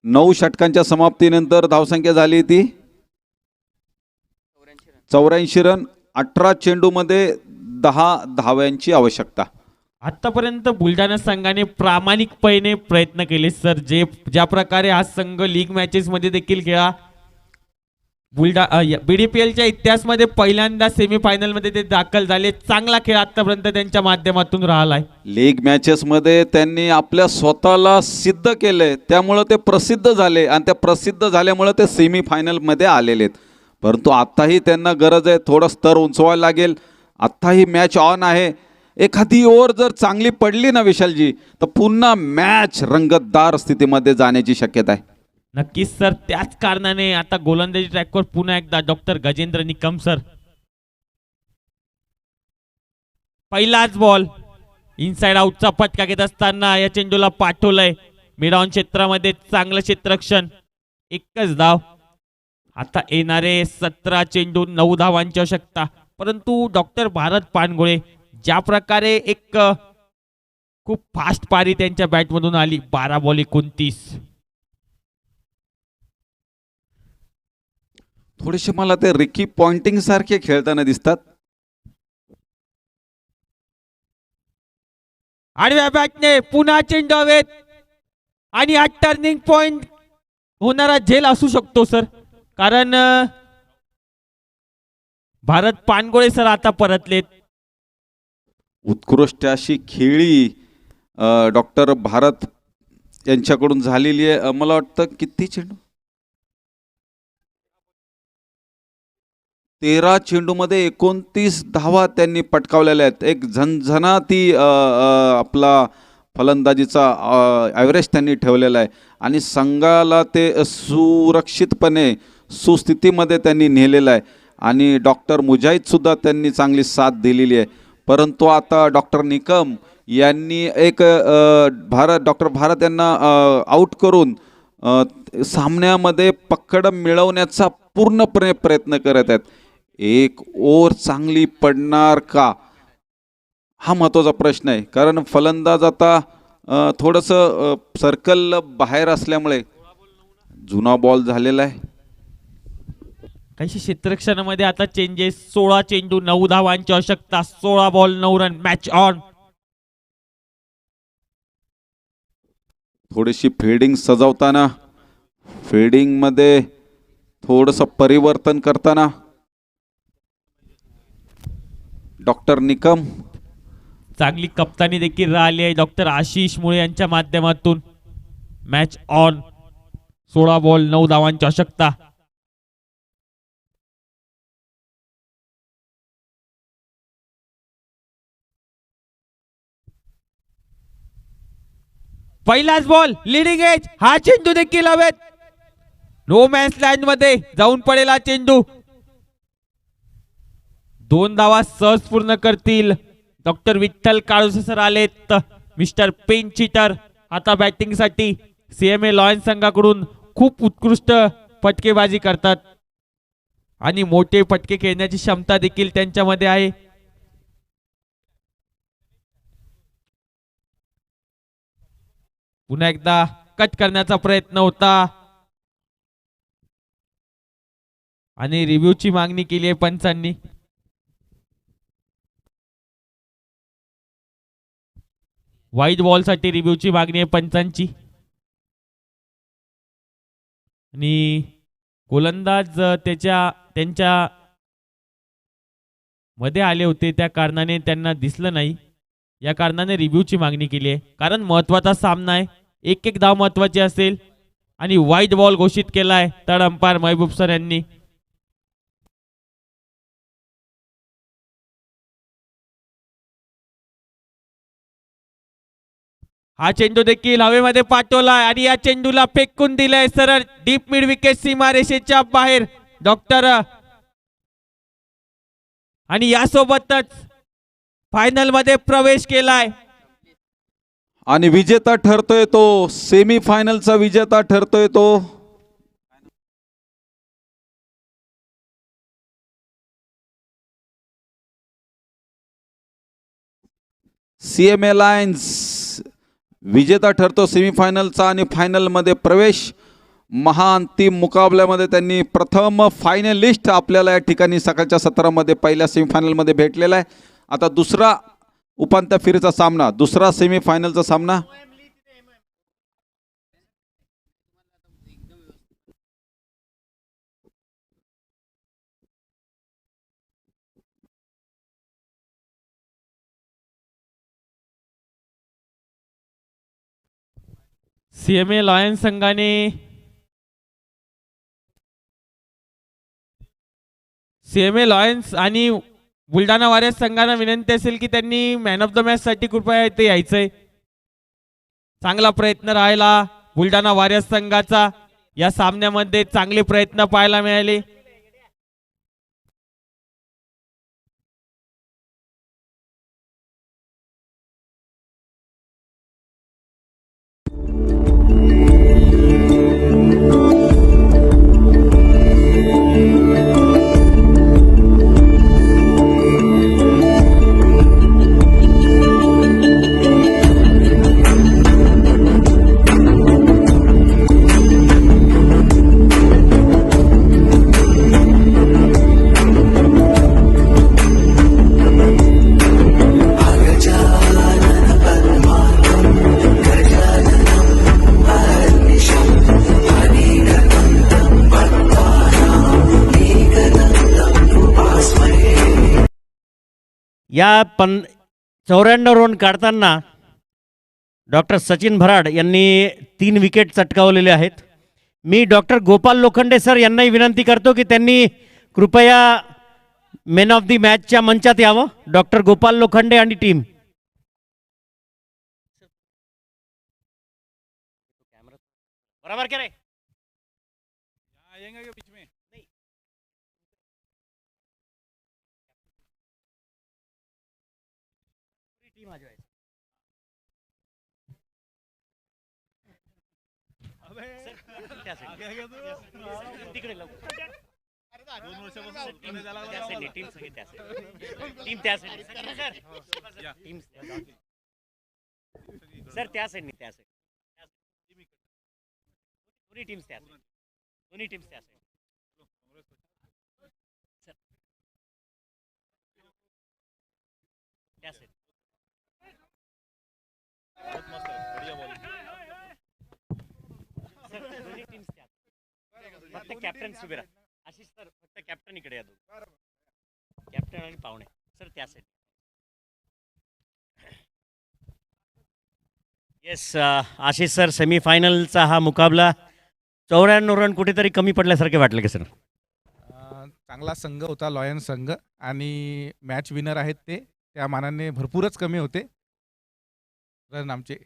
9 षटकांच्या समाप्तीनंतर धावसंख्या झाली ती 84 रन. 18 चेंडूमध्ये 10 धाव्यांची आवश्यकता. आतापर्यंत बुलढाणा संघाने प्रामाणिकपणे प्रयत्न केले सर. ज्या प्रकारे हा संघ लीग मॅचेस मध्ये देखील खेळा. बीडीपीएलच्या इतिहासामध्ये पहिल्यांदा सेमीफायनल मध्ये ते दाखल झाले. चांगला खेळ आतापर्यंत त्यांच्या माध्यमातून राहिलाय. लीग मॅचेस मध्ये त्यांनी आपल्या स्वतःला सिद्ध केले. त्यामुळे ते प्रसिद्ध झाले आणि त्या प्रसिद्ध झाल्यामुळे ते सेमीफायनल मध्ये आलेले आहेत. परंतु आताही त्यांना गरज आहे थोडं स्तर उंचवायला लागेल. आत्ताही मॅच ऑन आहे. एखादी ओव्हर जर चांगली पडली ना विशालजी तर पुन्हा मॅच रंगतदार स्थितीमध्ये जाण्याची शक्यता आहे. नक्कीच सर. त्याच कारणाने आता गोलंदाजी ट्रॅकवर पुन्हा एकदा डॉक्टर गजेंद्र निकम सर. पहिलाच बॉल इनसाइड आउटचा फटका घेत असताना या चेंडूला पाठवलंय मिड ऑन क्षेत्रामध्ये. चांगलं क्षेत्ररक्षण. 1च धाव. आता येणारे 17 चेंडू 9 धावांची आवश्यकता. परंतु डॉक्टर भारत पानगुळे ज्या प्रकारे एक खूप फास्ट पारी त्यांच्या बॅटमधून आली. 12 बॉल 29. थोडेसे मला ते रिकी पॉइंटिंग सारखे खेळताना दिसतात. आडव्या बॅटने पुन्हा चेंडू हवेत आणि हा टर्निंग पॉइंट होणारा झेल असू शकतो सर. कारण भारत पानगोळे सर आता परतलेत. उत्कृष्ट अशी खेळी डॉक्टर भारत यांच्याकडून झालेली आहे. मला वाटतं किती चेंडू 13 चेंडूमध्ये 29 धावा त्यांनी पटकावलेल्या आहेत. एक झणझणाती आपला फलंदाजीचा ॲव्हरेज त्यांनी ठेवलेला आहे आणि संघाला ते सुरक्षितपणे सुस्थितीमध्ये त्यांनी नेलेलं आहे. आणि डॉक्टर मुजाहिदसुद्धा त्यांनी चांगली साथ दिलेली आहे. परंतु आता डॉक्टर निकम यांनी एक डॉक्टर भारत यांना आऊट करून सामन्यामध्ये पकड मिळवण्याचा पूर्णपणे प्रयत्न करत आहेत. 1 ओव्हर चांगली पडणार का हा महत्त्वाचा प्रश्न आहे. कारण फलंदाज आता थोडंसं सर्कल बाहेर असल्यामुळे जुना बॉल झालेला आहे. काही क्षेत्ररक्षणामध्ये आता चेंजेस. 16 चेंडू 9 धावांची आवश्यकता. 16 बॉल 9 रन. Match on. थोडीशी फिल्डिंग सजवताना, फिल्डिंग मध्ये थोडंसं परिवर्तन करताना डॉक्टर निकम. चांगली कप्तानी देखील राहिली आहे डॉक्टर आशिष मुळे यांच्या माध्यमातून. Match on. 16 बॉल 9 धावांची आवश्यकता. पहिलाच बॉल लिडिंग एज. हा चेंडू देखील हवेत. नो मॅन्स लँड मध्ये जाऊन पडेल हा चेंडू. 2 धावा सहज पूर्ण करतील. डॉक्टर विठ्ठल काळुसे सर आलेत. मिस्टर पेन चीटर आता बॅटिंग साठी. सीएमए लॉयन्स संघाकडून खूप उत्कृष्ट फटकेबाजी करतात आणि मोठे फटके खेळण्याची क्षमता देखील त्यांच्यामध्ये आहे. पुन्हा एकदा कट करण्याचा प्रयत्न होता आणि रिव्ह्यूची मागणी केली आहे पंचांनी. व्हाईट बॉल साठी रिव्ह्यूची मागणी आहे पंचांची. आणि गोलंदाज त्यांच्या मध्ये आले होते, त्या कारणाने त्यांना दिसलं नाही. या कारणाने रिव्ह्यूची मागणी केली आहे, कारण महत्वाचा सामना आहे. एक धाव महत्वाची असेल आणि व्हाईट बॉल घोषित केलाय तर अंपायर महबूब सर यांनी. हा चेंडू देखील हवेमध्ये पाठवलाय आणि या चेंडूला फेकून दिलंय सरळ डीप मिड विकेट सीमारेषेच्या बाहेर डॉक्टर. आणि यासोबतच फायनल मध्ये प्रवेश केलाय आणि विजेता ठरतोय तो, सेमी फायनलचा विजेता ठरतोय तो सीएमए लायन्स विजेता ठरतो सेमीफायनलचा आणि फायनलमध्ये प्रवेश. महाअंतिम मुकाबल्यामध्ये त्यांनी प्रथम फायनलिस्ट आपल्याला या ठिकाणी सकाळच्या सत्रामध्ये पहिल्या सेमीफायनलमध्ये भेटलेला आहे. आता दुसरा उपांत्य फेरीचा सामना, दुसरा सेमीफायनलचा सामना सीएमए लॉयन्स संघाने सीएमए लॉयन्स आणि बुलढाणा वॉरियर्स संघांना विनंती असेल की त्यांनी मॅन ऑफ द मॅच साठी कृपया इथे यायचंय. चांगला प्रयत्न राहिला बुलढाणा वॉरियर्स संघाचा. या सामन्यामध्ये चांगले प्रयत्न पाहायला मिळाले. या 94 रन काढताना डॉक्टर सचिन भराड यांनी 3 विकेट चटकावलेले आहेत. मी डॉक्टर गोपाल लोखंडे सर यांनाही विनंती करतो की त्यांनी कृपया मॅन ऑफ दी मॅचच्या मंचात यावं. डॉक्टर गोपाल लोखंडे आणि टीम. बराबर क्या रे? टीम आ जाए. तिकडे सर त्या साईडने दोन्ही टीम्स त्या साईड. फक्त कॅप्टन उभे राहा. आशिष सर फक्त कॅप्टन इकडे या. कॅप्टन आणि पाहुणे सर त्या साईड. येस आशिष सर, सेमीफायनलचा हा मुकाबला 94 रन कुठेतरी कमी पडल्यासारखे वाटले का सर? चांगला संघ होता लॉयन्स संघ आणि मॅच विनर आहेत ते, त्या मानाने भरपूरच कमी होते रन आमचे.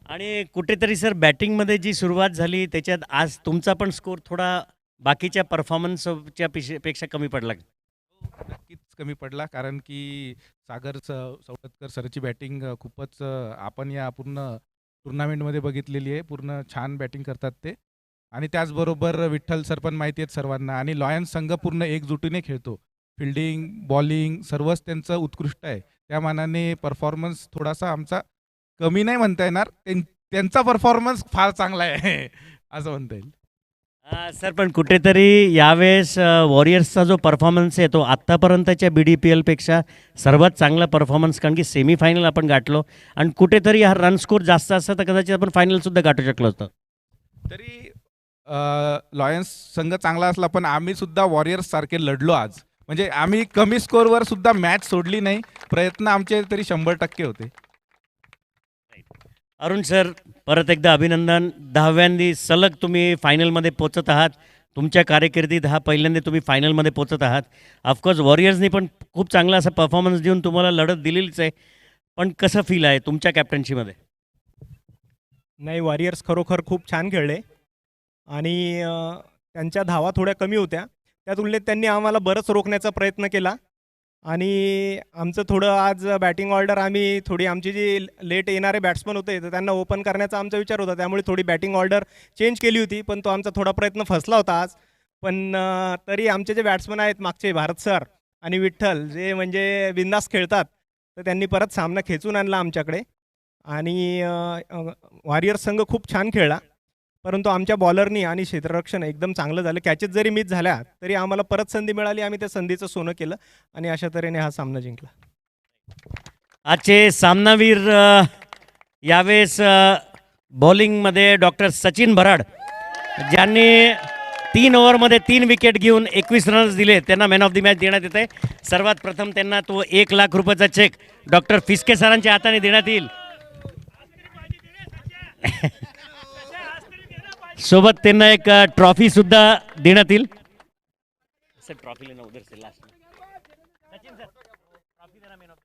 आणि कुठेतरी सर बॅटिंगमध्ये जी सुरुवात झाली त्याच्यात आज तुमचा पण स्कोर थोडा बाकीच्या परफॉर्मन्सच्या पेक्षा कमी पडला. नक्कीच कमी पडला, कारण की सागर सवलतकर सरची बॅटिंग खूपच आपण या पूर्ण टुर्नामेंटमध्ये बघितलेली आहे. पूर्ण छान बॅटिंग करतात ते, आणि त्याचबरोबर विठ्ठल सर पण माहिती आहेत सर्वांना. आणि लॉयन्स संघ पूर्ण एकजुटीने खेळतो, फिल्डिंग बॉलिंग सर्वच त्यांचं उत्कृष्ट आहे. त्या मानाने परफॉर्मन्स थोडासा आमचा कमी नाही म्हणता येणार, त्यांचा परफॉर्मन्स फार चांगला आहे असं म्हणता येईल. सर पण कुठेतरी यावेळेस वॉरियर्सचा जो परफॉर्मन्स आहे तो आत्तापर्यंतच्या BDPL पेक्षा सर्वात चांगला परफॉर्मन्स, कारण की सेमीफायनल आपण गाठलो आणि कुठेतरी हा रन स्कोर जास्त असता तर कदाचित आपण फायनलसुद्धा गाठू शकलो होतो. तरी लॉयन्स संघ चांगला असला पण आम्ही सुद्धा वॉरियर्स सारखे लढलो आज. म्हणजे आम्ही कमी स्कोरवर सुद्धा मॅच सोडली नाही, प्रयत्न आमचे तरी 100% होते. अरुण सर परत एकदा अभिनंदन. 10व्यांदी सलग तुम्ही फायनलमध्ये पोचत आहात. तुमच्या कारकिर्दीत हा पहिल्यांदा तुम्ही फायनलमध्ये पोचत आहात. ऑफकोर्स वॉरियर्सनी पण खूप चांगला असा परफॉर्मन्स देऊन तुम्हाला लढत दिलेलीच आहे, पण कसं फील आहे तुमच्या कॅप्टन्सीमध्ये? नाही, वॉरियर्स खरोखर खूप छान खेळले आणि त्यांच्या धावा थोड्या कमी होत्या, त्या तुलनेत त्यांनी आम्हाला बरंच रोखण्याचा प्रयत्न केला. आणि आमचं थोडं आज बॅटिंग ऑर्डर आम्ही थोडी आमची जी लेट येणारे बॅट्समन होते तर त्यांना ओपन करण्याचा आमचा विचार होता, त्यामुळे थोडी बॅटिंग ऑर्डर चेंज केली होती, पण तो आमचा थोडा प्रयत्न फसला होता आज. पण तरी आमचे जे बॅट्समन आहेत मागचे, भारत सर आणि विठ्ठल, जे म्हणजे बिंदास खेळतात, तर त्यांनी परत सामना खेचून आणला आमच्याकडे. आणि वॉरियर्स संघ खूप छान खेळला, परंतु आमच्या बॉलरनी आणि क्षेत्ररक्षण एकदम चांगलं झालं. कॅचेस जरी मिस झाल्या तरी आम्हाला परत संधी मिळाली, आम्ही त्या संधीचं सोनं केलं आणि अशा तऱ्हेने हा सामना जिंकला. आजचे सामनावीर यावेळेस बॉलिंगमध्ये डॉक्टर सचिन भराड, ज्यांनी 3 ओव्हरमध्ये 3 विकेट घेऊन 21 रन्स दिले, त्यांना मॅन ऑफ द मॅच देण्यात येत आहे. सर्वात प्रथम त्यांना तो 1 लाख रुपयाचा चेक डॉक्टर फिस्के सरांच्या हाताने देण्यात येईल. सोबत त्यांना एक ट्रॉफी सुद्धा देण्यात येईल. सर ट्रॉफी लेना उधर से लास्ट में. सचिन सर ट्रॉफी देना man of.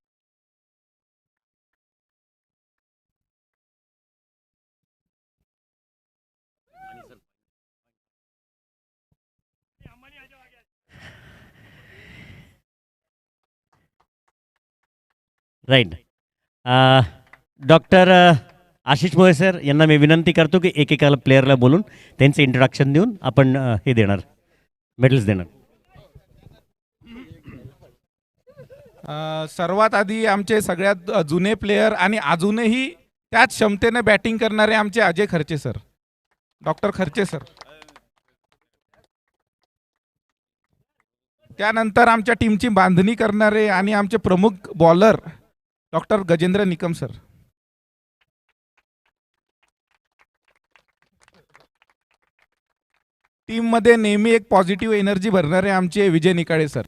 Right. Doctor Ashish Moye sir यांना मी विनंती करतो की एकेका प्लेअरला बोलून त्यांचे इंट्रोडक्शन देऊन आपण हे देणार, मेडल्स देणार. सर्वात आधी आमचे सगळ्यात जुने प्लेयर आणि अजूनही त्याच क्षमतेने बॅटिंग करणारे आमचे अजय खर्चे सर, डॉक्टर खर्चे सर. त्यानंतर आमच्या टीमची बांधणी करणारे आणि आमचे प्रमुख bowler doctor Gajendra Nikam sir. टीममध्ये नेहमी एक पॉझिटिव्ह एनर्जी भरणारे आमचे विजय निकाळे सर.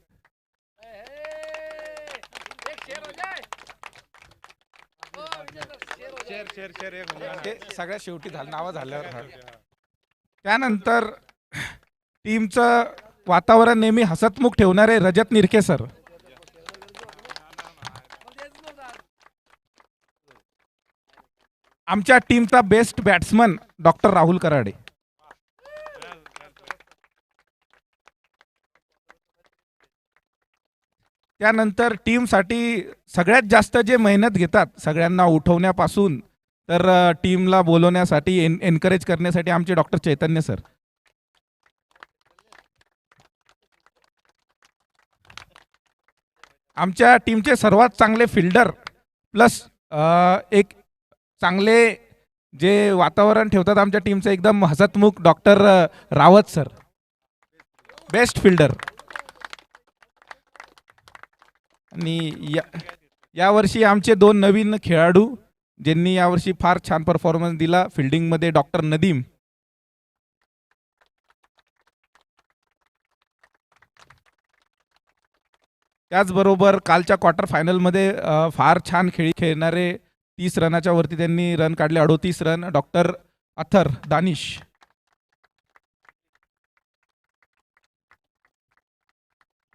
सगळ्यात शेवटी नावं झाल्यावर. त्यानंतर टीमचं वातावरण नेहमी हसतमुख ठेवणारे रजत निरखे सर. आमच्या टीमचा best batsman doctor Rahul Karade. त्यानंतर टीमसाठी सगळ्यात जास्त जे मेहनत घेतात सगळ्यांना उठवण्यापासून तर टीमला बोलवण्यासाठी एनकरेज करण्यासाठी आमचे डॉक्टर चैतन्य सर. आमच्या टीमचे सर्वात चांगले फिल्डर प्लस एक चांगले जे वातावरण ठेवतात आमच्या टीमचं एकदम हसतमुख doctor Rawat sir, best fielder. आणि यावर्षी आमचे 2 नवीन खेळाडू ज्यांनी यावर्षी फार छान परफॉर्मन्स दिला फिल्डिंगमध्ये, डॉक्टर नदीम त्याचबरोबर कालच्या क्वार्टर फायनलमध्ये फार छान खेळणारे 30 रनाच्या वरती त्यांनी रन काढले, 38 रन, डॉक्टर अथर दानिश.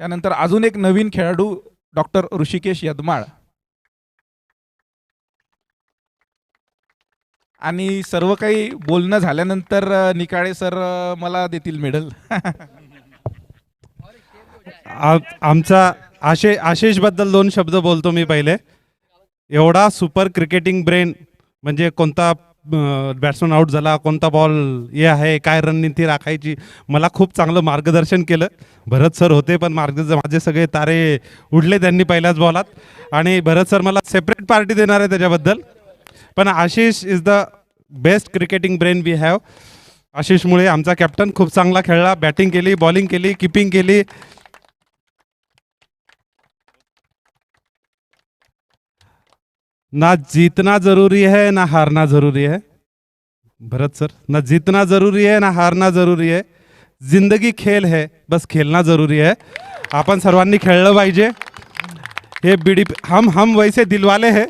त्यानंतर अजून एक नवीन खेळाडू डॉक्टर ऋषिकेश यदमाळ. आणि सर्व काही बोलणं झाल्यानंतर निकाळे सर मला देतील मेडल. आमचा आशिषबद्दल 2 शब्द बोलतो मी पहिले. एवढा सुपर क्रिकेटिंग ब्रेन, म्हणजे कोणता बॅट्समन आउट झाला, कोणता बॉल हे आहे, काय रणनीती राखायची, मला खूप चांगलं मार्गदर्शन केलं. भरत सर होते पण माझे सगळे तारे उडले त्यांनी पहिल्याच बॉलात. आणि भरत सर मला सेपरेट पार्टी देणार आहे त्याच्याबद्दल. पण Ashish is the best cricketing brain we have. आशिषमुळे आमचा कॅप्टन खूप चांगला खेळला, बॅटिंग केली, बॉलिंग केली, किपिंग केली. ना जीतना जरूरी है ना हारना जरूरी है भरत सर. ना जीतना जरूरी है ना हारना जरूरी है. जिंदगी खेल है, बस खेलना जरूरी है. आपण सर्वांनी खेळलं पाहिजे. हे हम वैसे दिलवाले हैं.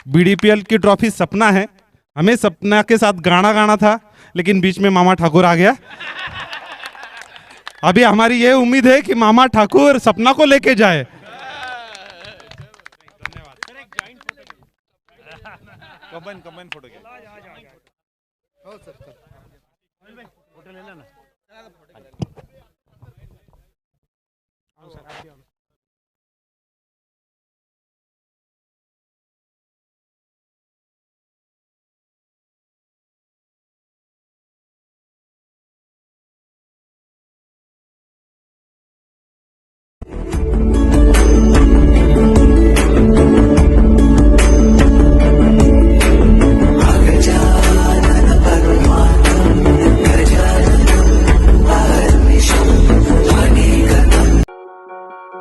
BDPL की ट्रॉफी सपना है. हमें सपना के साथ गाना गाना था, लेकिन बीच में मामा ठाकुर आ गया. अभी हमारी ये उम्मीद है कि मामा ठाकुर सपना को लेके जाए. कंबाईन फोटो घ्या. हो सर. फोटो ले लो ना.